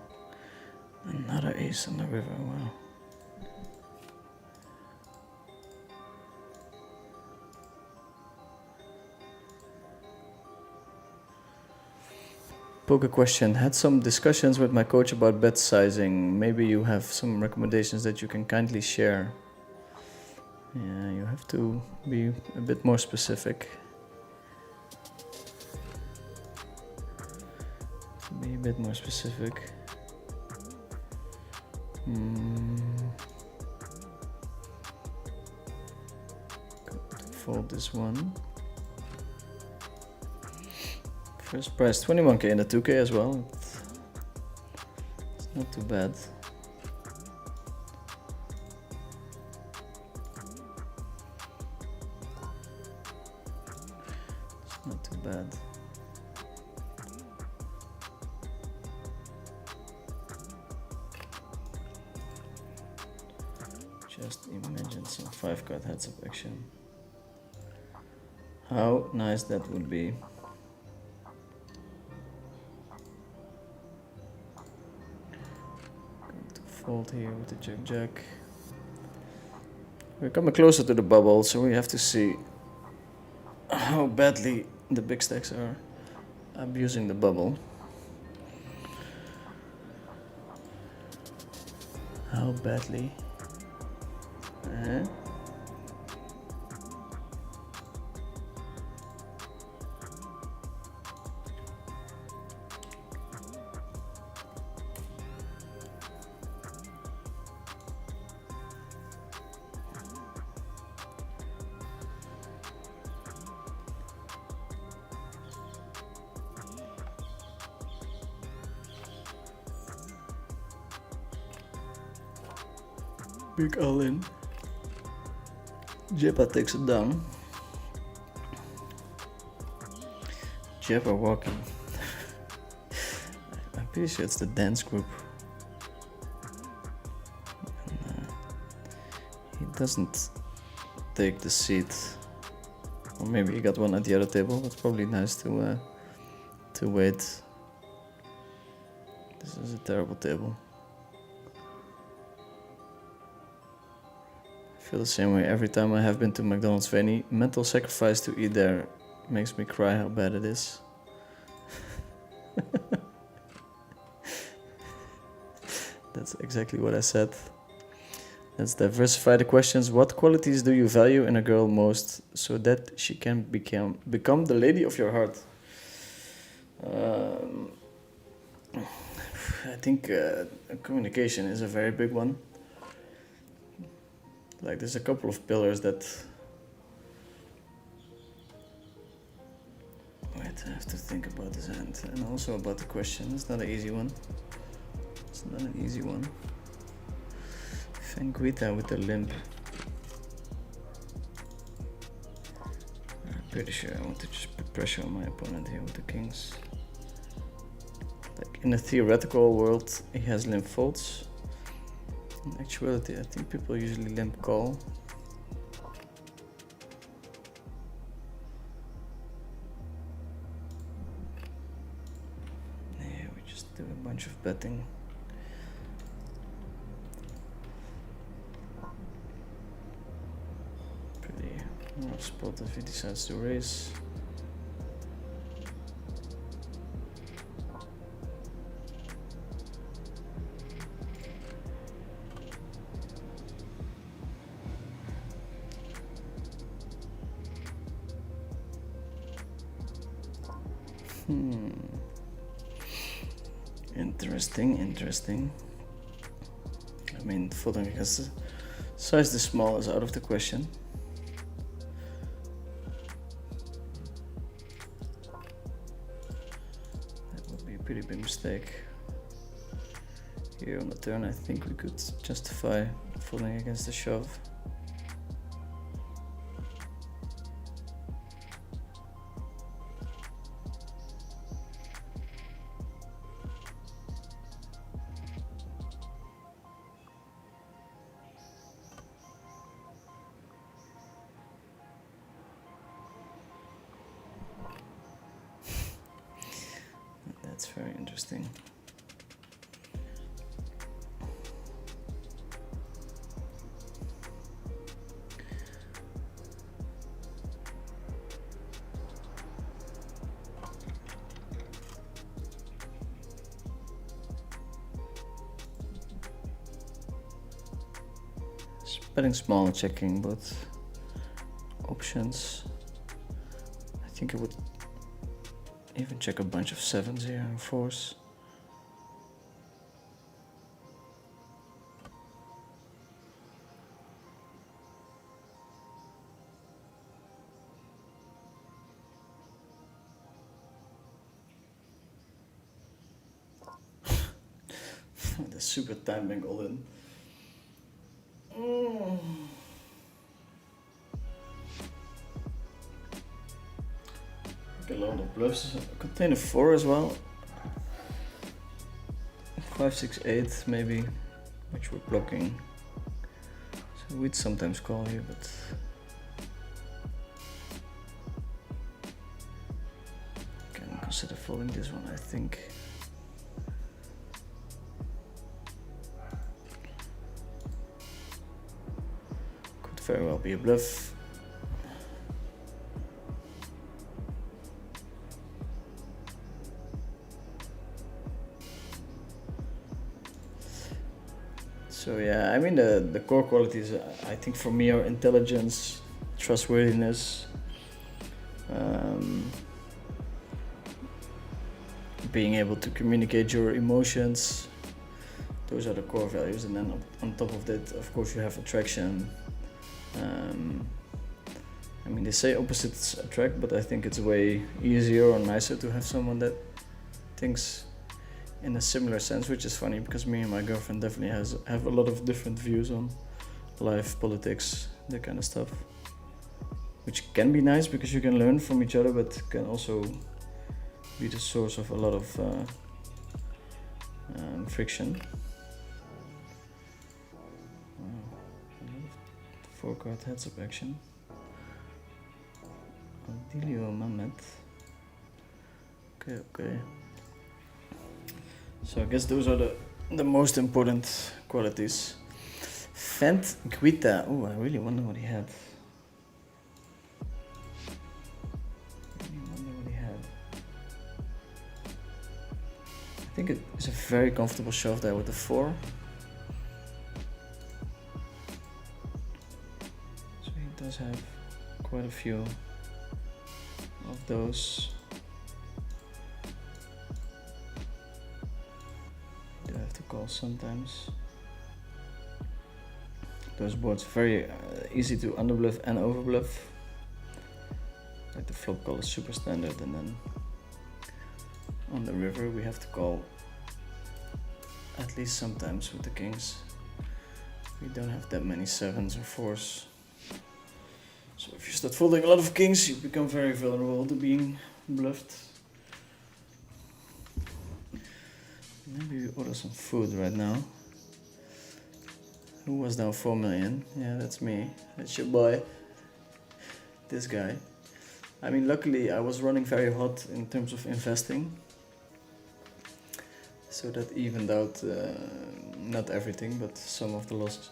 A: Another ace on the river, wow. Poker question. Had some discussions with my coach about bet sizing. Maybe you have some recommendations that you can kindly share. Yeah, you have to be a bit more specific. Be a bit more specific. Fold this one. First prize 21k and a 2k as well. It's not too bad. It's not too bad. Just imagine some 5-card heads-up action. How nice that would be. Going to fold here with the Jack-Jack. We're coming closer to the bubble, so we have to see how badly the big stacks are abusing the bubble. How badly? Big all in. Jeppa takes it down. Jeppa walking. I'm pretty sure it's the dance group. And, he doesn't take the seat. Or maybe he got one at the other table. It's probably nice to wait. This is a terrible table. I feel the same way every time I have been to McDonald's. For any mental sacrifice to eat there makes me cry how bad it is. That's exactly what I said. Let's diversify the questions. What qualities do you value in a girl most so that she can become the lady of your heart? I think communication is a very big one. Like there's a couple of pillars that Wait, I have to think about this hand and also about the question. It's not an easy one. It's not an easy one. Fenguita with the limp. I'm pretty sure I want to just put pressure on my opponent here with the kings. Like in a theoretical world, he has limp folds. In actuality, I think people usually limp call. Yeah, we just do a bunch of betting. Pretty rough spot if he decides to raise. Interesting. I mean, folding against the size this small is out of the question. That would be a pretty big mistake. Here on the turn, I think we could justify folding against the shove. That's very interesting. Betting small, checking both options. I think I would even check a bunch of sevens here and fours. The super time bank all in. A lot of bluffs. Contain a 4 as well. 5, 6, 8 maybe, which we're blocking. So we'd sometimes call here, but can consider folding this one, I think. Could very well be a bluff. So yeah, I mean the core qualities I think for me are intelligence, trustworthiness, being able to communicate your emotions. Those are the core values, and then on top of that, of course, you have attraction. I mean, they say opposites attract, but I think it's way easier or nicer to have someone that thinks in a similar sense, which is funny because me and my girlfriend definitely have a lot of different views on life, politics, that kind of stuff, which can be nice because you can learn from each other, but can also be the source of a lot of friction. Wow. 4-card heads-up action. Dilio Mamet. Okay. So I guess those are the most important qualities. Fent Guita. Oh, I really wonder what he had. I think it is a very comfortable shove there with the 4. So he does have quite a few of those. You do have to call sometimes. Those boards very easy to underbluff and overbluff. Like the flop call is super standard, and then on the river we have to call at least sometimes with the kings. We don't have that many sevens or fours. So if you start folding a lot of kings, you become very vulnerable to being bluffed. Maybe we order some food right now. Who was down 4 million? Yeah, that's me. That's your boy. This guy. I mean, luckily I was running very hot in terms of investing. So that evened out, not everything, but some of the losses.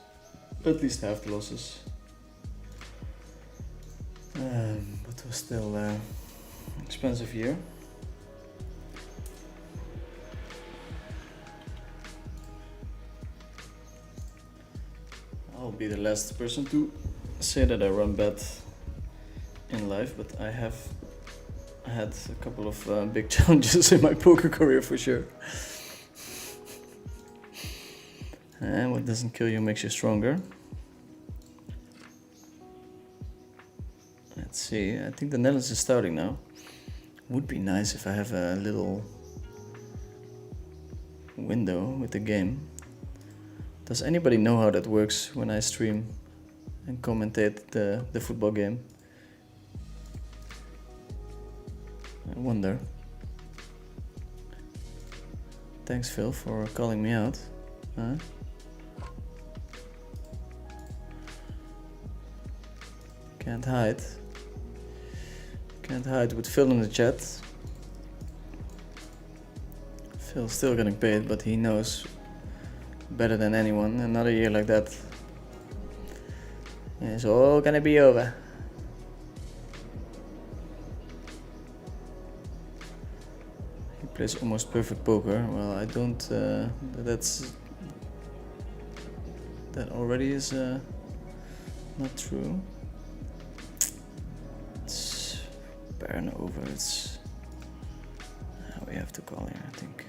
A: At least half the losses. But it was still an expensive year. I'll be the last person to say that I run bad in life, but I have had a couple of big challenges in my poker career for sure. And what doesn't kill you makes you stronger. Let's see, I think the Netherlands is starting now. Would be nice if I have a little window with the game. Does anybody know how that works when I stream and commentate the football game? I wonder. Thanks, Phil, for calling me out. Huh? Can't hide. Can't hide with Phil in the chat. Phil's still getting paid, but he knows better than anyone. Another year like that, it's all gonna be over. He plays almost perfect poker. Well, I don't. That already is not true. It's Baron over. It's we have to call here, I think.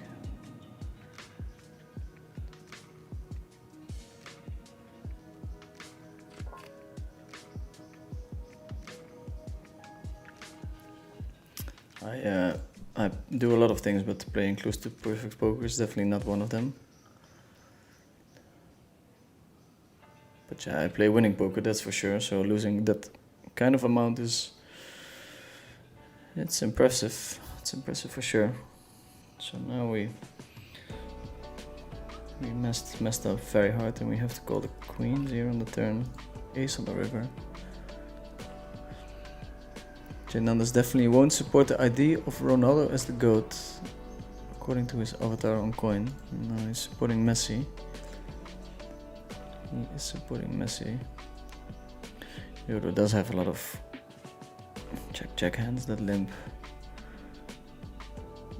A: I do a lot of things, but playing close to perfect poker is definitely not one of them. But yeah, I play winning poker, that's for sure. So losing that kind of amount it's impressive. It's impressive for sure. So now we messed up very hard, and we have to call the queens here on the turn, ace on the river. Janandas definitely won't support the idea of Ronaldo as the GOAT, according to his avatar on Coin. No, he's supporting Messi. He is supporting Messi. Euro does have a lot of check hands that limp.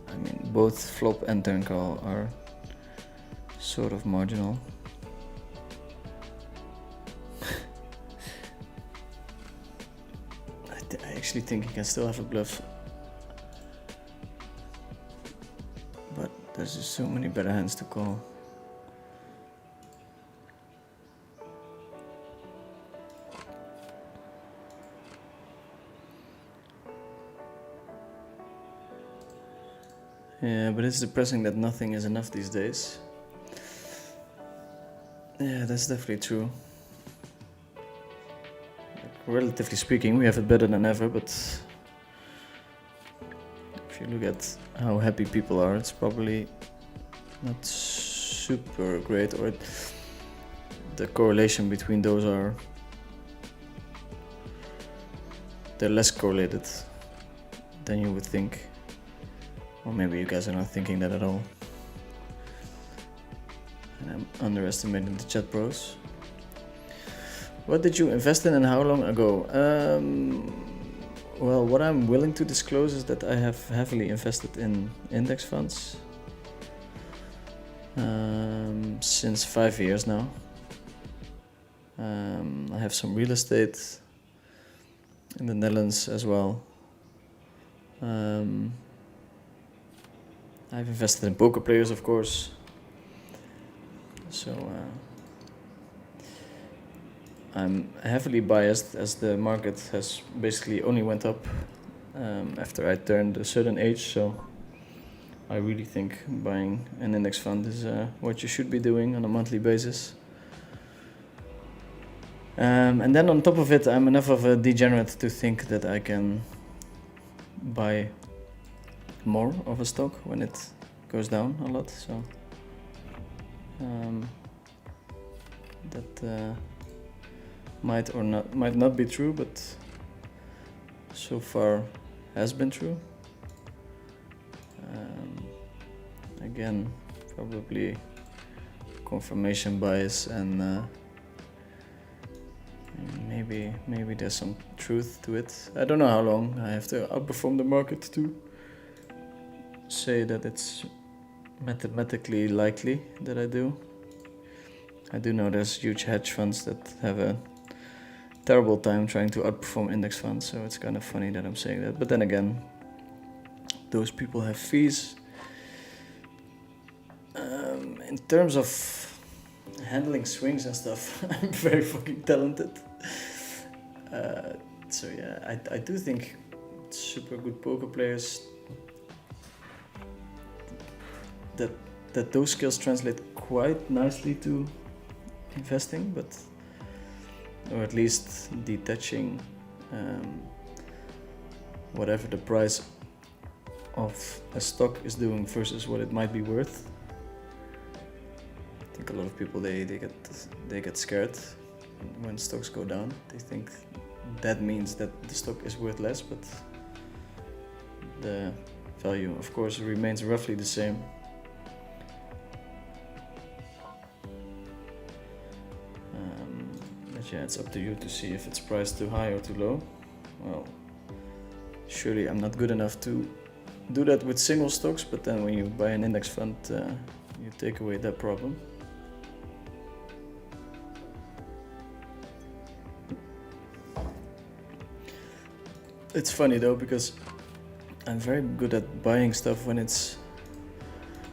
A: I mean, both flop and turn call are sort of marginal. I actually think he can still have a bluff, but there's just so many better hands to call. Yeah, but it's depressing that nothing is enough these days. Yeah, that's definitely true. Relatively speaking, we have it better than ever, but if you look at how happy people are, it's probably not super great, or the correlation between those they're less correlated than you would think. Or maybe you guys are not thinking that at all. And I'm underestimating the chat bros. What did you invest in and how long ago? Well, what I'm willing to disclose is that I have heavily invested in index funds since 5 years now. I have some real estate in the Netherlands as well. I've invested in poker players, of course. So I'm heavily biased, as the market has basically only went up after I turned a certain age, so I really think buying an index fund is what you should be doing on a monthly basis. And then on top of it, I'm enough of a degenerate to think that I can buy more of a stock when it goes down a lot, so that might not be true, but so far has been true. Again, probably confirmation bias, and maybe there's some truth to it. I don't know how long I have to outperform the market to say that it's mathematically likely that I do. I do know there's huge hedge funds that have a terrible time trying to outperform index funds, so it's kind of funny that I'm saying that. But then again, those people have fees. In terms of handling swings and stuff, I'm very fucking talented. So yeah, I do think super good poker players, that those skills translate quite nicely to investing, but or at least detaching whatever the price of a stock is doing versus what it might be worth. I think a lot of people they get scared when stocks go down. They think that means that the stock is worth less, but the value, of course, remains roughly the same. But yeah, it's up to you to see if it's priced too high or too low. Well, surely I'm not good enough to do that with single stocks, but then when you buy an index fund, you take away that problem. It's funny though, because I'm very good at buying stuff when it's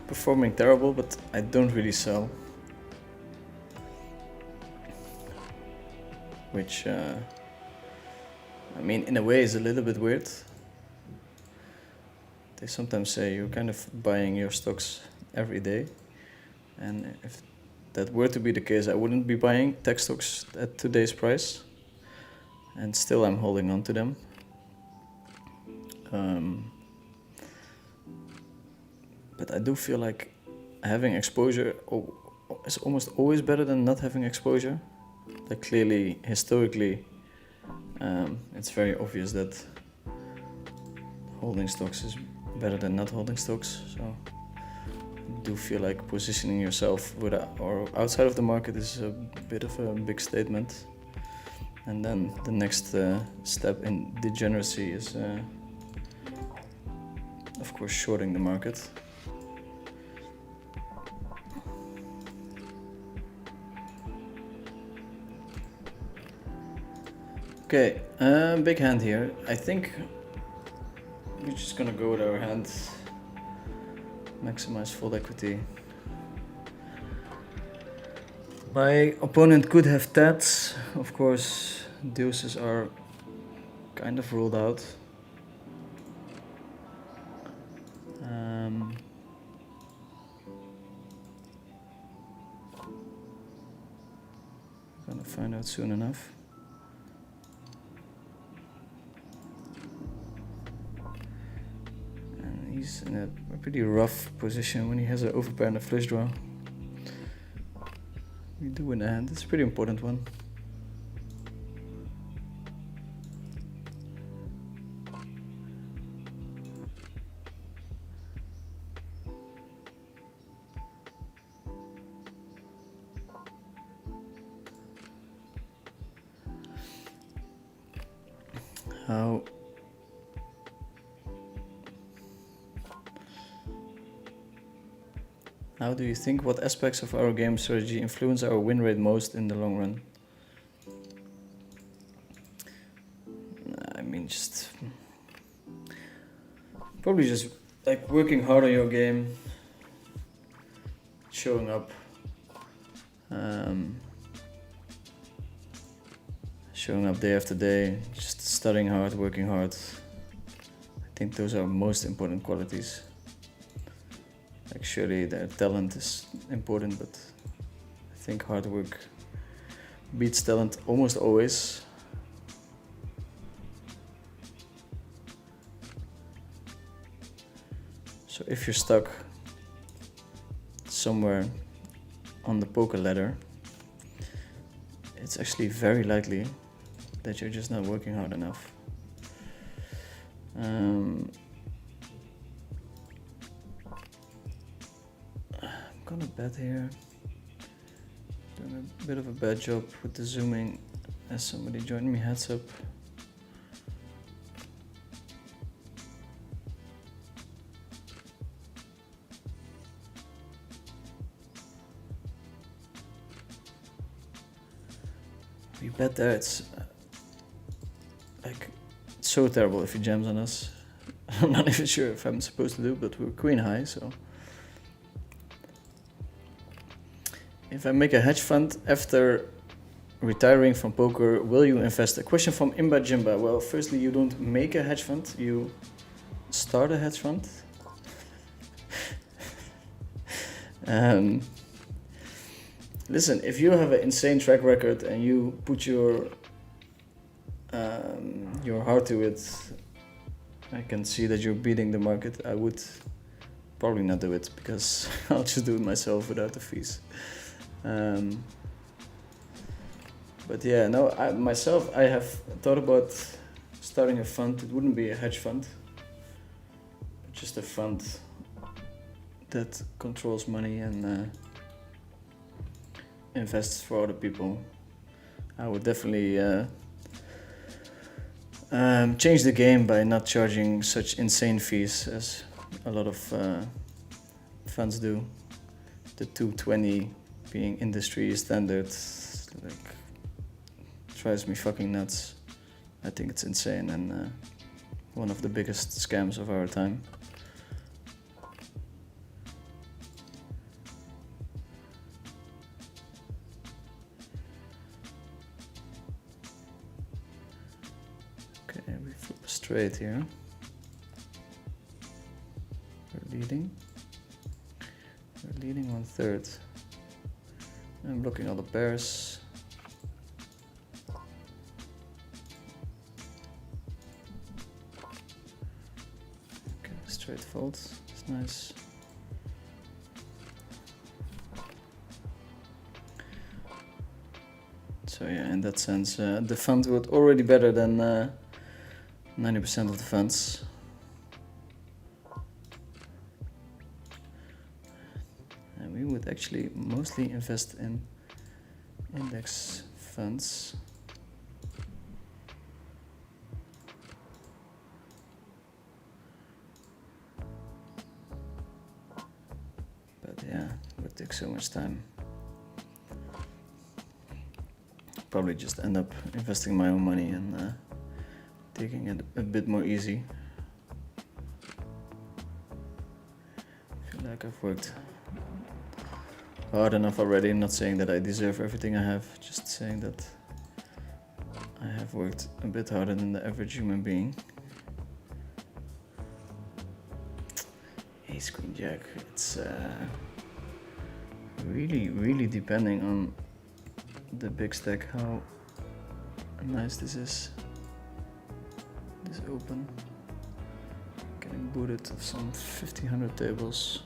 A: performing terrible, but I don't really sell. Which, I mean, in a way is a little bit weird. They sometimes say you're kind of buying your stocks every day. And if that were to be the case, I wouldn't be buying tech stocks at today's price. And still I'm holding on to them. But I do feel like having exposure is almost always better than not having exposure. Like clearly, historically, it's very obvious that holding stocks is better than not holding stocks. So I do feel like positioning yourself or outside of the market is a bit of a big statement. And then the next step in degeneracy is, of course, shorting the market. Okay, big hand here. I think we're just gonna go with our hand, maximize fold equity. My opponent could have tats. Of course, deuces are kind of ruled out. Gonna find out soon enough. And he's in a pretty rough position when he has an overpair and a flush draw. We do win a hand. It's a pretty important one. How do you think what aspects of our game strategy influence our win rate most in the long run? I mean, probably just like working hard on your game, showing up, showing up day after day, just studying hard, working hard, think those are most important qualities. Like surely their talent is important, but I think hard work beats talent almost always. So if you're stuck somewhere on the poker ladder, it's actually very likely that you're just not working hard enough. I'm gonna bet here. Doing a bit of a bad job with the zooming as somebody joined me heads up. We bet there, it's like so terrible if he jams on us. I'm not even sure if I'm supposed to do, but we're queen high, so. If I make a hedge fund after retiring from poker, will you invest? A question from Imba Jimba. Well, firstly, you don't make a hedge fund, you start a hedge fund. Listen, if you have an insane track record and you put your heart to it, I can see that you're beating the market. I would probably not do it because I'll just do it myself without the fees. But yeah, no, I have thought about starting a fund. It wouldn't be a hedge fund, just a fund that controls money and invests for other people. I would definitely change the game by not charging such insane fees as a lot of funds do. The 220 being industry standard, like, drives me fucking nuts. I think it's insane and one of the biggest scams of our time. Okay, we flip straight here. We're leading 1/3. I'm blocking all the pairs. Okay, straight fold. It's nice. So yeah, in that sense, the fund would already better than 90% of the funds. And we would actually mostly invest in index funds. But yeah, it would take so much time. Probably just end up investing my own money and taking it a bit more easy. I feel like I've worked hard enough already. I'm not saying that I deserve everything I have, just saying that I have worked a bit harder than the average human being. Ace Queen Jack, it's really depending on the big stack how nice this is. This open, getting booted of some 1500 tables.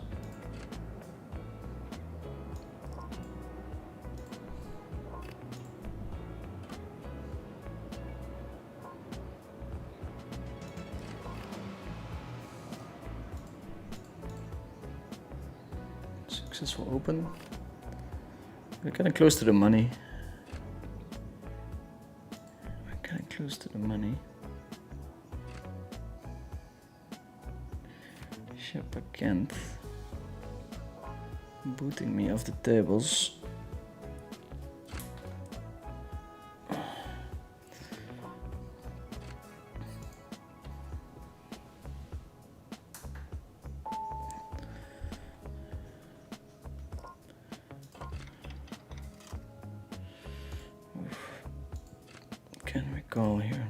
A: Successful open. We're getting close to the money. Close to the money. Shepherd Kent booting me off the tables. Can we call here?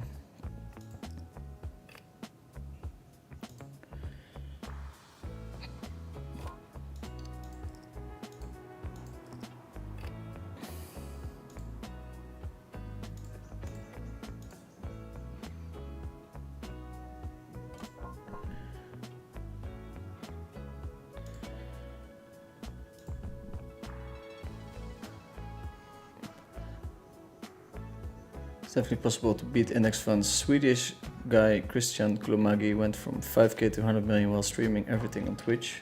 A: It's definitely possible to beat index funds. Swedish guy Christian Kulomagi went from 5k to 100 million while streaming everything on Twitch.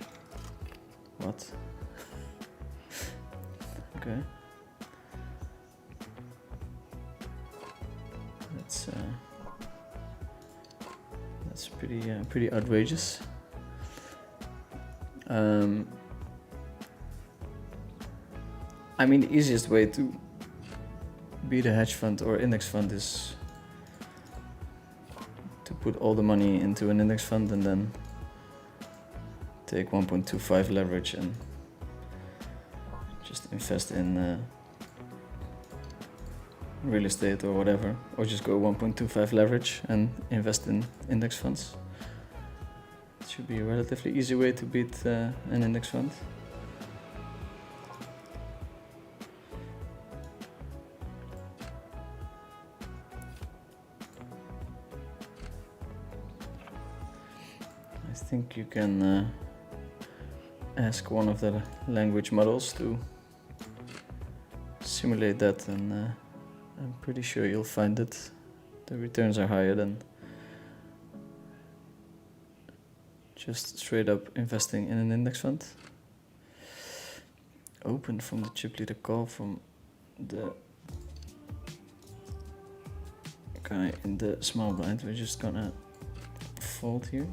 A: What? Okay. That's pretty outrageous. I mean, the easiest way to beat a hedge fund or index fund is to put all the money into an index fund and then take 1.25 leverage and just invest in real estate or whatever, or just go 1.25 leverage and invest in index funds. It should be a relatively easy way to beat an index fund. I think you can ask one of the language models to simulate that, and I'm pretty sure you'll find that the returns are higher than just straight up investing in an index fund. Open from the chip leader, call from the guy in the small blind. We're just gonna fold here.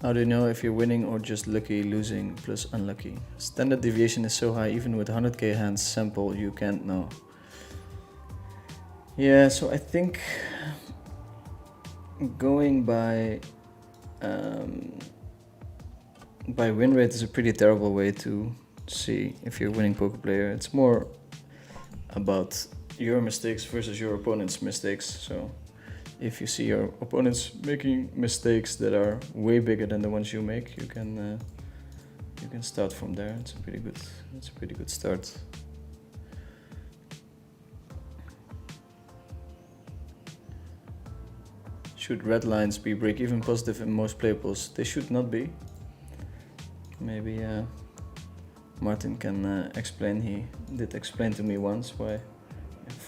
A: How do you know if you're winning or just lucky, losing plus unlucky? Standard deviation is so high, even with 100k hands sample, you can't know. Yeah, so I think going by win rate is a pretty terrible way to see if you're a winning poker player. It's more about your mistakes versus your opponent's mistakes. So if you see your opponents making mistakes that are way bigger than the ones you make, you can start from there. It's a pretty good start. Should red lines be break-even positive in most play pools? They should not be. Maybe Martin can explain. He did explain to me once why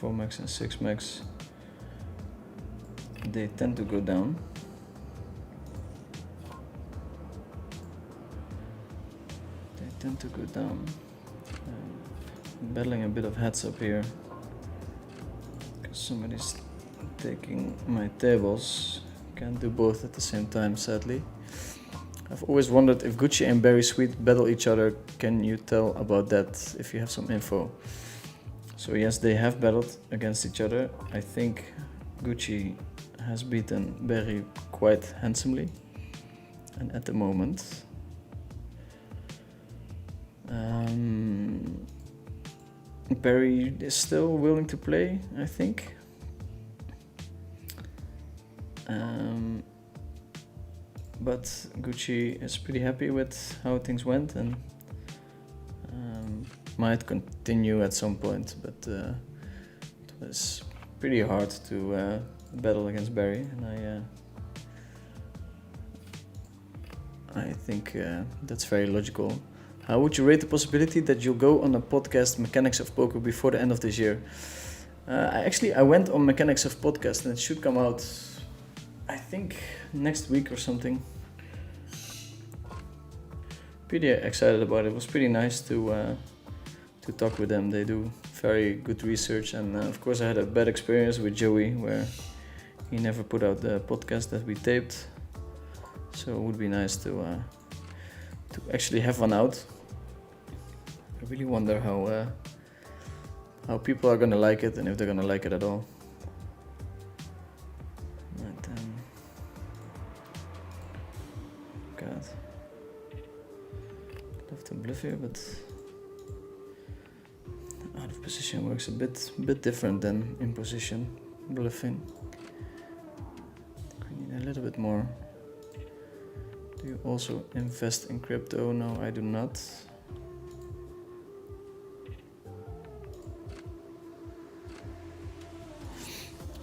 A: 4max and 6max they tend to go down. Battling a bit of heads up here because somebody's taking my tables. Can't do both at the same time, sadly. I've always wondered if Gucci and Barry Sweet battle each other. Can you tell about that if you have some info? So yes, they have battled against each other. I think Gucci has beaten Barry quite handsomely, and at the moment Barry is still willing to play, I think. But Gucci is pretty happy with how things went and might continue at some point, but it was pretty hard to battle against Barry, and I think that's very logical. How would you rate the possibility that you'll go on a podcast Mechanics of Poker before the end of this year? I went on Mechanics of Podcast and it should come out, I think, next week or something. Pretty excited about it. It was pretty nice to talk with them. They do very good research, and of course I had a bad experience with Joey where he never put out the podcast that we taped. So it would be nice to actually have one out. I really wonder how people are gonna like it and if they're gonna like it at all. But, God, I'd love to bluff here, but out of position works a bit different than in position bluffing. I need a little bit more. Do you also invest in crypto? No, I do not.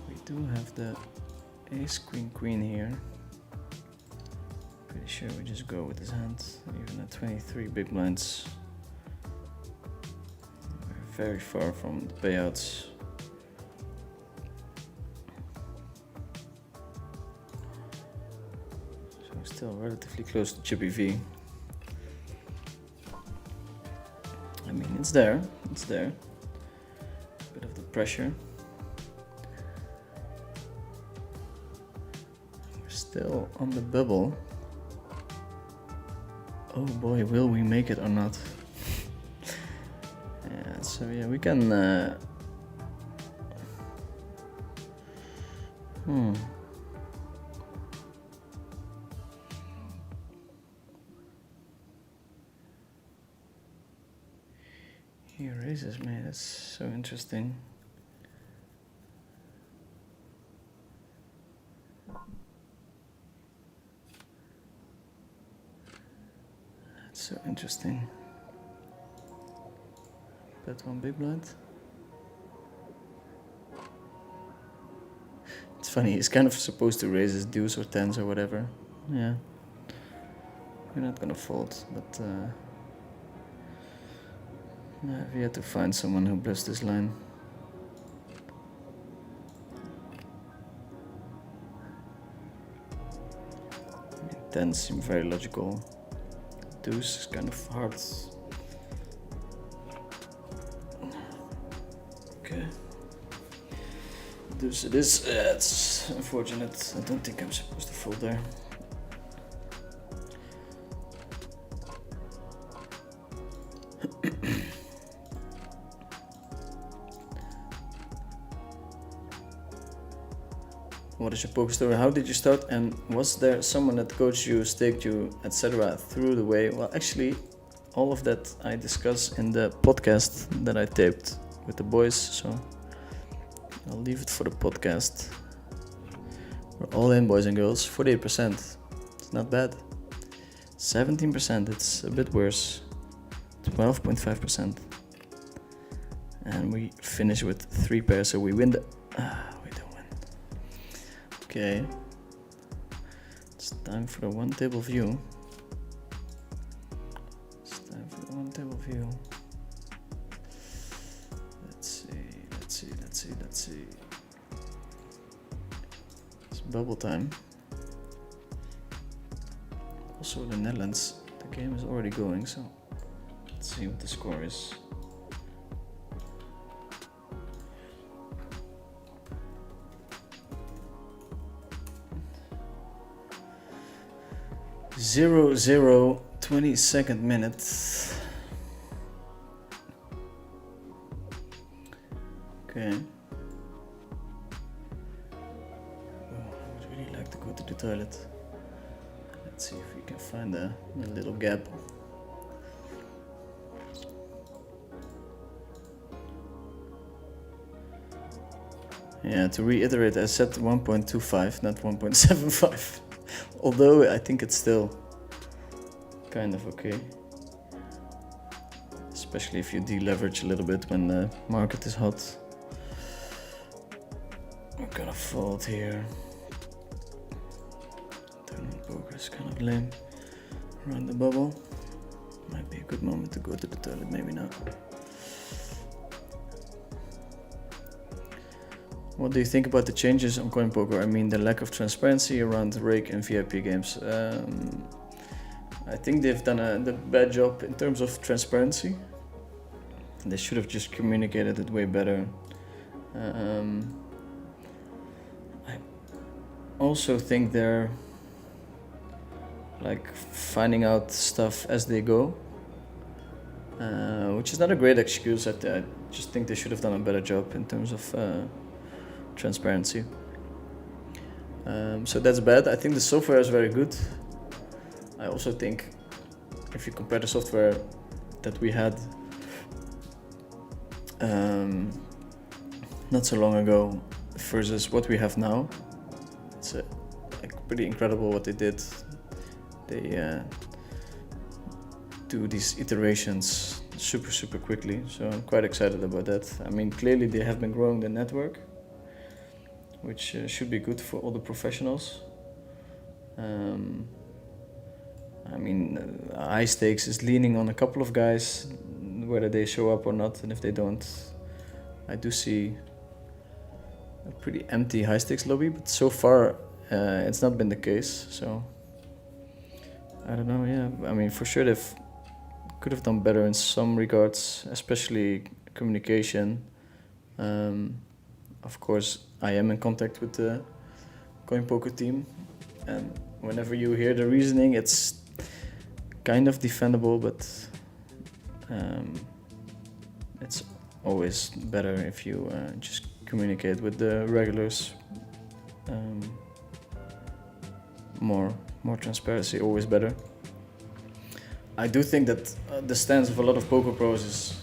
A: We do have the ace queen queen here. Pretty sure we just go with his hand, even at 23 big blinds. very far from the payouts. So still relatively close to Chippy V. I mean, it's there. Bit of the pressure. We're still on the bubble. Oh boy, will we make it or not? Yeah, so yeah, we can. He raises me. That's so interesting. So interesting. Bet one big blind. It's funny, he's kind of supposed to raise his deuce or tens or whatever. Yeah. We're not gonna fold, but yeah, we had to find someone who bluffs this line. Tens seem very logical. Deuce is kind of hard. Okay. Deuce it is. It's unfortunate. I don't think I'm supposed to fold there. What is your poker story? How did you start? And was there someone that coached you, staked you, etc. through the way? Well, actually, all of that I discuss in the podcast that I taped with the boys. So I'll leave it for the podcast. We're all in, boys and girls. 48%. It's not bad. 17%. It's a bit worse. 12.5%. And we finish with 3 pairs, so we win the... we don't win. Okay. It's time for the one table view. Let's see. It's bubble time. Also the Netherlands, the game is already going, so let's see what the score is. Zero, 22nd minute. Okay. Oh, I would really like to go to the toilet. Let's see if we can find a little gap. Yeah, to reiterate, I said 1.25, not 1.75. Although I think it's still kind of okay. Especially if you deleverage a little bit when the market is hot. I'm gonna fold here. Tournament poker is kind of lame. Around the bubble. Might be a good moment to go to the toilet, maybe not. What do you think about the changes on coin poker? I mean, the lack of transparency around rake and VIP games. I think they've done a bad job in terms of transparency. They should have just communicated it way better. I also think they're like finding out stuff as they go, which is not a great excuse. I just think they should have done a better job in terms of transparency. So that's bad. I think the software is very good. I also think if you compare the software that we had not so long ago versus what we have now, it's pretty incredible what they did. They do these iterations super quickly, so I'm quite excited about that. I mean, clearly they have been growing the network, which should be good for all the professionals. I mean, High Stakes is leaning on a couple of guys whether they show up or not, and if they don't, I do see a pretty empty high stakes lobby, but so far it's not been the case, so I don't know. Yeah, I mean, for sure they've could have done better in some regards, especially communication. Of course, I am in contact with the Coin Poker team, and whenever you hear the reasoning, it's kind of defendable, but it's always better if you just communicate with the regulars. More transparency, always better. I do think that the stance of a lot of poker pros is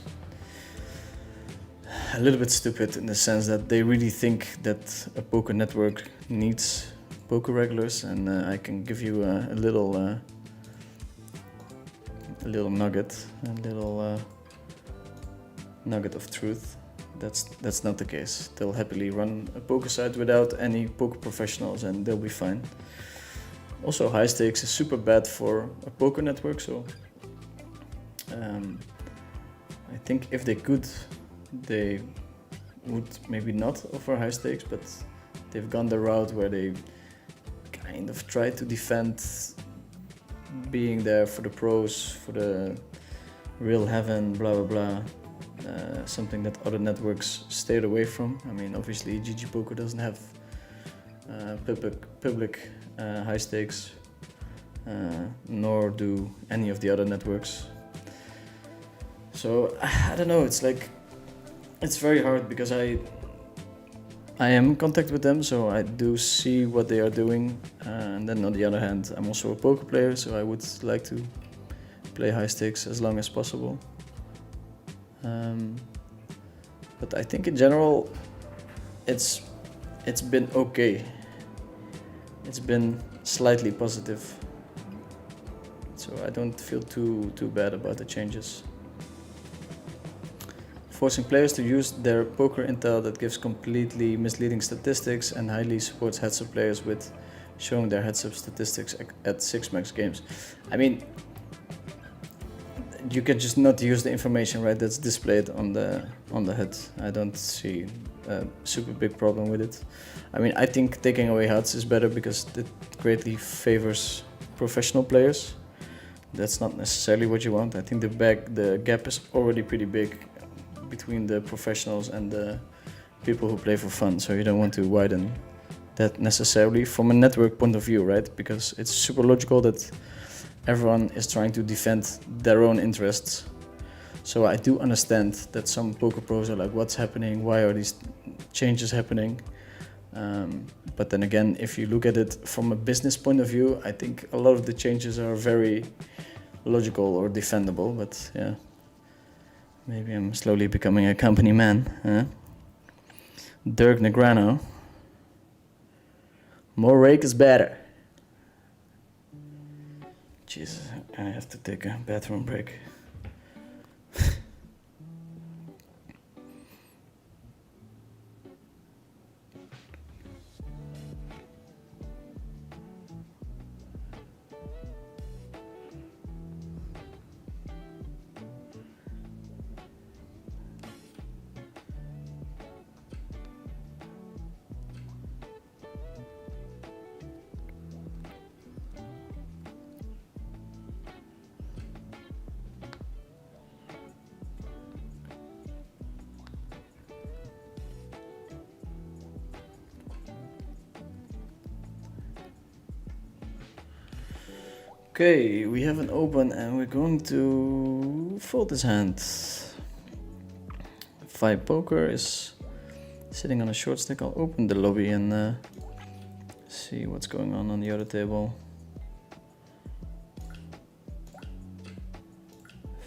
A: a little bit stupid, in the sense that they really think that a poker network needs poker regulars, and I can give you a little nugget, nugget of truth. That's not the case. They'll happily run a poker site without any poker professionals, and they'll be fine. Also, high stakes is super bad for a poker network, so I think if they could, they would maybe not offer high stakes, but they've gone the route where they kind of try to defend being there for the pros, for the real heaven, blah blah blah. Something that other networks stayed away from. I mean, obviously GG Poker doesn't have public high stakes, nor do any of the other networks. So I don't know, it's like, it's very hard, because I am in contact with them, so I do see what they are doing, and then on the other hand, I'm also a poker player, so I would like to play high stakes as long as possible. But I think in general, it's been okay. It's been slightly positive, so I don't feel too bad about the changes. Forcing players to use their poker intel that gives completely misleading statistics and highly supports heads-up players with showing their heads-up statistics at 6-max games. I mean, you can just not use the information, right, that's displayed on the HUD. I don't see a super big problem with it. I mean, I think taking away HUDs is better because it greatly favors professional players. That's not necessarily what you want. I think the gap is already pretty big between the professionals and the people who play for fun, so you don't want to widen that necessarily from a network point of view, right? Because it's super logical that everyone is trying to defend their own interests. So I do understand that some poker pros are like, what's happening? Why are these changes happening? But then again, if you look at it from a business point of view, I think a lot of the changes are very logical or defendable, but yeah. Maybe I'm slowly becoming a company man, huh? Dirk Negrano. More rake is better. Jesus, I have to take a bathroom break. Okay, we have an open and we're going to fold this hand. 5 poker is sitting on a short stack. I'll open the lobby and see what's going on the other table.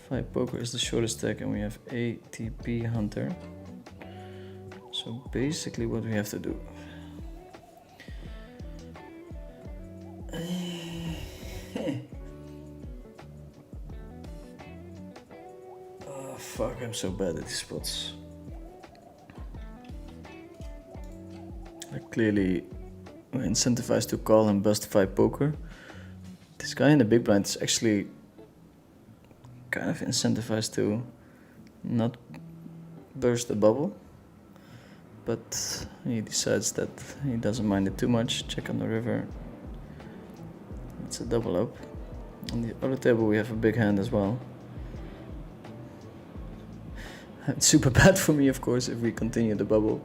A: 5 poker is the shortest stack and we have ATP Hunter. So basically what we have to do. Oh fuck, I'm so bad at these spots. I clearly incentivized to call and bust 5 poker. This guy in the big blind is actually kind of incentivized to not burst the bubble, but he decides that he doesn't mind it too much. Check on the river. It's a double up. On the other table we have a big hand as well. It's super bad for me, of course, if we continue the bubble.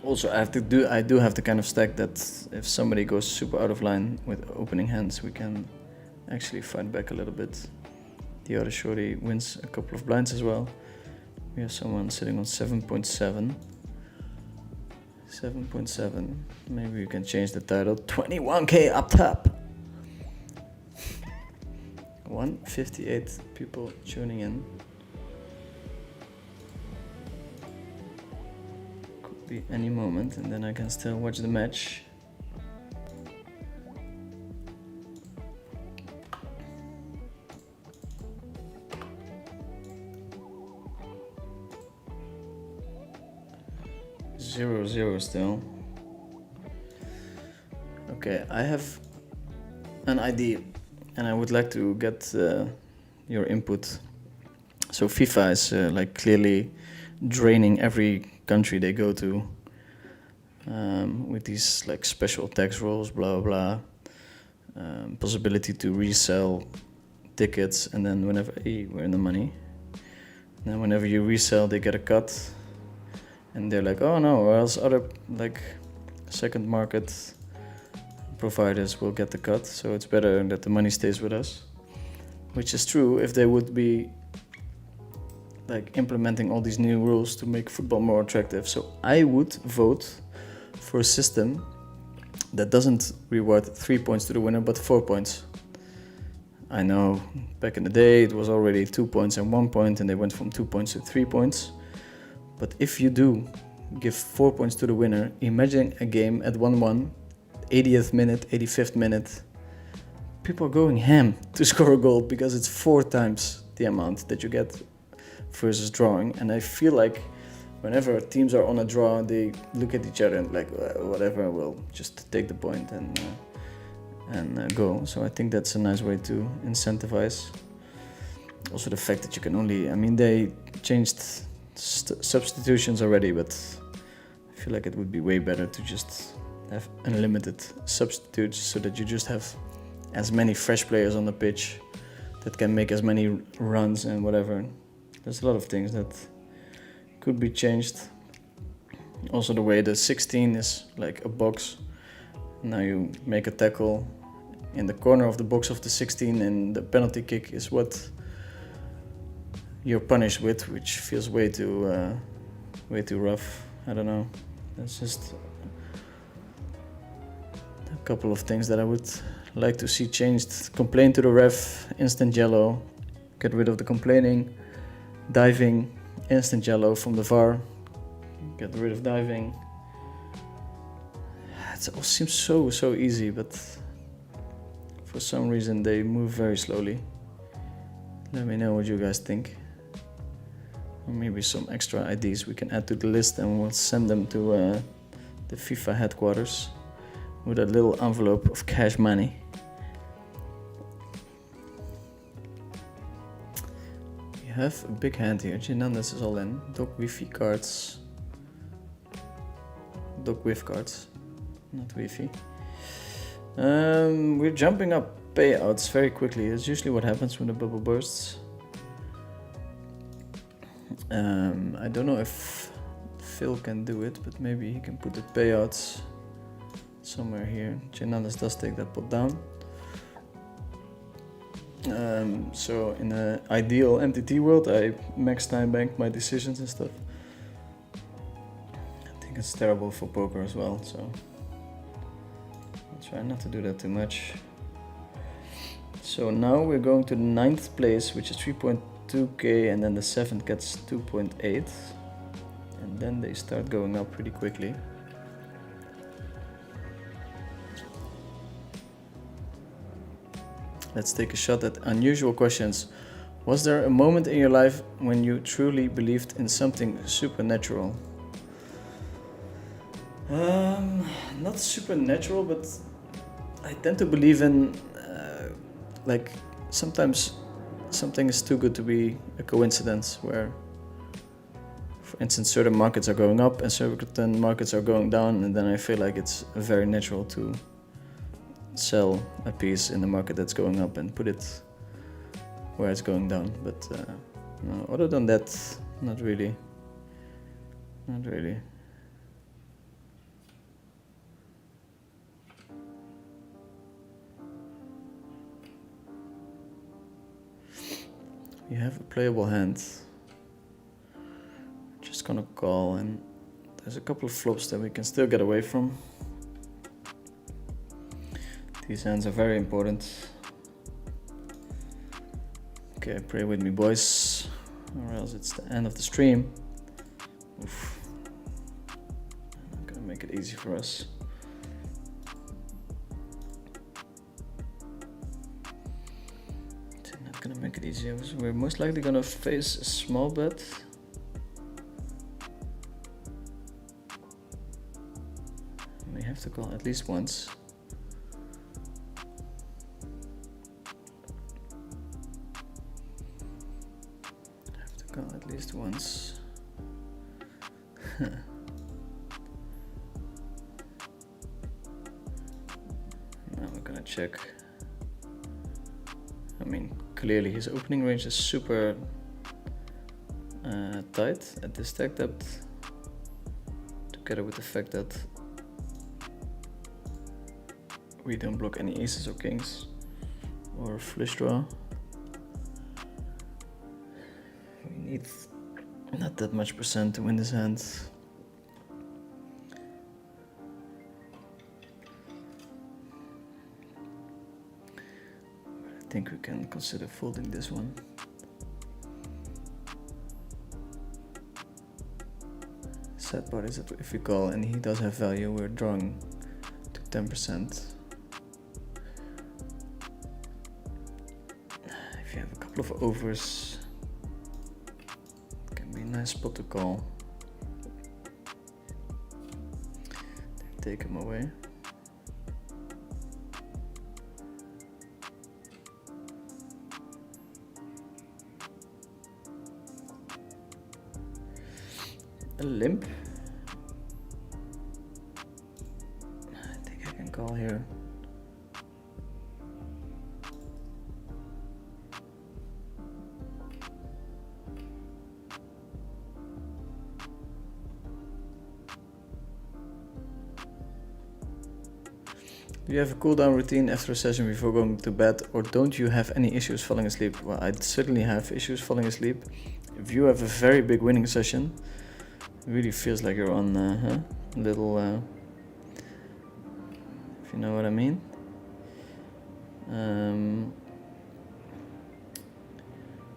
A: Also, I do have to kind of stack that if somebody goes super out of line with opening hands, we can actually fight back a little bit. The other shorty wins a couple of blinds as well. We have someone sitting on 7.7. 7.7. Maybe we can change the title. 21k up top. 158 people tuning in. Could be any moment, and then I can still watch the match. Zero zero still. Okay, I have an idea and I would like to get your input. So FIFA is like clearly draining every country they go to with these like special tax rules, blah blah, possibility to resell tickets, and then whenever we're in the money, and then whenever you resell, they get a cut. And they're like, oh no, or else other like second market providers will get the cut. So it's better that the money stays with us, which is true if they would be like implementing all these new rules to make football more attractive. So I would vote for a system that doesn't reward 3 points to the winner, but 4 points. I know back in the day it was already 2 points and 1 point, and they went from 2 points to 3 points. But if you do give 4 points to the winner, imagine a game at 1-1, 80th minute, 85th minute. People are going ham to score a goal because it's 4 times the amount that you get versus drawing. And I feel like whenever teams are on a draw, they look at each other and like, whatever, we'll just take the point and go. So I think that's a nice way to incentivize. Also the fact that you can only, I mean, they changed substitutions already, but I feel like it would be way better to just have unlimited substitutes so that you just have as many fresh players on the pitch that can make as many runs and whatever. There's a lot of things that could be changed. Also the way the 16 is like a box. Now you make a tackle in the corner of the box of the 16 and the penalty kick is what you're punished with, which feels way too rough. I don't know. That's just a couple of things that I would like to see changed. Complain to the ref, instant yellow. Get rid of the complaining. Diving, instant yellow from the VAR. Get rid of diving. It all seems so easy, but for some reason they move very slowly. Let me know what you guys think. Or maybe some extra ideas we can add to the list, and we'll send them to the FIFA headquarters with a little envelope of cash money. We have a big hand here. Ginandes is all in. Dog Wi-Fi cards. Dog Wi-Fi cards, not Wi-Fi. We're jumping up payouts very quickly. It's usually what happens when the bubble bursts. I don't know if Phil can do it, but maybe he can put the payouts somewhere here. Ginandes does take that pot down. So in an ideal MTT world, I max time bank my decisions and stuff. I think it's terrible for poker as well, so I'll try not to do that too much. So now we're going to the 9th place, which is 3.2k, and then the 7th gets 2.8, and then they start going up pretty quickly. Let's take a shot at unusual questions. Was there a moment in your life when you truly believed in something supernatural? Not supernatural, but I tend to believe in like sometimes something is too good to be a coincidence, where, for instance, certain markets are going up and certain markets are going down, and then I feel like it's very natural to sell a piece in the market that's going up and put it where it's going down. But no, other than that, not really. Not really. We have a playable hand. Just gonna call, and there's a couple of flops that we can still get away from. These hands are very important. Okay, pray with me, boys, or else it's the end of the stream. Oof. I'm gonna make it easy for us. They're not gonna make it easier. We're most likely gonna face a small bet. We have to call at least once. At least once. Now we're gonna check. I mean, clearly his opening range is super tight at this stack depth, together with the fact that we don't block any aces or kings or flush draw. It's not that much percent to win this hand. I think we can consider folding this one. Sad part is that if we call and he does have value, we're drawing to 10%. If you have a couple of overs, nice spot to call. Take him away. A limp. I think I can call here. Do you have a cool down routine after a session before going to bed, or don't you have any issues falling asleep? Well, I certainly have issues falling asleep. If you have a very big winning session, it really feels like you're on a little, if you know what I mean.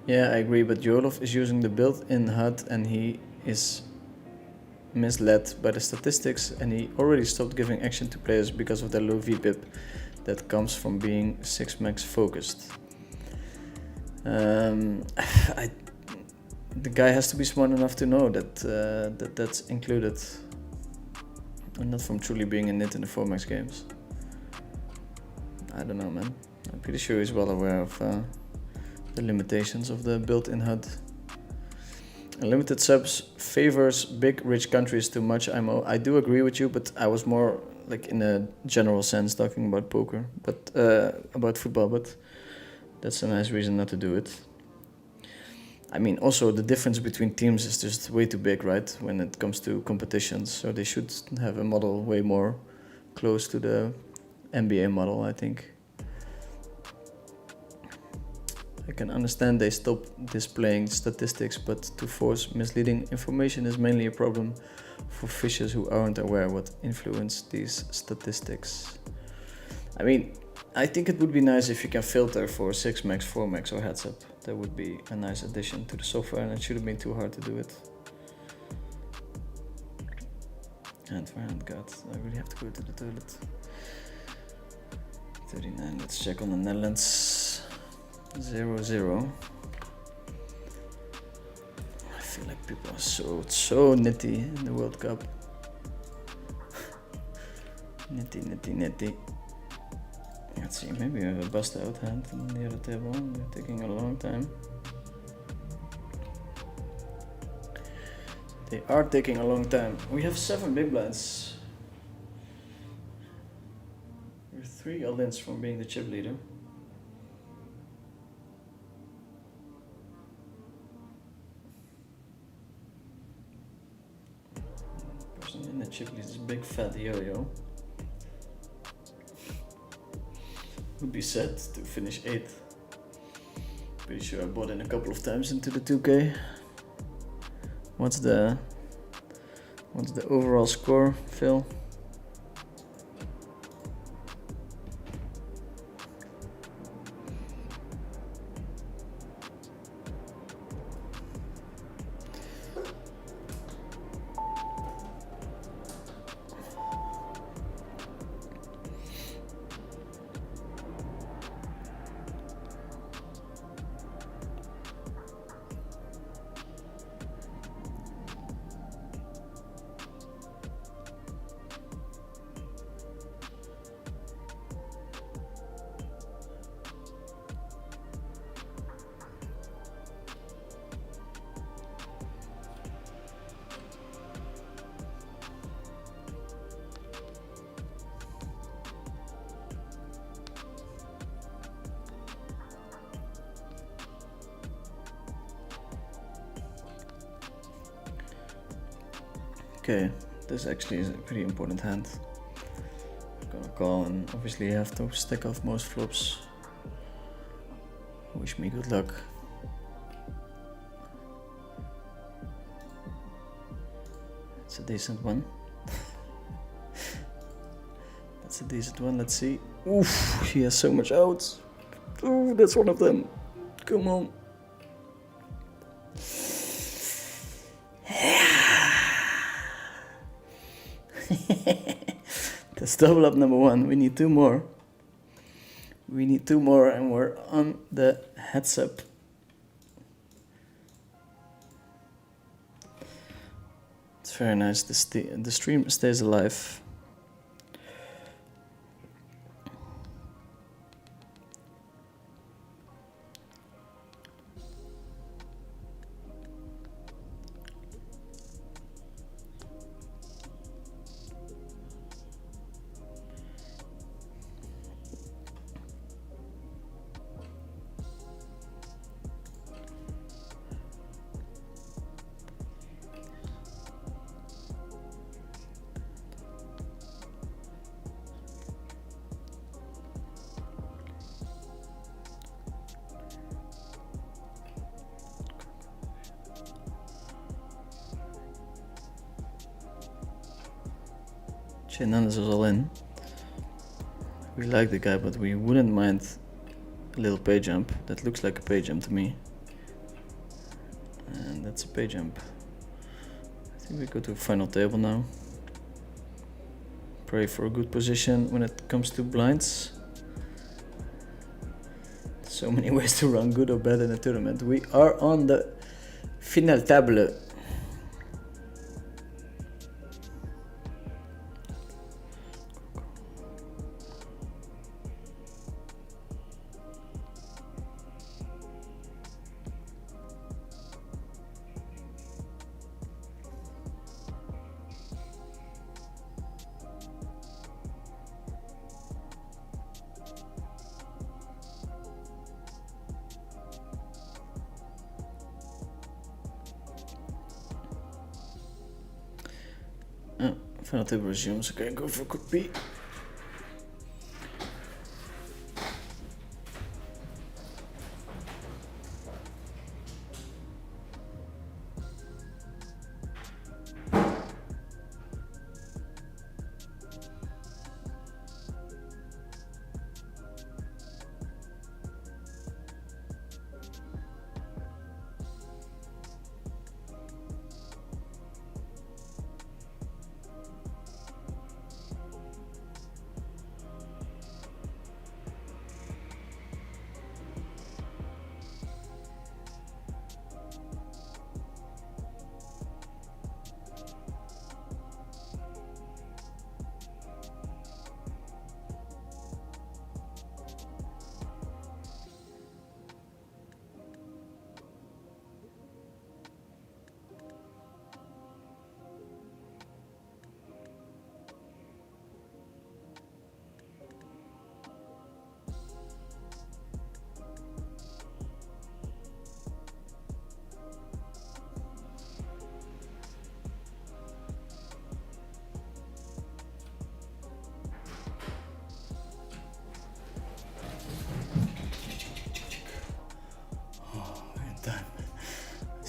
A: Yeah, I agree, but Jolov is using the built-in HUD and he is misled by the statistics, and he already stopped giving action to players because of their low VPIP that comes from being 6-max focused. The guy has to be smart enough to know that that's included, and not from truly being a nit in the 4-max games. I don't know, man. I'm pretty sure he's well aware of the limitations of the built-in HUD. Unlimited subs favors big rich countries too much, IMO. I do agree with you, but I was more like in a general sense talking about poker, but about football, but that's a nice reason not to do it. I mean, also the difference between teams is just way too big, right, when it comes to competitions, so they should have a model way more close to the NBA model, I think. I can understand they stop displaying statistics, but to force misleading information is mainly a problem for fishers who aren't aware what influence these statistics. I mean, I think it would be nice if you can filter for 6-max, 4-max or heads up. That would be a nice addition to the software, and it shouldn't be too hard to do it. And for hand, God, I really have to go to the toilet. 39, let's check on the Netherlands. 0-0. I feel like people are so nitty in the World Cup. Nitty. Let's see, maybe we have a bust out hand on the other table. They're taking a long time. They are taking a long time. We have 7 big blinds. We're 3 all-ins from being the chip leader. The person in the chip lead is a big fat yo-yo. Would be sad to finish 8th. Pretty sure I bought in a couple of times into the 2K. What's the overall score, Phil? Okay, this actually is a pretty important hand. I'm gonna call and obviously have to stack off most flops. Wish me good luck. It's a decent one. That's a decent one, let's see. Oof, he has so much outs. Ooh, that's one of them. Come on. That's double up number 1. We need 2 more. We need 2 more and we're on the heads up. It's very nice. The stream stays alive. Hernandez is all in. We like the guy, but we wouldn't mind a little pay jump. That looks like a pay jump to me. And that's a pay jump. I think we go to final table now. Pray for a good position when it comes to blinds. So many ways to run good or bad in a tournament. We are on the final table. Final table resumes. Okay, go for a quick pee.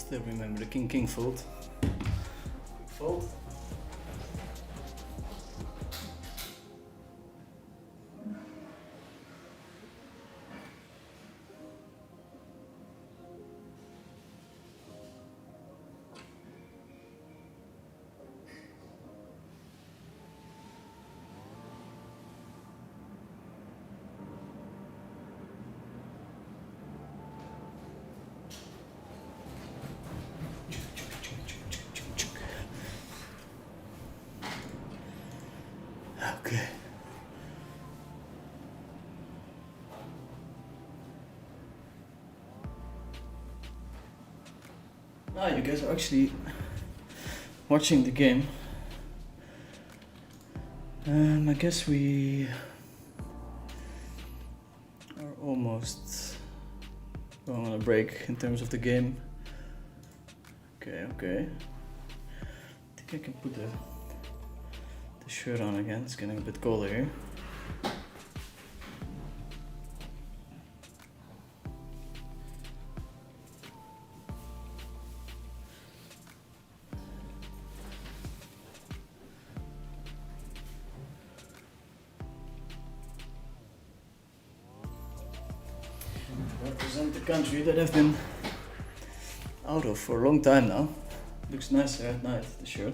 A: Still remember the king fold. Fold. Okay. Now you guys are actually watching the game. I guess we are almost going on a break in terms of the game. Okay. I think I can put the shirt on again. It's getting a bit colder here. Represent the country that I've been out of for a long time now. Looks nicer at night, the shirt.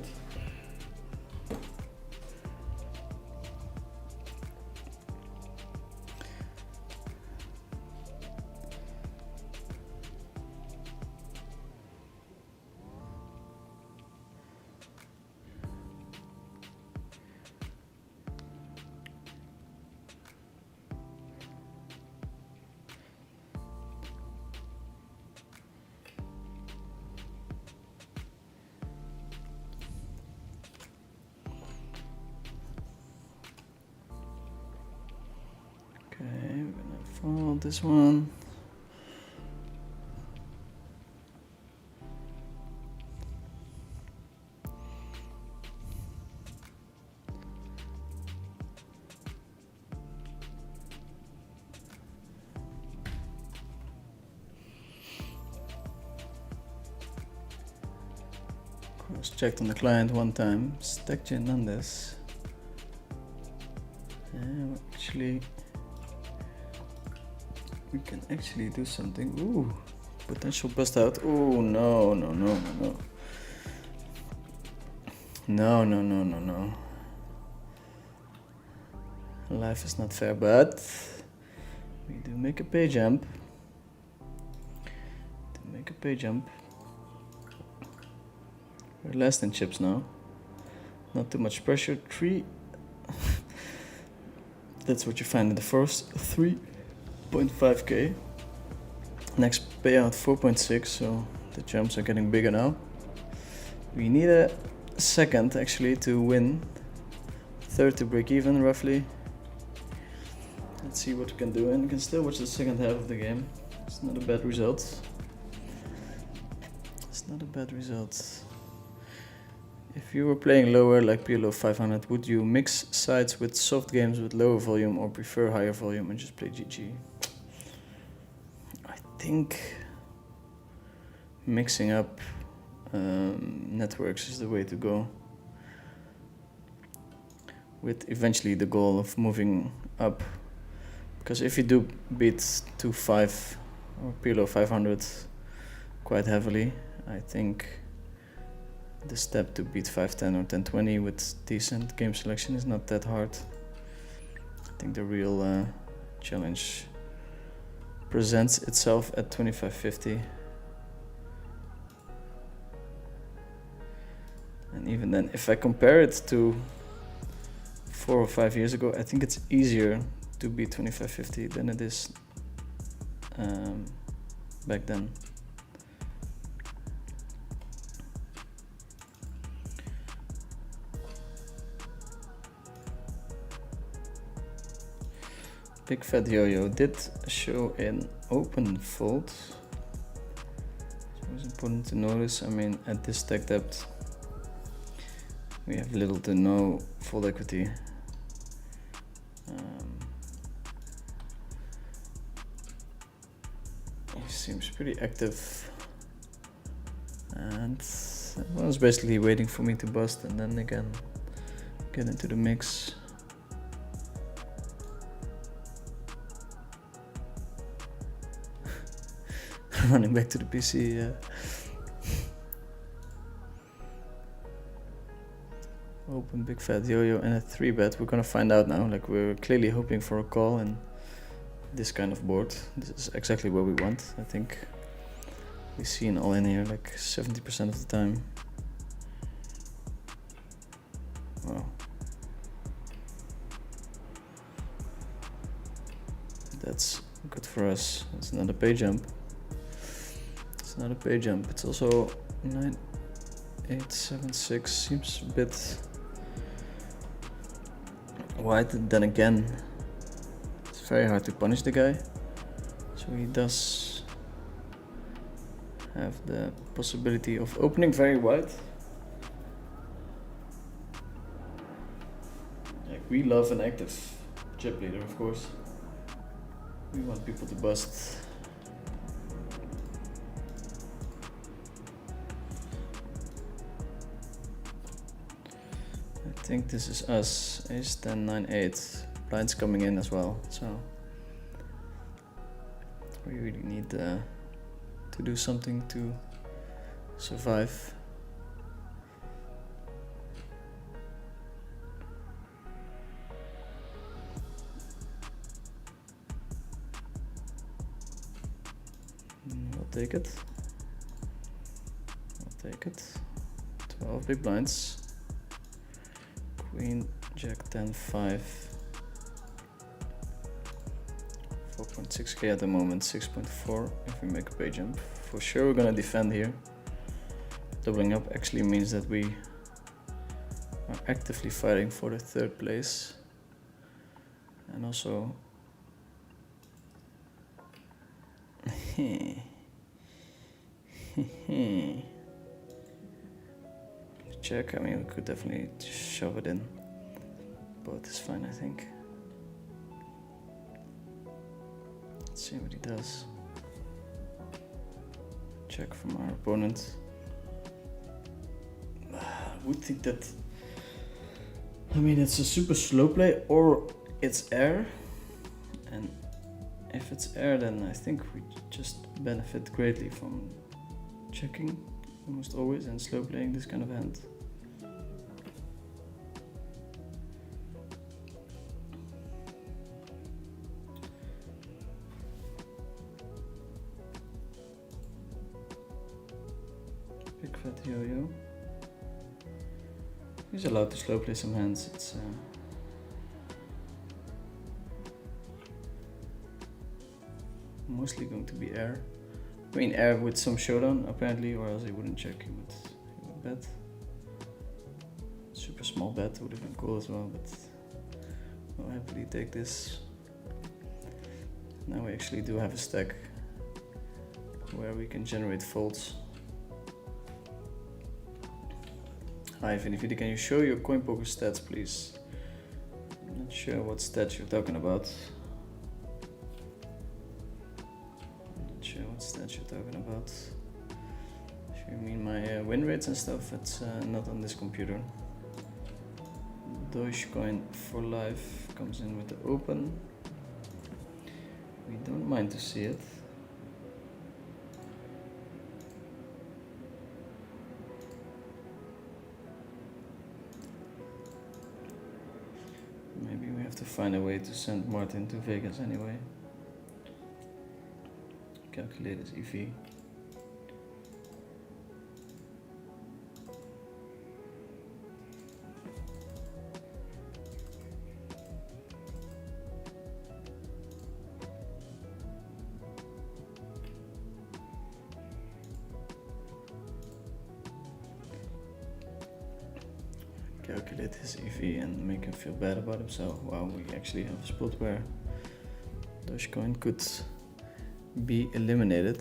A: Okay, we're gonna follow this one. Cross checked on the client one time. Stacked Hernandez. Yeah, actually. We can actually do something. Ooh, potential bust out. Oh, no. No. Life is not fair, but we do make a pay jump. We're less than chips now. Not too much pressure. 3. That's what you find in the first 3.5k. Next payout 4.6, so the jumps are getting bigger now. We need a second actually to win. Third to break even roughly. Let's see what we can do, and we can still watch the second half of the game. It's not a bad result. If you were playing lower like below 500, would you mix sides with soft games with lower volume or prefer higher volume and just play GG? I think mixing up networks is the way to go, with eventually the goal of moving up. Because if you do beat 2.5 or below 500 quite heavily, I think the step to beat 510 or 1020 with decent game selection is not that hard. I think the real challenge presents itself at 2550. And even then, if I compare it to 4 or 5 years ago, I think it's easier to beat 2550 than it is back then. Big Fat Yo-Yo did show an open fold. So it was important to notice. I mean, at this stack depth, we have little to no fold equity. He seems pretty active And everyone's basically waiting for me to bust and then again get into the mix. Running back to the PC, yeah. Open big fat yo-yo and a 3-bet. We're gonna find out now. Like, we're clearly hoping for a call and this kind of board. This is exactly what we want. I think we see an all in here like 70% of the time. Wow. That's good for us. It's not a pay jump. It's not a pay jump. It's also 9, 8, 7, 6. Seems a bit wide. Then again, it's very hard to punish the guy. So he does have the possibility of opening very wide. Like, we love an active chip leader, of course. We want people to bust. I think this is us. Ace 10, 9, 8. Blinds coming in as well, so we really need to do something to survive. I'll take it. I'll take it. 12 big blinds. Queen, Jack 10, 5. 4.6k at the moment, 6.4 if we make a pay jump. For sure we're gonna defend here. Doubling up actually means that we are actively fighting for the 3rd place. And also check, I mean we could definitely just shove it in. Both is fine, I think. Let's see what he does. Check from our opponent. I would think that, I mean, it's a super slow play or it's air. And if it's air, then I think we just benefit greatly from checking almost always and slow playing this kind of hand. Big fat yo-yo. He's allowed to slow play some hands. It's mostly going to be air. I mean air with some showdown apparently, or else he wouldn't check. He would bet. Super small bet would have been cool as well, but I'll happily take this. Now we actually do have a stack where we can generate folds. Hi Infinity, can you show your coin poker stats please? I'm not sure what stats you're talking about. Not sure what stats you're talking about. If you mean my win rates and stuff, it's not on this computer. Dogecoin for life comes in with the open. We don't mind to see it. Maybe we have to find a way to send Martin to Vegas anyway. Calculate his EV. Calculate his EV and make him feel bad about himself. Wow, we actually have a spot where Dogecoin could be eliminated.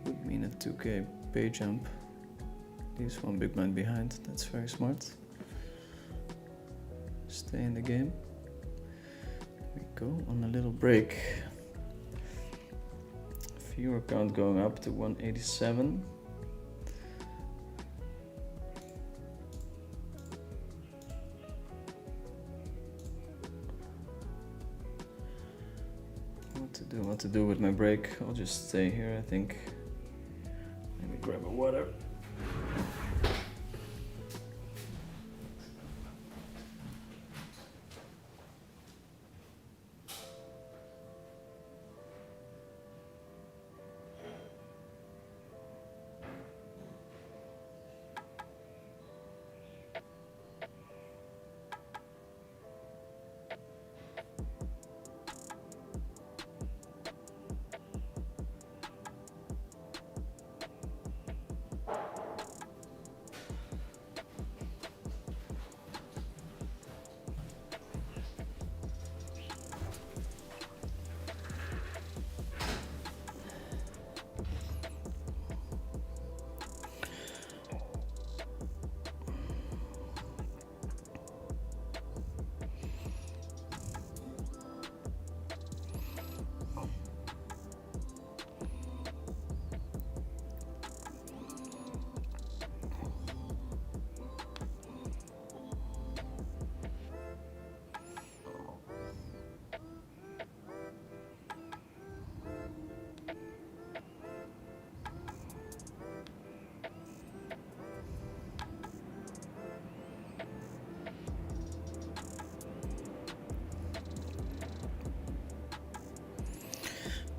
A: That would mean a 2k pay jump. Leaves one big blind behind. That's very smart. Stay in the game. We go on a little break. Viewer count going up to 187. What to do with my break? I'll just stay here, I think. Let me grab a water.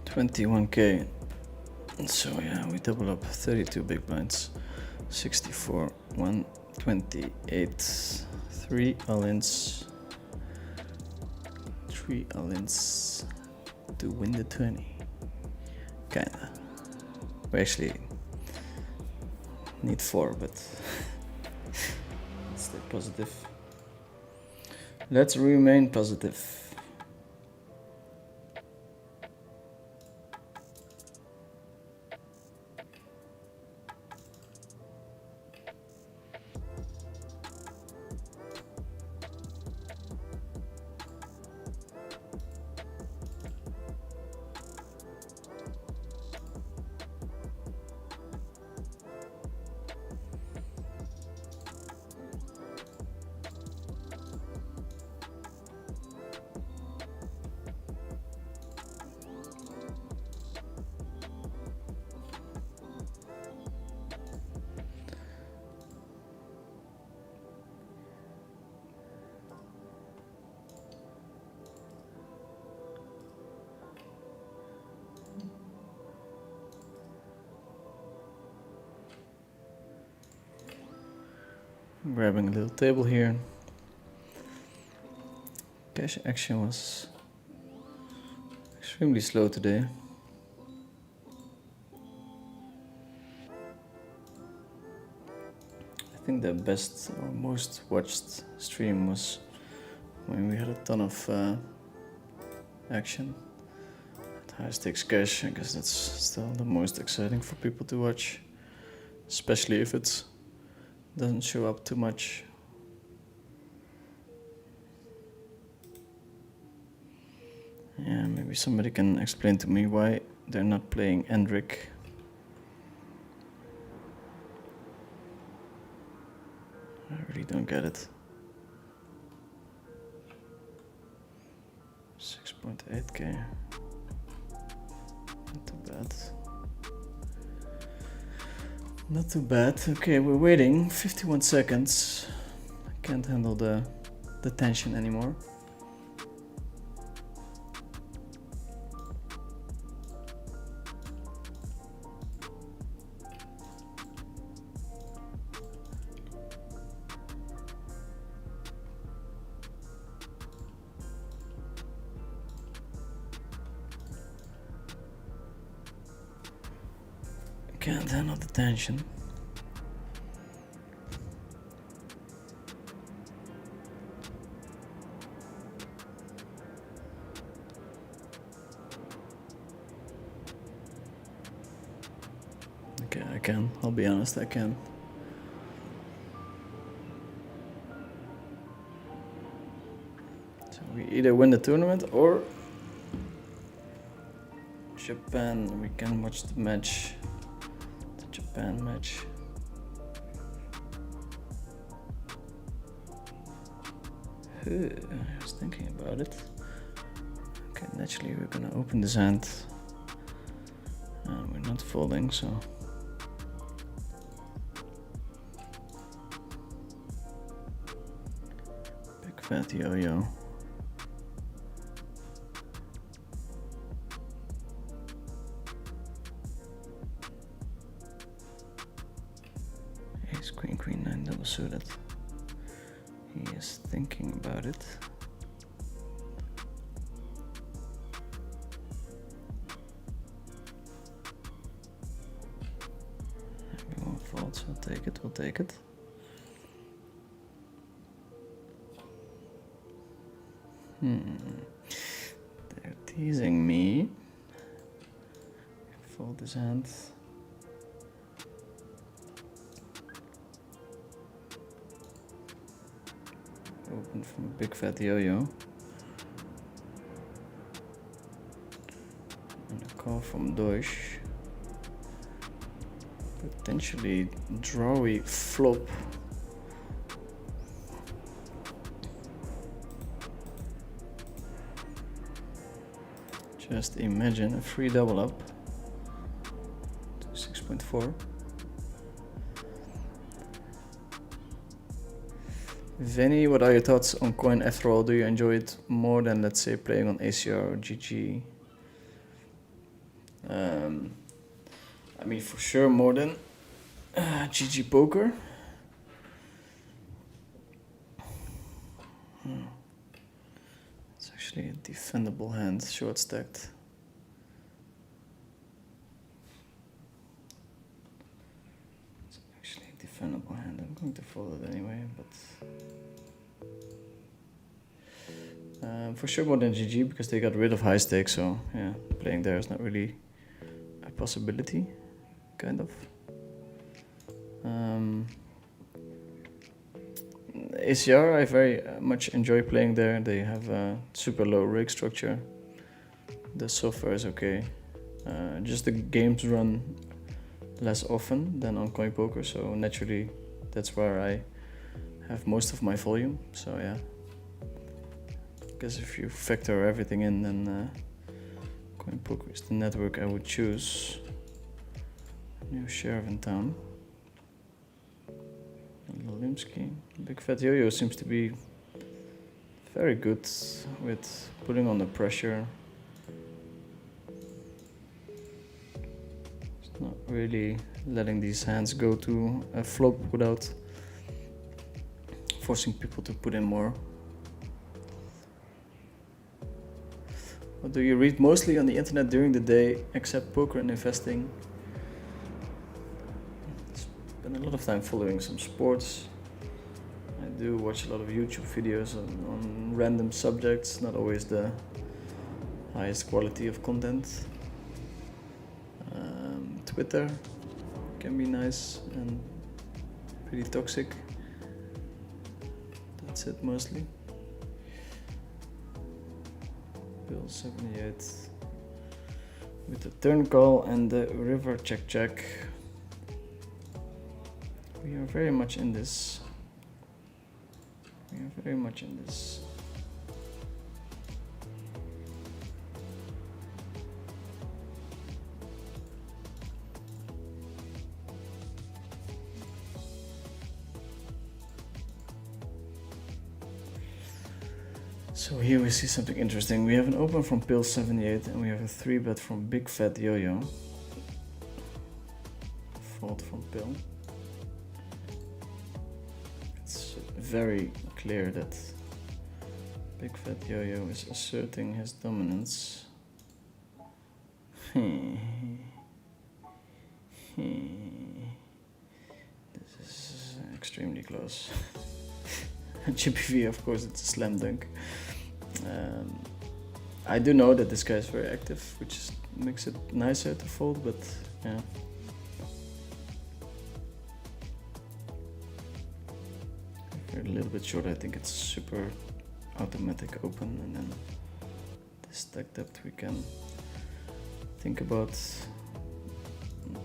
A: $21K. So yeah, we double up 32 big blinds. 64, 128, 3 all-ins. 3 all-ins to win the 20. Kinda. We actually need 4, but let's stay positive. Let's remain positive. I'm grabbing a little table here. Cash action was extremely slow today. I think the best or most watched stream was when we had a ton of action. High stakes cash, I guess that's still the most exciting for people to watch, especially if it doesn't show up too much. Yeah, maybe somebody can explain to me why they're not playing Endrick. I really don't get it. 6.8K. Not too bad. Not too bad. Okay, we're waiting 51 seconds. I can't handle the tension anymore. Can't handle the tension. Okay, I can. I'll be honest, I can. So we either win the tournament or Japan, we can watch the match, the Japan match. I was thinking about it. Okay, naturally we're gonna open this hand. We're not folding, so. Big fat yo-yo. Ace, queen, queen, 9 double suited. He is thinking about it. We won't fold, so we'll take it, we'll take it. They're teasing me. Fold his hand. Open from a big fat yo-yo. And a call from Deutsch. Potentially drawy flop. Just imagine a free double up to 6.4. Vinny, what are your thoughts on coin after all? Do you enjoy it more than, let's say, playing on ACR or GG? I mean, for sure more than GG poker. It's actually a defendable hand, short stacked. It's actually a defendable hand. I'm going to fold it anyway, but for sure more than GG because they got rid of high stakes. So yeah, playing there is not really a possibility, kind of. ACR, I very much enjoy playing there. They have a super low rig structure. The software is okay. Just the games run less often than on coin poker, so naturally that's where I have most of my volume. So yeah, I guess if you factor everything in, then coin poker is the network I would choose. New sheriff in town. Limsky. Big fat yo-yo seems to be very good with putting on the pressure. It's not really letting these hands go to a flop without forcing people to put in more. What do you read mostly on the internet during the day except poker and investing? Spend a lot of time following some sports. I do watch a lot of YouTube videos on random subjects, not always the highest quality of content. Twitter can be nice and pretty toxic. That's it mostly. Bill 78 with the turn call and the river check. We are very much in this. So here we see something interesting. We have an open from Pill 78 and we have a 3-bet from Big Fat Yo-Yo. Fold from Pill. It's very clear that Big Fat Yo-Yo is asserting his dominance. This is extremely close. GPV, of course, it's a slam dunk. I do know that this guy is very active, which makes it nicer to fold, but yeah. If you're a little bit short, I think it's super automatic open, and then the stack depth we can think about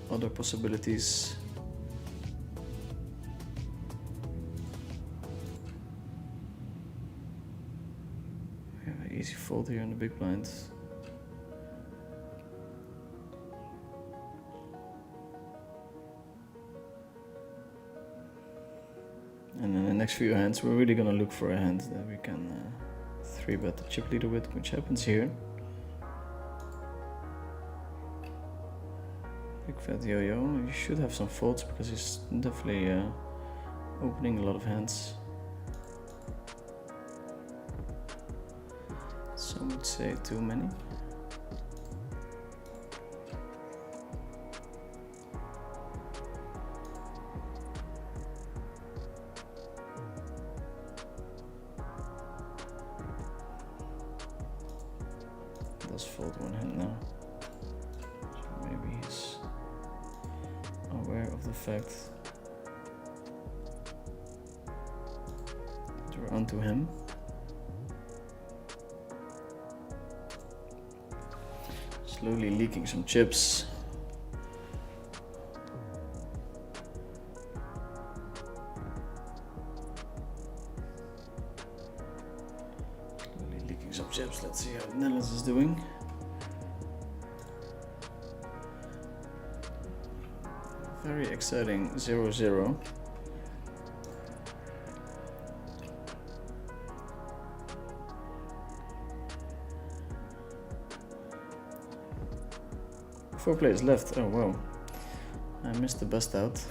A: other possibilities. We have an easy fold here in the big blind. And in the next few hands, we're really gonna look for a hand that we can 3-bet the chip leader with, which happens here. Big fat yo-yo. You should have some folds because he's definitely opening a lot of hands. Some would say too many. Does fold one hand now. So maybe he's aware of the fact that we're onto him. Slowly leaking some chips. Slowly leaking some chips. Let's see how the Netherlands is doing. Very exciting 0-0. Four players left. Oh wow, I missed the bust out.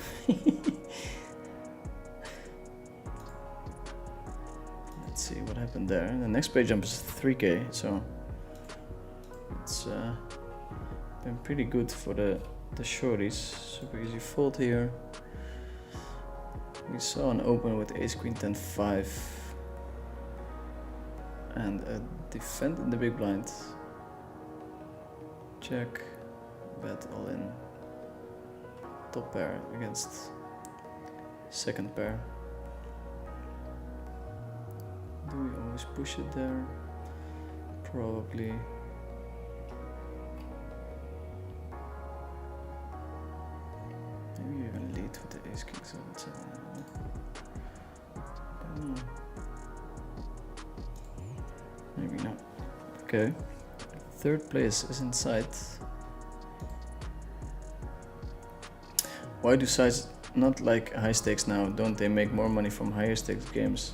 A: Let's see what happened there. The next play jump is 3k, so it's been pretty good for the shorties. Super easy fold here. We saw an open with ace queen 10-5 and a defend in the big blind. Check. Bet all in. Top pair against second pair. Do we always push it there? Probably. Maybe even lead with the ace king 7-7. Don't know. Maybe not. Okay. Third place is in sight. Why do sides not like high stakes now? Don't they make more money from higher stakes games?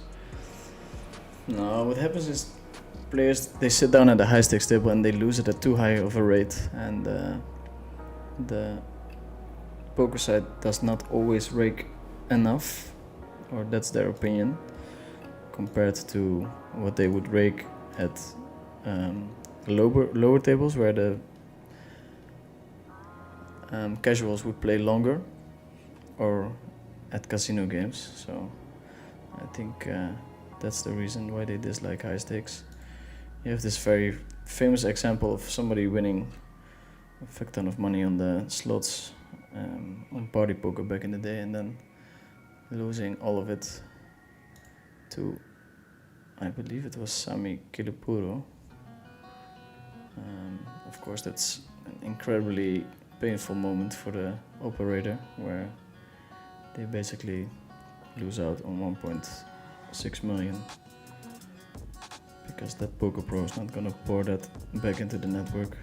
A: No, what happens is players, they sit down at the high stakes table and they lose it at too high of a rate, and the poker side does not always rake enough, or that's their opinion, compared to what they would rake at lower tables where the casuals would play longer, or at casino games. So I think that's the reason why they dislike high stakes. You have this very famous example of somebody winning a fuck ton of money on the slots on party poker back in the day, and then losing all of it to, I believe it was Sami Kilipuro. Of course, that's an incredibly painful moment for the operator, where they basically lose out on 1.6 million because that poker pro is not gonna pour that back into the network.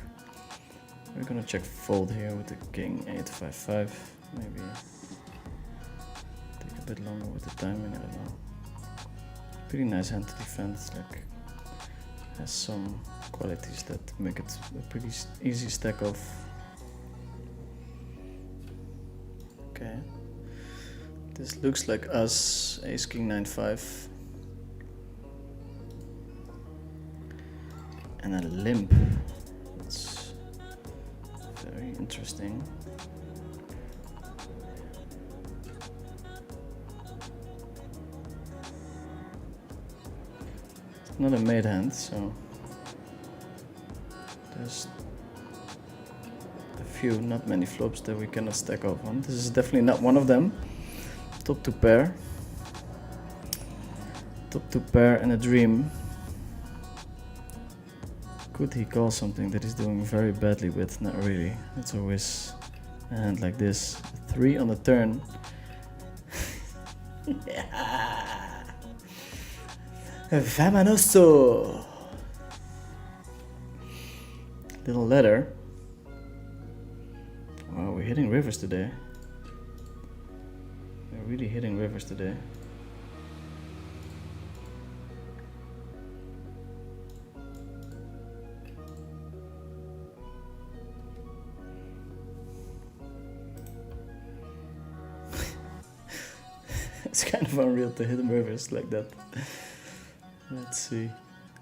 A: We're gonna check fold here with the king 8-5-5. Maybe take a bit longer with the timing, I don't know. Pretty nice hand to defend. It's like has some qualities that make it a pretty easy stack off. Okay. This looks like us, ace king 9-5. And a limp. That's very interesting. It's not a made hand, so there's a few, not many flops that we cannot stack off on. This is definitely not one of them. Top 2 pair. Top 2 pair and a dream. Could he call something that he's doing very badly with? Not really. It's always a hand like this. 3 on the turn. Yeah. Vamanoso! Little ladder. Wow, we're hitting rivers today. We're really hitting rivers today. It's kind of unreal to hit rivers like that. Let's see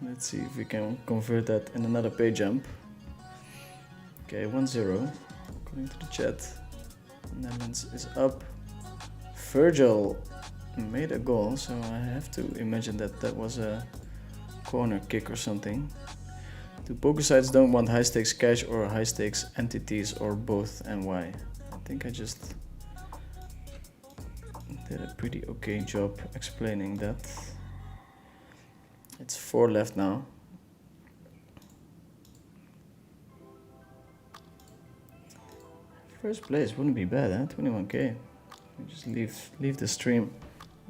A: if we can convert that in another pay jump. Okay, 1-0 according to the chat. Netherlands is up. Virgil made a goal, so I have to imagine that that was a corner kick or something. The poker sites don't want high stakes cash or high stakes entities or both, and why? I think I just did a pretty okay job explaining that. It's 4 left now. First place wouldn't be bad, huh? 21k. We just leave the stream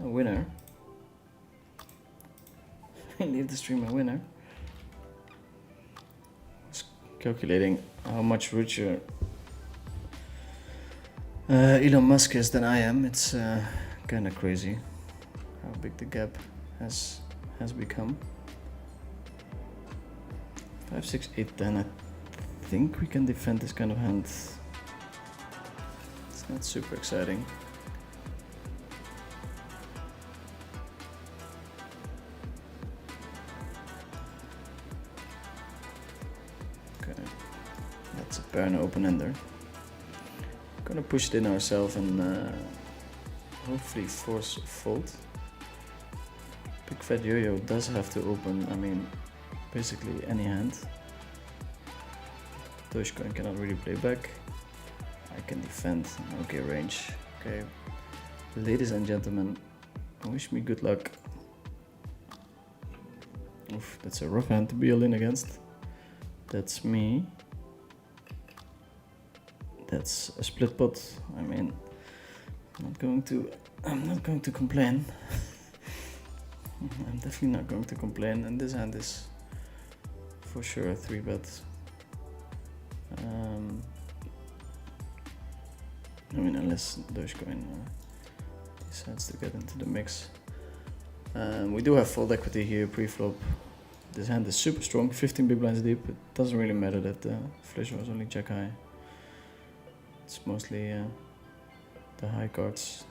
A: a winner. Leave the stream a winner. Just calculating how much richer Elon Musk is than I am. It's kind of crazy how big the gap has become. 5, 6, 8, 10. I think we can defend this kind of hand. It's not super exciting. Okay, that's a pair and open-ender. Gonna push it in ourselves and hopefully force a fold. Big Fat Yo-Yo does have to open, I mean, basically any hand. Dogecoin cannot really play back. I can defend, okay range. Okay, ladies and gentlemen, wish me good luck. Oof, that's a rough hand to be all in against. That's me. That's a split pot. I mean, I'm not going to complain. I'm definitely not going to complain, and this hand is for sure a 3-bet. I mean, unless Dogecoin decides to get into the mix. We do have fold equity here pre-flop. This hand is super strong, 15 big blinds deep. It doesn't really matter that the flush was only jack high. It's mostly the high cards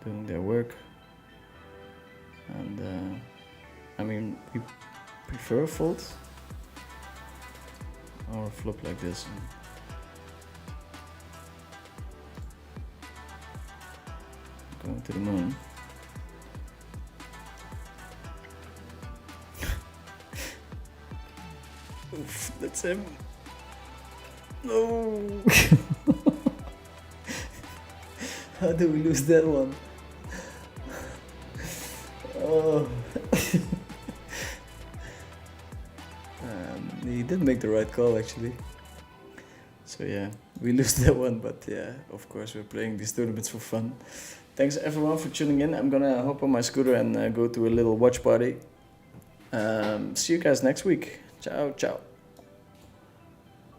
A: doing their work. And I mean, we prefer a fold or a flop like this. Going to the moon. Oof, that's him. No. How do we lose that one? Oh. He did make the right call actually. So yeah, we lose that one, but yeah, of course we're playing these tournaments for fun. Thanks everyone for tuning in. I'm gonna hop on my scooter and go to a little watch party. See you guys next week. Ciao, ciao.